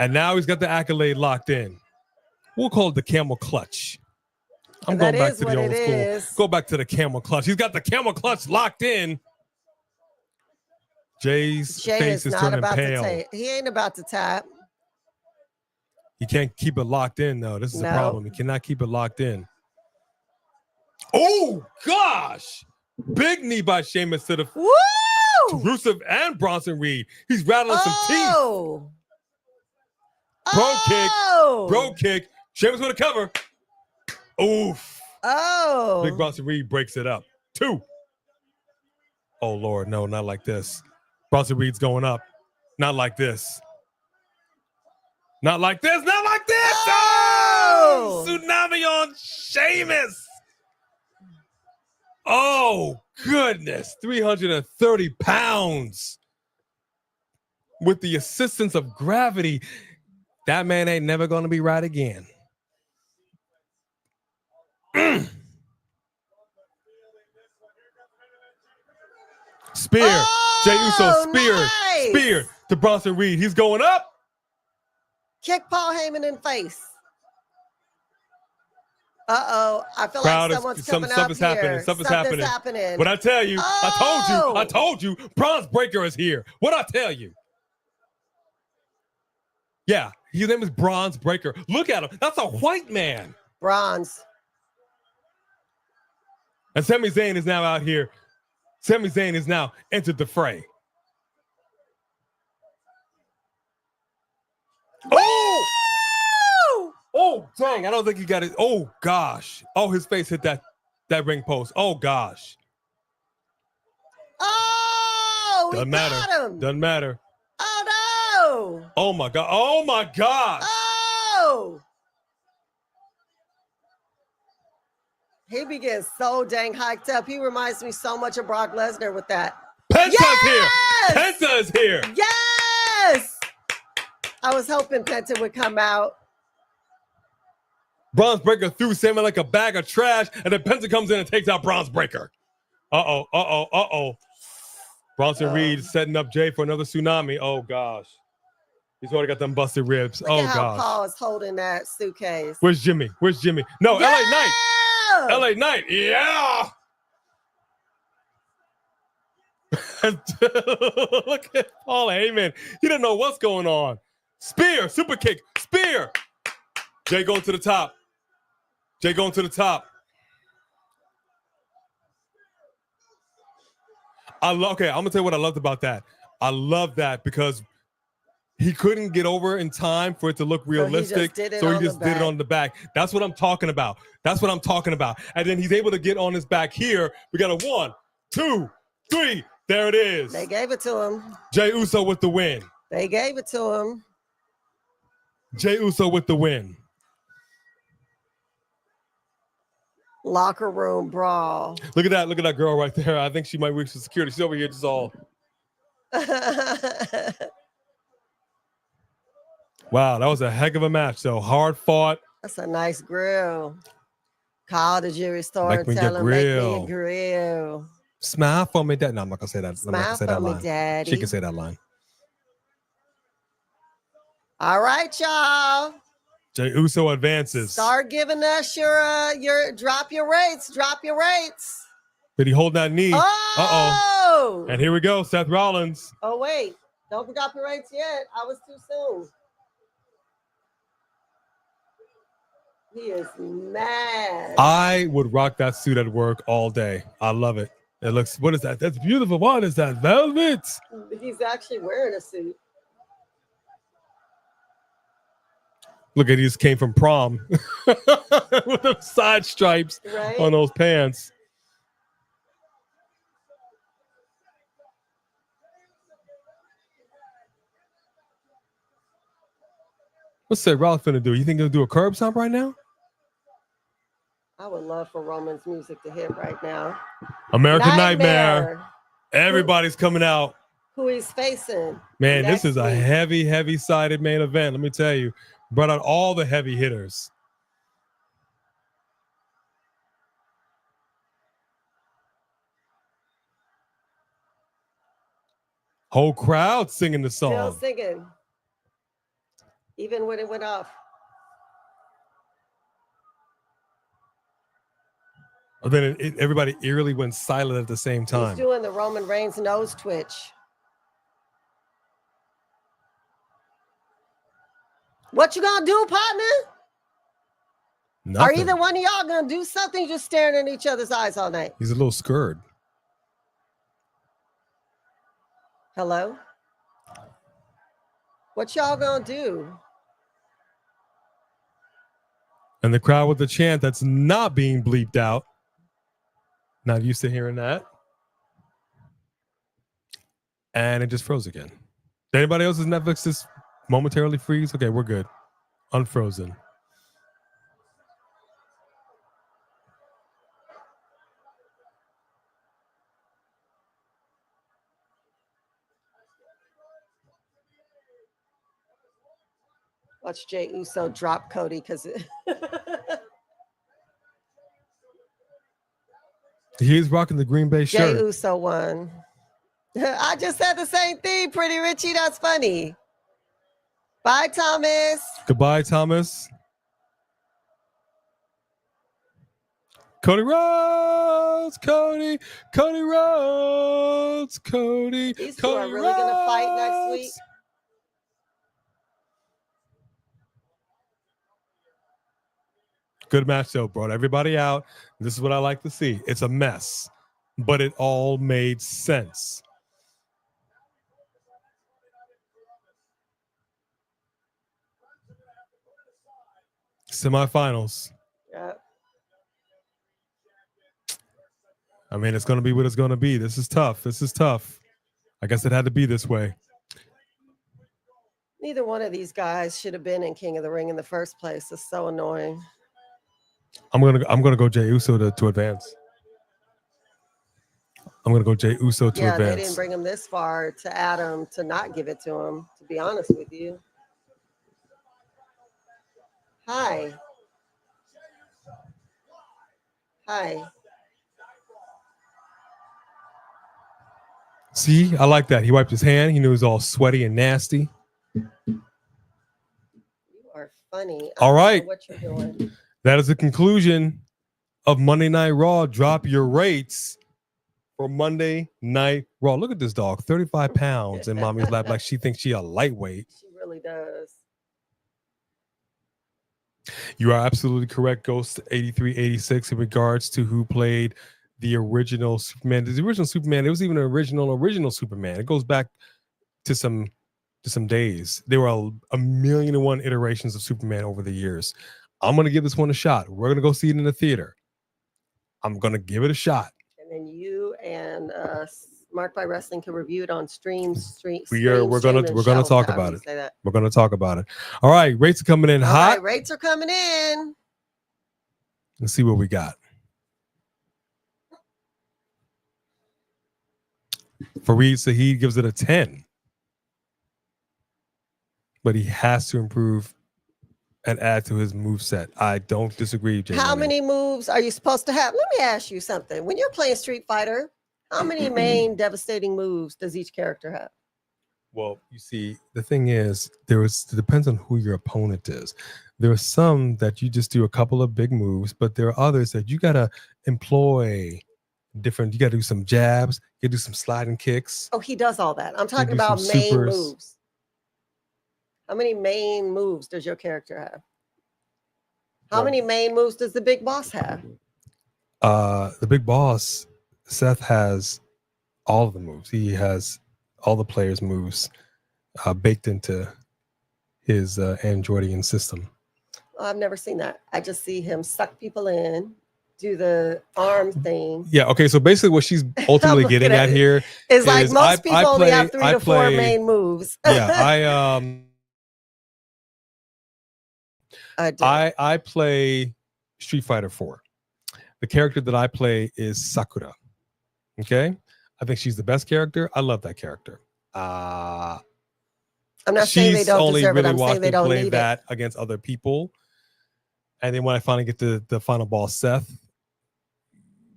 And now he's got the accolade locked in. We'll call it the camel clutch. I'm going back to the old school. Go back to the camel clutch. He's got the camel clutch locked in. Jay's face is turning pale. He ain't about to tap. He can't keep it locked in, though. This is the problem. He cannot keep it locked in. Oh, gosh. Big knee by Sheamus to the Rusev and Bronson Reed. He's rattling some teeth. Bro kick. Sheamus with a cover. Oof. Oh. Big Bronson Reed breaks it up. 2. Oh, Lord, no, not like this. Bronson Reed's going up. Not like this. Not like this. Not like this. Oh! Tsunami on Sheamus. Oh, goodness. 330 pounds. With the assistance of gravity, that man ain't never going to be right again. Spear. Oh, Jey Uso, spear. nice. Spear to Bronson Reed. He's going up. Kick Paul Heyman in face. Uh-oh. I feel Crowd like someone's coming stuff up is here. happening. Stuff is happening. happening. What I tell you, Oh. I told you, Bronze Breaker is here. What I tell you? Yeah, his name is Bronze Breaker. Look at him. That's a white man. Bronze. And Sami Zayn is now out here. Sami Zayn is now entered the fray. Oh! Oh, dang. I don't think he got it. Oh, gosh. Oh, his face hit that ring post. Oh, gosh. Oh, Doesn't we matter. got him. Doesn't matter. Oh, no. Oh, my God. Oh, my God. Oh. He be getting so dang hyped up. He reminds me so much of Brock Lesnar with that. Penta's Yes! here. Penta is here. Yes. I was hoping Penta would come out. Bronze Breaker threw Sami like a bag of trash, and then Penta comes in and takes out Bronze Breaker. Bronson Reed setting up Jey for another tsunami. Oh, gosh. He's already got them busted ribs. Look oh, at how gosh. Paul is holding that suitcase. Where's Jimmy? No, Yeah! LA Knight. LA Knight. Yeah. Look at Paul Heyman. He didn't know what's going on. Spear, super kick, spear. Jey going to the top. Jey going to the top. Okay, I'm gonna tell you what I loved about that. I love that because he couldn't get over in time for it to look realistic, so he just did it on the back. That's what I'm talking about. And then he's able to get on his back here. We got a 1, 2, 3. There it is. They gave it to him. Jey Uso with the win. They gave it to him. Jey Uso with the win. Locker room brawl. Look at that girl right there. I think she might reach for security. She's over here just all. Wow, that was a heck of a match. So hard fought. That's a nice grill. Call the jewelry store Make and me tell the them make me a grill. grill. Smile for me, Dad. No, I'm not gonna say that. I'm not gonna say that Smile for me, line. Daddy. She can say that line. All right, y'all. Jey Uso advances. Start giving us your drop your rates. Drop your rates. Did he hold that knee? Oh! And here we go, Seth Rollins. Oh, wait. Don't drop your rates yet. I was too soon. He is mad. I would rock that suit at work all day. I love it. It looks, what is that? That's beautiful. What is that? Velvet? He's actually wearing a suit. Look at, he just came from prom with the side stripes on those pants. What's Seth Rollins finna do? You think he'll do a curb stomp right now? I would love for Roman's music to hit right now. American Nightmare. Everybody's coming out. Who he's facing. Man, this is a heavy-sided main event. Let me tell you. Brought out all the heavy hitters. Whole crowd singing the song. Still singing. Even when it went off. And then everybody eerily went silent at the same time. He's doing the Roman Reigns nose twitch. What you gonna do, partner? Nothing. Are either one of y'all gonna do something? Just staring in each other's eyes all night. He's a little scared. Hello? What y'all gonna do? And the crowd with the chant that's not being bleeped out. Not used to hearing that. And it just froze again. Did anybody else's Netflix just momentarily freeze? Okay, we're good. Unfrozen. Watch Jey Uso drop Cody because He's rocking the Green Bay Jey shirt. Uso won. I just said the same thing, Pretty Richie. That's funny. Bye, Thomas. Goodbye, Thomas. Cody Rhodes, Cody Rhodes, Cody. These two Cody are really going to fight next week. Rhodes. Good match though, brought everybody out. This is what I like to see. It's a mess, but it all made sense. Semifinals. Yeah. I mean, it's going to be what it's going to be. This is tough. This is tough. I guess it had to be this way. Neither one of these guys should have been in King of the Ring in the first place. It's so annoying. I'm gonna go Jey Uso to advance. I'm gonna go Jey Uso to Yeah, advance. they didn't bring him this far to Adam to not give it to him, to be honest with you. Hi. Hi. See, I like that. He wiped his hand. He knew it was all sweaty and nasty. You are funny. All I don't know right. what you're doing. That is the conclusion of Monday Night Raw. Drop your rates for Monday Night Raw. Look at this dog, 35 pounds in mommy's lap, like she thinks she a lightweight. She really does. You are absolutely correct, Ghost 8386, in regards to who played the original Superman. The original Superman, it was even an original Superman. It goes back to some days. There were a million and one iterations of Superman over the years. I'm going to give this one a shot. We're going to go see it in the theater. I'm going to give it a shot. And then you and Mark by Wrestling can review it on streams. We're going to talk about it. We're going to talk about it. All right, rates are coming in hot. Right, rates are coming in. Let's see what we got. Fareed Saheed gives it a 10. But he has to improve and add to his moveset. I don't disagree, Jay. How many moves are you supposed to have? Let me ask you something. When you're playing Street Fighter, how many main devastating moves does each character have? Well, you see, the thing is, it depends on who your opponent is. There are some that you just do a couple of big moves, but there are others that you got to employ different. You got to do some jabs, you got to do some sliding kicks. Oh, he does all that. I'm talking about main moves. How many main moves does your character have? How many main moves does the big boss have? The big boss, Seth, has all of the moves. He has all the players' moves baked into his Androidian system. Oh, I've never seen that. I just see him suck people in, do the arm thing. Yeah, okay, so basically what she's ultimately getting at here is like most people only have 3 to 4 main moves. Yeah, I play Street Fighter 4. The character that I play is Sakura. Okay, I think she's the best character. I love that character. I'm not saying they don't deserve it. I'm saying they don't need that against other people. And then when I finally get to the final boss, Seth,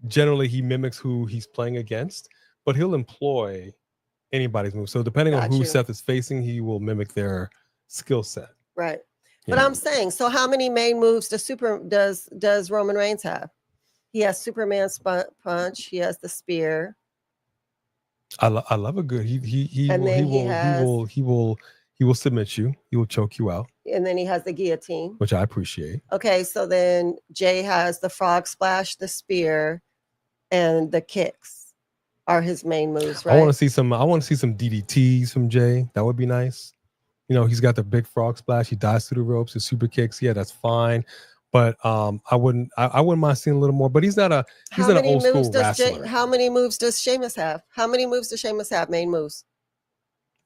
generally he mimics who he's playing against, but he'll employ anybody's move. So depending on who Seth is facing, he will mimic their skill set. Right. But I'm saying, so how many main moves does Roman Reigns have? He has Superman's punch. He has the spear. I love a good. He will submit you. He will choke you out. And then he has the guillotine, which I appreciate. Okay, so then Jey has the frog splash, the spear, and the kicks are his main moves, right? I want to see some DDTs from Jey. That would be nice. You know, he's got the big frog splash. He dives through the ropes. His super kicks. Yeah, that's fine. But I wouldn't mind seeing a little more. But he's not an old school wrestler. How many moves does Sheamus have? How many moves does Sheamus have? Main moves.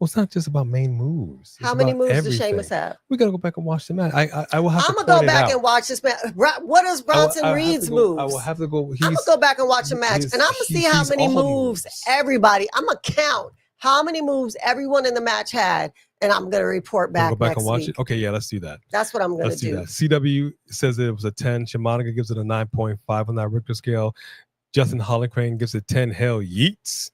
Well, it's not just about main moves. How It's many about moves everything. does Sheamus have? We gotta go back and watch the match. I will have I'm to gonna go point it back out. and watch this match. What is Bronson Reed's moves? I will have to go. I'm gonna go back and watch the match, and I'm gonna see how he's many all moves everybody. I'm gonna count how many moves everyone in the match had, and I'm gonna report back. Go back next and watch week. it. Okay, yeah, let's do that. That's what I'm gonna Let's do do. that. CW says it was a 10. Shimonica gives it a 9.5 on that Richter scale. Justin Hollicrane gives it 10. Hell yeets.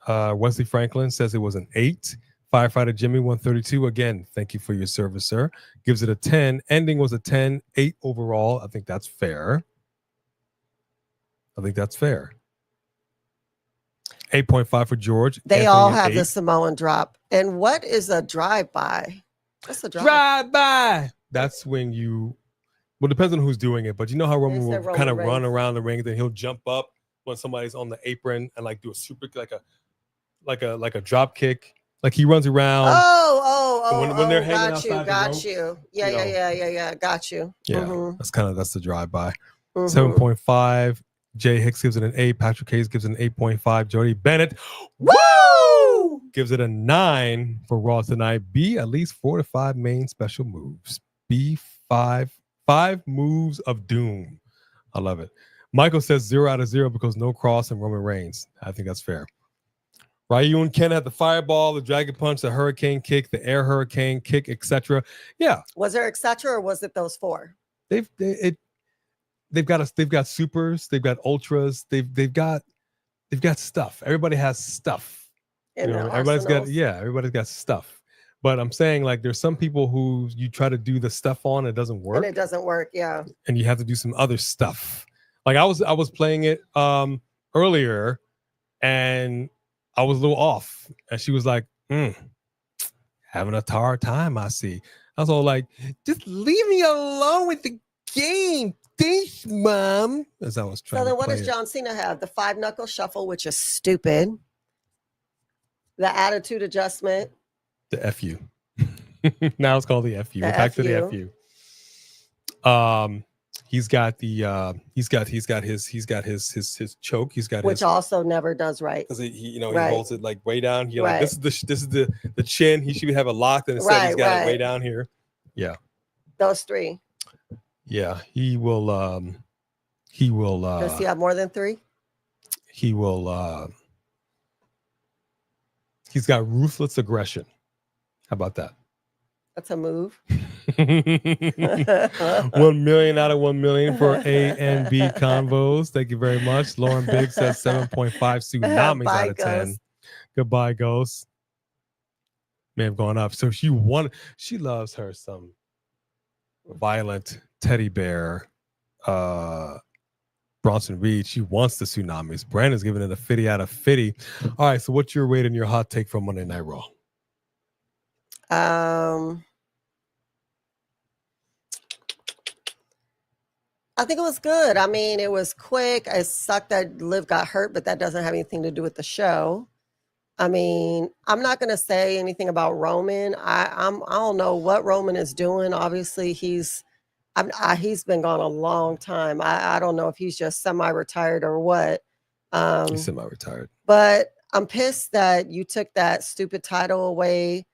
Wesley Franklin says it was an 8. Firefighter Jimmy 132. Again, thank you for your service, sir. Gives it a 10. Ending was a 10. 8 overall. I think that's fair. 8.5 for George. They Anthony all at have 8. the Samoan drop. And what is a drive-by? What's a drive? Drive-by. That's when you. Well, it depends on who's doing it, but you know how Roman They said will Roman kind of run Reigns. around the ring, then he'll jump up when somebody's on the apron and like do a super like a drop kick. Like he runs around. When they're hanging outside the got ropes, you. Yeah, you know. yeah. Got you. Yeah, Mhm. that's the drive-by. Mhm. 7.5. Jay Hicks gives it an 8. Patrick Hayes gives it an 8.5. Jody Bennett Woo! gives it a 9 for Raw tonight. B, at least 4 to 5 main special moves. B, 5 moves of doom. I love it. Michael says 0 out of 0 because no cross and Roman Reigns. I think that's fair. Ryu and Ken had the fireball, the dragon punch, the hurricane kick, the air hurricane kick, etc. Yeah. Was there etc. or was it those 4? They've got supers, they've got ultras, they've got stuff. Everybody has stuff. Everybody's got stuff. But I'm saying like there's some people who you try to do the stuff on, it doesn't work. And it doesn't work, yeah. And you have to do some other stuff. Like I was playing it earlier and I was a little off. And she was like, having a hard time, I see. I was all like, just leave me alone with the game. Thanks, Mom. As I was trying So then to what play does it. John Cena have? The 5-knuckle shuffle, which is stupid. The attitude adjustment. The FU. Now it's called the FU. The We're back to the FU. FU. He's got his choke. He's got Which his also never does right. because he Right. holds it like way down here. Right. Like this is the chin. He should have it locked, and instead he's got it way down here. Yeah. Those 3. Yeah. He will. Does he have more than 3? He will. He's got ruthless aggression. How about that? That's a move. 1 million out of 1 million for A and B convos. Thank you very much. Lauren Biggs says 7.5 tsunamis Bye, out of 10. Ghost. Goodbye, Ghost. May have gone up. So she loves her some violent teddy bear. Bronson Reed. She wants the tsunamis. Brandon's giving it a 50 out of 50. All right. So what's your rate and your hot take for Monday Night Raw? I think it was good. I mean, it was quick. It sucked that Liv got hurt, but that doesn't have anything to do with the show. I mean, I'm not going to say anything about Roman. I don't know what Roman is doing. Obviously, he's been gone a long time. I don't know if he's just semi-retired or what. He's semi-retired. But I'm pissed that you took that stupid title away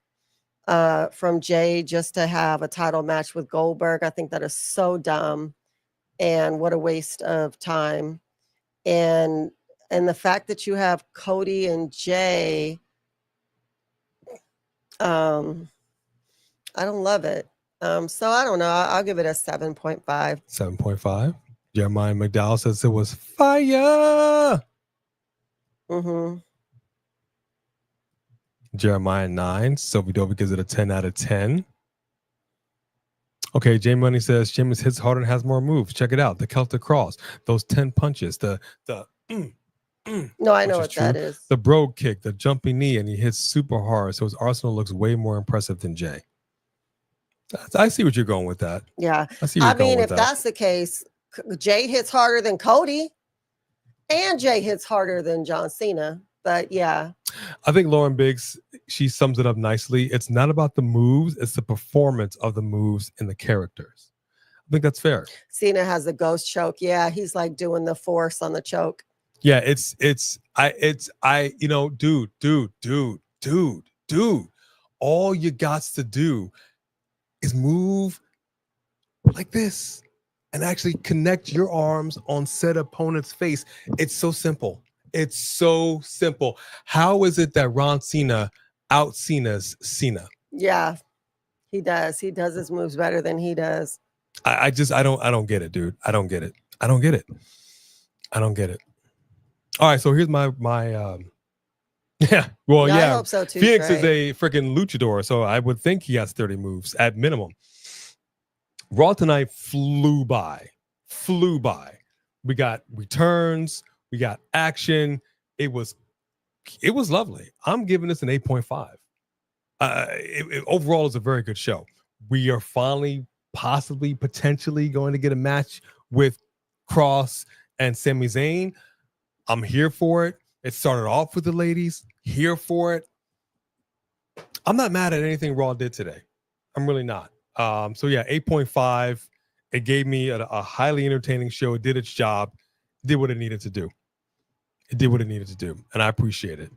from Jey just to have a title match with Goldberg. I think that is so dumb. And what a waste of time. And the fact that you have Cody and Jey, I don't love it. So I don't know. I'll give it a 7.5. 7.5. Jeremiah McDowell says it was fire. Mm-hmm. Jeremiah 9. Sylvie Dover gives it a 10 out of 10. Okay, J Money says Sheamus hits harder and has more moves. Check it out. The Celtic Cross, those 10 punches, No, I know what that is. The brogue kick, the jumping knee, and he hits super hard. So his arsenal looks way more impressive than Jey. I see what you're going with that. Yeah. I mean, if that's the case, Jey hits harder than Cody and Jey hits harder than John Cena. But yeah. I think Lauren Biggs, she sums it up nicely. It's not about the moves, it's the performance of the moves and the characters. I think that's fair. Cena has the ghost choke. Yeah, he's like doing the force on the choke. Yeah, dude. dude, all you got to do is move like this and actually connect your arms on said opponent's face. It's so simple. It's so simple. How is it that Ron Cena out-Cena's Cena? Yeah, he does. He does his moves better than he does. I don't get it, dude. I don't get it. I don't get it. All right, so here's my yeah. Well, I yeah. hope so too. Phoenix Trey. is a freaking luchador, so I would think he has 30 moves at minimum. Raw tonight flew by. We got returns, we got action. It was lovely. I'm giving this an 8.5. Overall, it's a very good show. We are finally, possibly, potentially going to get a match with Cross and Sami Zayn. I'm here for it. It started off with the ladies. Here for it. I'm not mad at anything Raw did today. I'm really not. So yeah, 8.5. It gave me a highly entertaining show. It did its job. It did what it needed to do. And I appreciate it.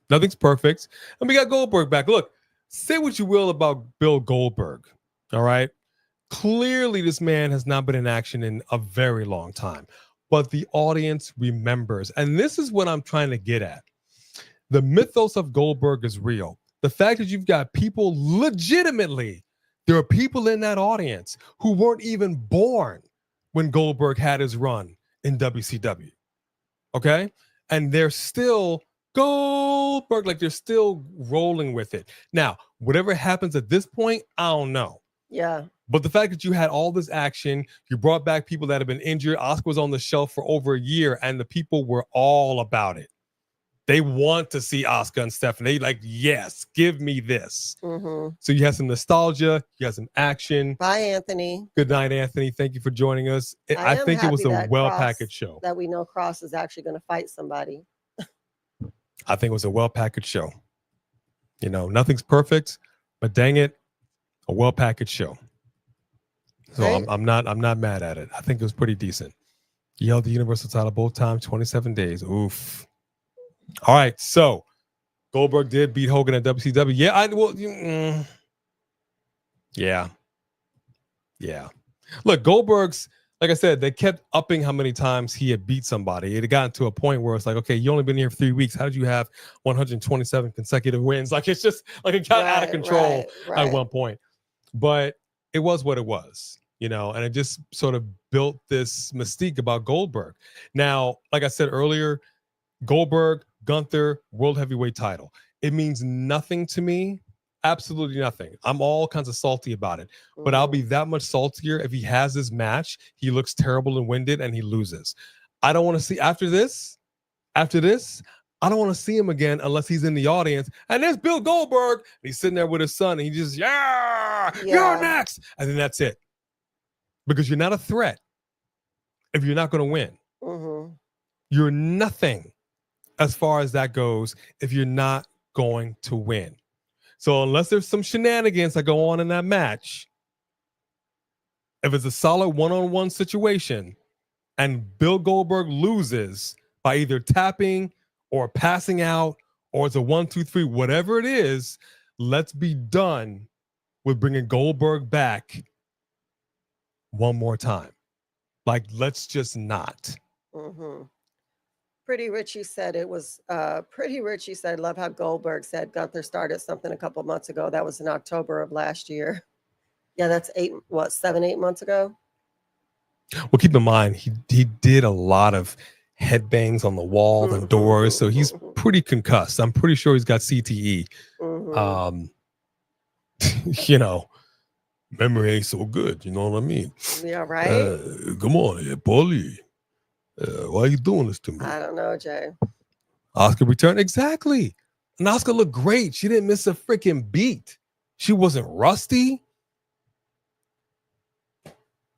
Nothing's perfect. And we got Goldberg back. Look, say what you will about Bill Goldberg. All right. Clearly, this man has not been in action in a very long time. But the audience remembers. And this is what I'm trying to get at. The mythos of Goldberg is real. The fact that you've got people legitimately, there are people in that audience who weren't even born when Goldberg had his run in WCW. Okay? And they're still Goldberg, like they're still rolling with it. Now, whatever happens at this point, I don't know. Yeah. But the fact that you had all this action, you brought back people that have been injured. Asuka was on the shelf for over a year, and the people were all about it. They want to see Asuka and Stephanie. They like, yes, give me this. Mm-hmm. So you have some nostalgia, you have some action. Bye, Anthony. Good night, Anthony. Thank you for joining us. I think it was a well-packaged show. That we know Cross is actually going to fight somebody. I think it was a well-packaged show. You know, nothing's perfect, but dang it, a well-packaged show. So Right. I'm not mad at it. I think it was pretty decent. He held the Universal title both times, 27 days. Oof. All right, so Goldberg did beat Hogan at WCW. Yeah. Look, Goldberg's, like I said, they kept upping how many times he had beat somebody. It had gotten to a point where it's like, okay, you only been here for 3 weeks. How did you have 127 consecutive wins? Like, it's just like it got out of control at one point. But it was what it was, you know, and it just sort of built this mystique about Goldberg. Now, like I said earlier, Goldberg, Gunther, World Heavyweight title. It means nothing to me. Absolutely nothing. I'm all kinds of salty about it. But I'll be that much saltier if he has this match, he looks terrible and winded, and he loses. I don't want to see after this, I don't want to see him again unless he's in the audience. And there's Bill Goldberg. And he's sitting there with his son, and he just, you're next. And then that's it. Because you're not a threat if you're not going to win. Mm-hmm. You're nothing as far as that goes if you're not going to win. So unless there's some shenanigans that go on in that match, if it's a solid one-on-one situation and Bill Goldberg loses by either tapping or passing out or it's a 1, 2, 3, whatever it is, let's be done with bringing Goldberg back one more time. Like, let's just not. Mm-hmm. Pretty Richie said it was Pretty Richie said, love how Goldberg said Gunther started something a couple months ago. That was in October of last year. Yeah, that's 7, 8 months ago. Well, keep in mind, he did a lot of headbangs on the wall and doors, so he's pretty concussed. I'm pretty sure he's got CTE. Mm-hmm. You know, memory ain't so good. You know what I mean? Yeah, right. Come on, Paulie. Why are you doing this to me? I don't know, Jay. Asuka returned. Exactly. And Asuka looked great. She didn't miss a freaking beat. She wasn't rusty.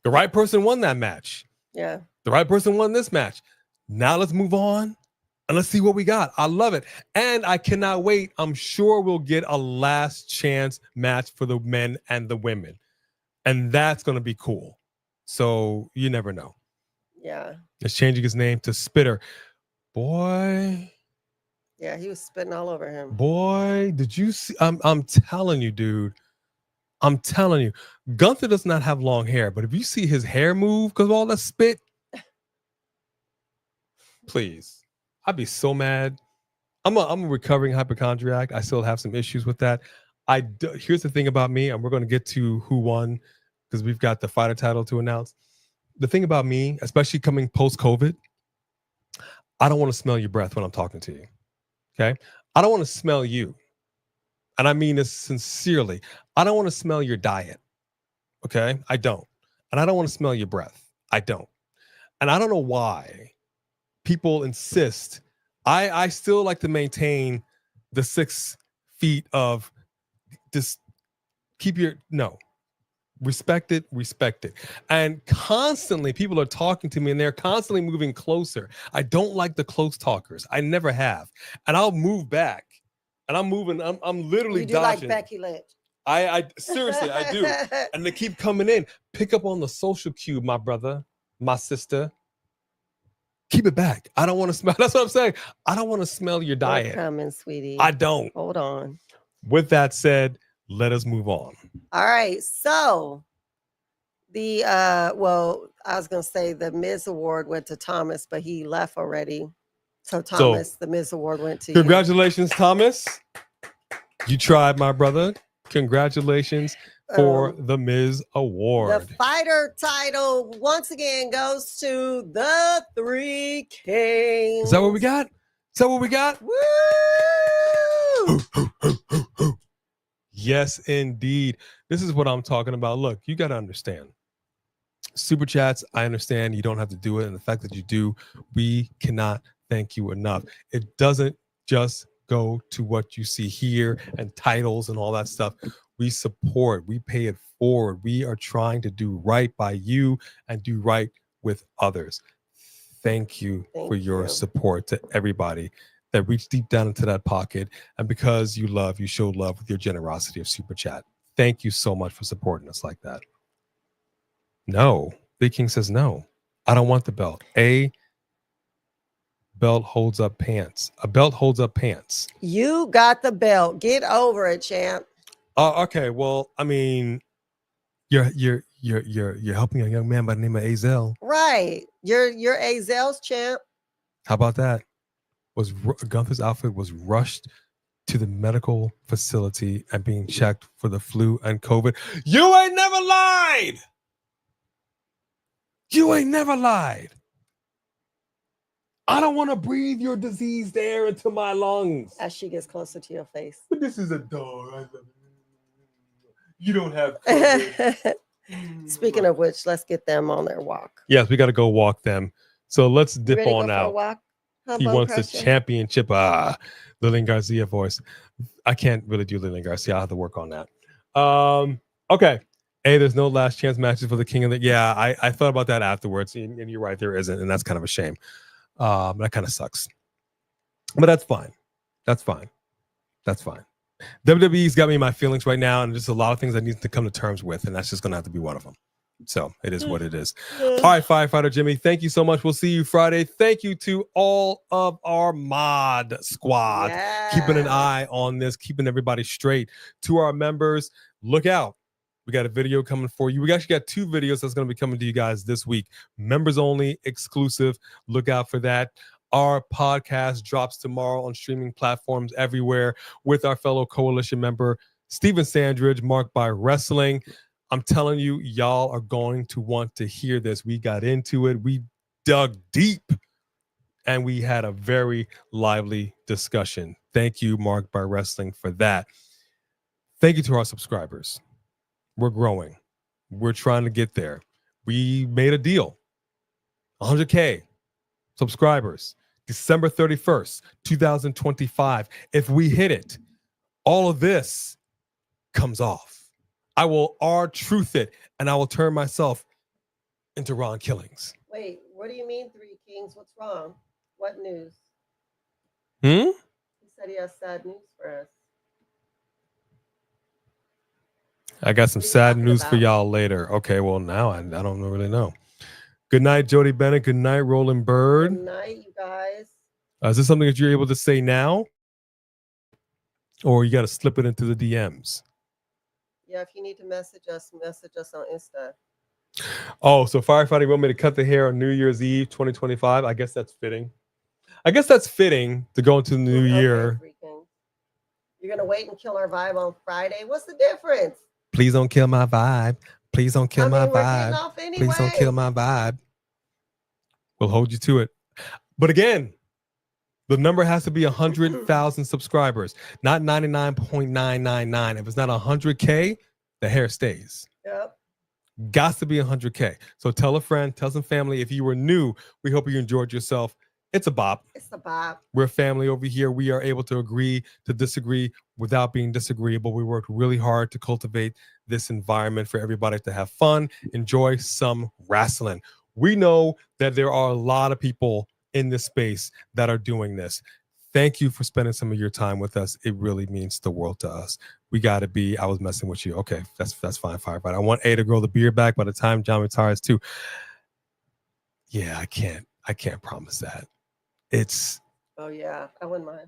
The right person won that match. Yeah. The right person won this match. Now let's move on and let's see what we got. I love it. And I cannot wait. I'm sure we'll get a last chance match for the men and the women. And that's going to be cool. So you never know. Yeah. It's changing his name to Spitter. Boy, Yeah, he was spitting all over him. Boy, did you see? I'm telling you, dude. I'm telling you, Gunther does not have long hair, but if you see his hair move because of all that spit, please, I'd be so mad. I'm a recovering hypochondriac. I still have some issues with that. Here's the thing about me, and we're going to get to who won because we've got the fighter title to announce. The thing about me, especially coming post-COVID, I don't want to smell your breath when I'm talking to you. Okay, I don't want to smell you. And I mean this sincerely. I don't want to smell your diet. Okay? I don't. And I don't want to smell your breath. I don't. And I don't know why people insist. I still like to maintain the 6 feet of just respect it. And constantly people are talking to me and they're constantly moving closer. I don't like the close talkers. I never have. And I'll move back. And I'm moving. I'm literally You do dodging. like Becky Lynch. I seriously, I do. And they keep coming in. Pick up on the social cue, my brother, my sister. Keep it back. I don't want to smell. That's what I'm saying. I don't want to smell your diet. They're coming, sweetie. I don't. Hold on. With that said, let us move on. All right. So the I was gonna say the Miz Award went to Thomas, but he left already. So Thomas, the Miz Award went to you. Congratulations, Thomas. You tried, my brother. Congratulations for the Miz Award. The fighter title once again goes to the Three Kings. Is that what we got? Woo! Yes, indeed. This is what I'm talking about. Look, you got to understand. Super chats, I understand you don't have to do it. And the fact that you do, we cannot thank you enough. It doesn't just go to what you see here and titles and all that stuff. We support, we pay it forward. We are trying to do right by you and do right with others. Thank you for your support to everybody that reached deep down into that pocket. And because you show love with your generosity of super chat. Thank you so much for supporting us like that. No, Big King says no. I don't want the belt. A belt holds up pants. A belt holds up pants. You got the belt. Get over it, champ. Okay. Well, I mean, you're helping a young man by the name of Azel. Right. You're Azel's champ. How about that? Gunther's outfit was rushed to the medical facility and being checked for the flu and COVID. You ain't never lied. You ain't never lied. I don't want to breathe your diseased air into my lungs. As she gets closer to your face. But this is a dog. You don't have COVID. Speaking of which, let's get them on their walk. Yes, we got to go walk them. So let's dip Ready to on go for a out. walk? He wants the championship. Lillian Garcia voice. I can't really do Lillian Garcia. I'll have to work on that. Okay. Hey, there's no last chance matches for the King of the. Yeah, I thought about that afterwards, and you're right, there isn't, and that's kind of a shame. That kind of sucks. But that's fine. That's fine. WWE's got me in my feelings right now, and there's a lot of things I need to come to terms with, and that's just going to have to be one of them. So it is what it is. All right, Firefighter Jimmy, thank you so much. We'll see you Friday. Thank you to all of our mod squad. Yeah. Keeping an eye on this, keeping everybody straight. To our members, look out. We got a video coming for you. We actually got 2 videos that's going to be coming to you guys this week. Members only, exclusive. Look out for that. Our podcast drops tomorrow on streaming platforms everywhere with our fellow coalition member, Steven Sandridge, Marked by Wrestling. I'm telling you, y'all are going to want to hear this. We got into it. We dug deep, and we had a very lively discussion. Thank you, Marked by Wrestling, for that. Thank you to our subscribers. We're growing. We're trying to get there. We made a deal. 100K subscribers, December 31st, 2025. If we hit it, all of this comes off. I will R-truth it, and I will turn myself into Ron Killings. Wait, what do you mean 3 Kings? What's wrong? What news? He said he has sad news for us. I got some sad news for y'all later. Okay, well, now I don't really know. Good night, Jody Bennett. Good night, Roland Bird. Good night, you guys. Is this something that you're able to say now? Or you got to slip it into the DMs? Yeah, if you need to message us on Insta. Oh, so Firefighting want me to cut the hair on New Year's Eve 2025. I guess that's fitting. I guess that's fitting to go into the new year. You're going to wait and kill our vibe on Friday? What's the difference? Please don't kill my vibe. Please don't kill my we're getting vibe. off anyway. Please don't kill my vibe. We'll hold you to it. But again, the number has to be 100,000 subscribers, not 99.999. If it's not 100K, the hair stays. Yep. Got to be 100K. So tell a friend, tell some family. If you were new, we hope you enjoyed yourself. It's a bop. It's a bop. We're a family over here. We are able to agree to disagree without being disagreeable. We worked really hard to cultivate this environment for everybody to have fun, enjoy some wrestling. We know that there are a lot of people in this space that are doing this. Thank you for spending some of your time with us. It really means the world to us. We got to be, I was messing with you. Okay, that's fine, Firefighter. I want A to grow the beard back by the time John retires too. Yeah, I can't promise that. It's, oh yeah, I wouldn't mind.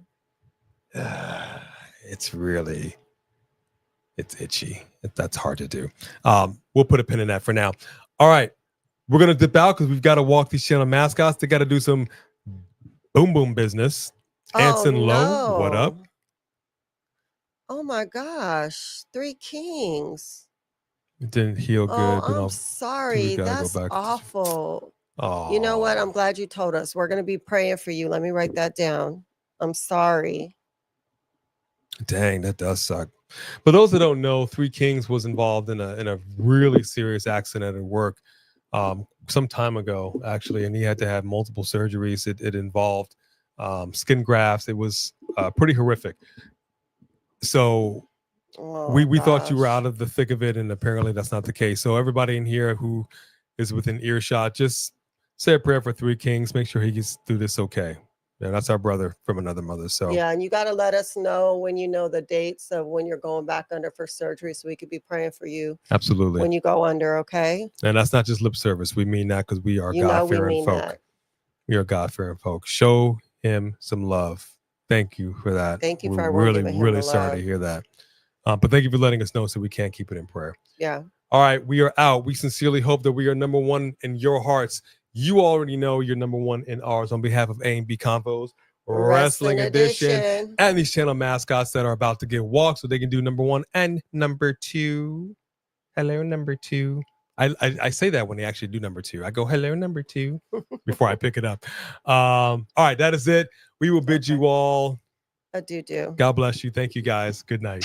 It's itchy. That's hard to do. We'll put a pin in that for now. All right, we're gonna dip out because we've got to walk these channel mascots. They got to do some boom boom business. Anson Lowe, what up? Oh my gosh, 3 Kings. It didn't heal good. Oh, I'm sorry. That's awful. Oh, you know what? I'm glad you told us. We're going to be praying for you. Let me write that down. I'm sorry. Dang, that does suck. For those that don't know, 3 Kings was involved in a really serious accident at work some time ago, actually, and he had to have multiple surgeries. It involved skin grafts. It was pretty horrific. So we thought you were out of the thick of it, and apparently that's not the case. So everybody in here who is within earshot, just say a prayer for 3 Kings. Make sure he gets through this okay. Yeah, that's our brother from another mother. So yeah, and you got to let us know when you know the dates of when you're going back under for surgery, so we could be praying for you. Absolutely. When you go under, okay? And that's not just lip service. We mean that because we are God-fearing folk. We are God-fearing folk. Show him some love. Thank you for that. Thank you for really sorry to hear that. But thank you for letting us know so we can keep it in prayer. Yeah. All right, we are out. We sincerely hope that we are number one in your hearts. You already know you're number one in ours. On behalf of A&B Convos, Wrestling Edition, and these channel mascots that are about to get walked so they can do number 1 and number 2. Hello, number 2. I say that when they actually do number 2. I go, hello, number 2, before I pick it up. All right, that is it. We will bid you all adieu. God bless you. Thank you, guys. Good night.